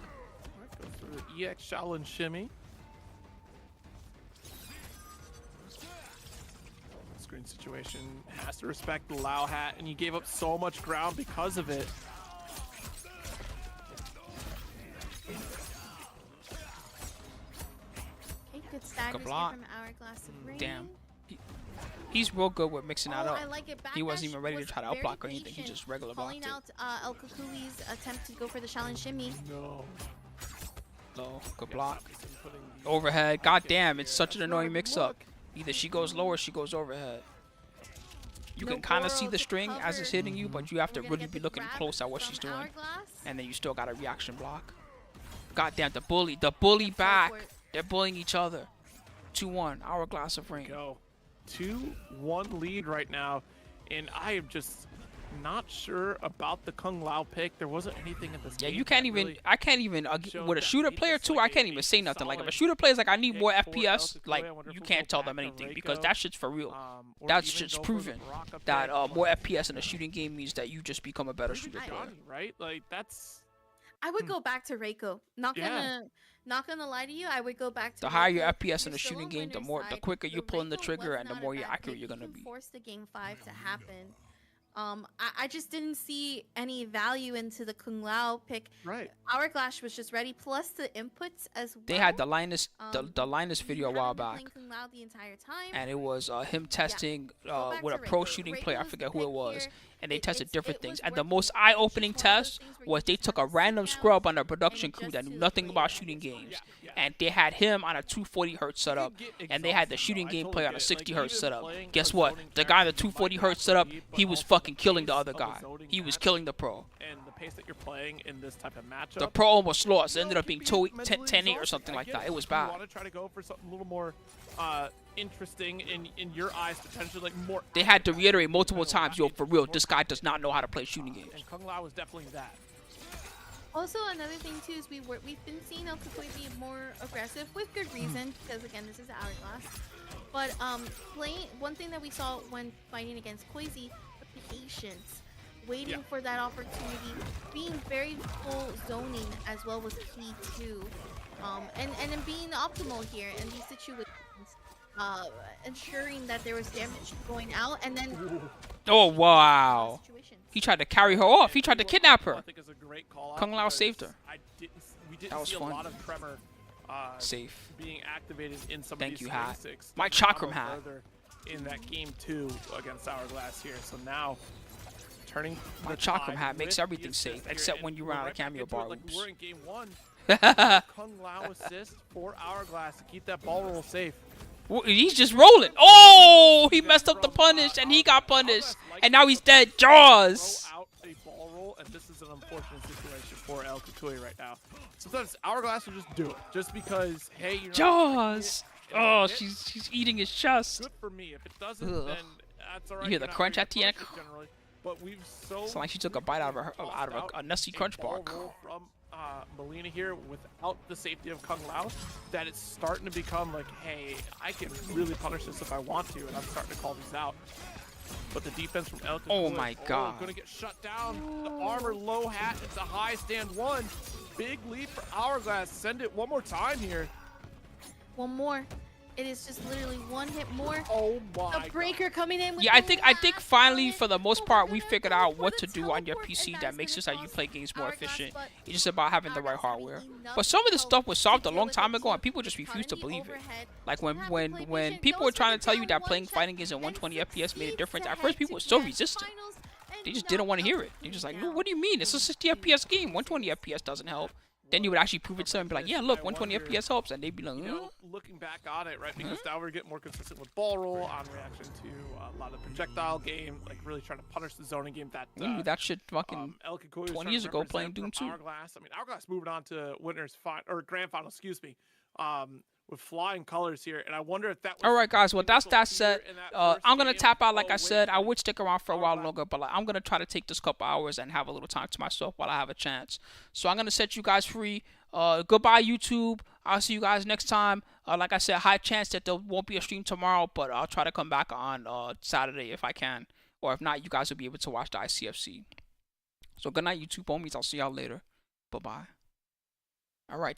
Goes through the EX Shaolin Shimmy. Screen situation has to respect the Lao Hat, and you gave up so much ground because of it.
Okay, good staggers here
block.
from Hourglass of Rain.
Damn. He's real good with mixing that
Oh,
up.
I like it.
He wasn't
Backdash
even ready to
was
try to
very
outblock or anything. He
patient,
just regular blocked
calling
it.
out El Kukui's attempt to go for the Shaolin Shimmy.
No.
Low. Good block.
Putting the
Overhead. God damn, it's such an
That's not a
annoying
good
mix up.
look.
Either she goes low or she goes overhead. You
No
can kind of see
Goro
the
to
string as it's
cover.
hitting you, but you have to
We're gonna
really
get
be
the
looking
grab
close at what
from
she's doing.
Hourglass.
And then you still got a reaction block. God damn, the bully
Go
back.
for it.
They're bullying each other. 2-1, Hourglass of Rain.
go. 2-1 lead right now, and I am just not sure about the Kung Lao pick. There wasn't anything in this
Yeah,
game
you can't
that
even.
really
I can't even
showed
with a
that
shooter
he
player
just,
too.
like,
I can't
a
even say nothing. Like if a
solid
shooter player is like, I need
pick
more
for
FPS.
El
like
Kukui. I wonder if
you
he'll
can't
go
tell them
back to
anything because
Reiko,
that shit's for real.
or
That's
even
just
go for the
proven
Baraka
that
pick.
more FPS in a shooting game means that you just become a better
Pretty
shooter player.
Johnny, right? Like that's
I would go back to Reiko.
Yeah.
Not gonna lie to you, I would go back to
The higher
Reiko.
your FPS in
You're
a
still
shooting
on
game, the
winner's
more, the
side.
quicker you're pulling the
Reiko
trigger
was
and the
not a
more you're
bad
accurate
pick.
you're gonna
You
be.
forced the game 5 to happen. I just didn't see any value into the Kung Lao pick.
right.
Hourglass was just ready, plus the inputs as well.
They had the Linus,
Um,
the Linus
He
video a
hadn't
while
been
back,
playing Kung Lao the entire time.
and it was him testing
Go back
with a
to
pro
Reiko.
shooting
Reiko
player. I
was the
forget who it
pick
was,
here.
and they tested different
It
things.
was
And the
working.
most
It's
eye-opening
just one of those
test
things where
was
you
they
just
took
have
a
to sit
random
down
scrub on their
and
production crew
adjust
that
to
knew
the
nothing
play
about
that
shooting
was on.
games,
Yeah.
and they had him on a 240 hertz setup, and they had the shooting
game
gameplay on a 60 hertz setup. Guess what? The guy on the 240 hertz setup, he was fucking killing the other guy. He was killing the pro.
And the pace that you're playing in this type of matchup.
The pro almost lost. It
you
ended
know,
up being
can be
10-8 or
mentally
something
exhausting.
like
I
that.
get
It was
You
bad.
want to try to go for something a little more interesting in your eyes, potentially like more.
They had to reiterate multiple times, yo, for real, this guy does not know how to play shooting games.
And Kung Lao was definitely that.
Also, another thing too is we've been seeing El Kukui be more aggressive with good reason because again this is Hourglass. But one thing that we saw when fighting against Koizi, the patience, waiting for that opportunity, being very full zoning as well was key too, and then being optimal here in these situations, ensuring that there was damage going out and then.
Oh, wow.
situations.
He tried to carry her off. He tried to kidnap
I
her.
think is a great call out
Kung Lao
because
saved her.
We didn't
That was
see
fun.
a lot of Tremor
Safe.
being activated in some
Thank
of
you,
these
Hat.
statistics.
My
They got
Chakram
no
Hat.
further in that game 2 against Hourglass here. So now turning
My
the
Chakram
tide
Hat makes
with
everything
the assist
safe,
here,
except
and
when you
we're
run out of
right back
cameo
into it
bar
like we
loops.
were in game 1. Kung Lao assist for Hourglass to keep that ball roll safe.
Well, he's just rolling. Oh, he messed up the punish, and he got punished. And now he's dead. Jaws.
Throw out a ball roll and this is an unfortunate situation for El Kukui right now. Sometimes Hourglass will just do it, just because, hey, you're not
Jaws!
expecting it,
Oh,
and it
she's eating his chest.
good for me. If it doesn't,
Ugh.
then that's alright.
You hear the
You're not
crunch
gonna
at the end?
get punished generally, but we've so
It's like she took a bite out of a Nessie Crunch bar.
From Melina here without the safety of Kung Lao, that it's starting to become like, hey, I can really punish this if I want to, and I'm starting to call these out. But the defense from El
Oh my God.
Gonna get shut down. The armor, low hat, it's a high stand one. Big lead for Hourglass. Send it one more time here.
One more. It is just literally one hit more.
Oh my
The breaker coming in with
Yeah, I
the
think
last
finally
hit.
for the most
Oh,
part
we're
we
gonna
figured
go
out
for
what
the
to do on your
teleport,
PC
and
that
that's
makes it
gonna
so you
cost
play games more
Hourglass,
efficient.
but
It's just about having the right
Hourglass having
hardware.
enough
But some of this
help
stuff was solved a
to
long
deal with
time
the
ago, and
team.
people just
It's
refused to
caught in the
believe it.
overhead.
Like
You have to play
when
patient,
people
goes
were
for
trying
the
to tell you
down
that
one
playing
check,
fighting games at
and
120 FPS made a
succeeds
difference,
to
at first
head
people
to
were so
get
resistant.
finals and
They just
knock
didn't want to hear
El
it. They're just
Kukui
like, no,
down.
what do you mean? It's a 60 FPS game. 120 FPS doesn't help. Then you would actually prove it to them and be like, yeah, look, 120 FPS helps. And they'd be like,
You know, looking back on it, right, because now we're getting more consistent with ball roll on reaction to a lot of projectile game, like really trying to punish the zoning game that
that shit fucking
El Kukui was
20
trying
years
to
ago
represent
playing Doom
from
2.
Hourglass. I mean, Hourglass moving on to grand final, excuse me, with flying colors here, and I wonder if that was
all right, guys. Well, that's
initial
that set.
fear in that first
I'm gonna
game.
tap out, like
Oh,
I
wait,
said. I
wait.
would stick around for a while
Hourglass.
longer, but like, I'm gonna try to take this couple hours and have a little time to myself while I have a chance. So I'm gonna set you guys free. Goodbye, YouTube. I'll see you guys next time. Like I said, high chance that there won't be a stream tomorrow, but I'll try to come back on Saturday if I can, or if not, you guys will be able to watch the ICFC. So good night, YouTube homies. I'll see y'all later. Bye bye. All right.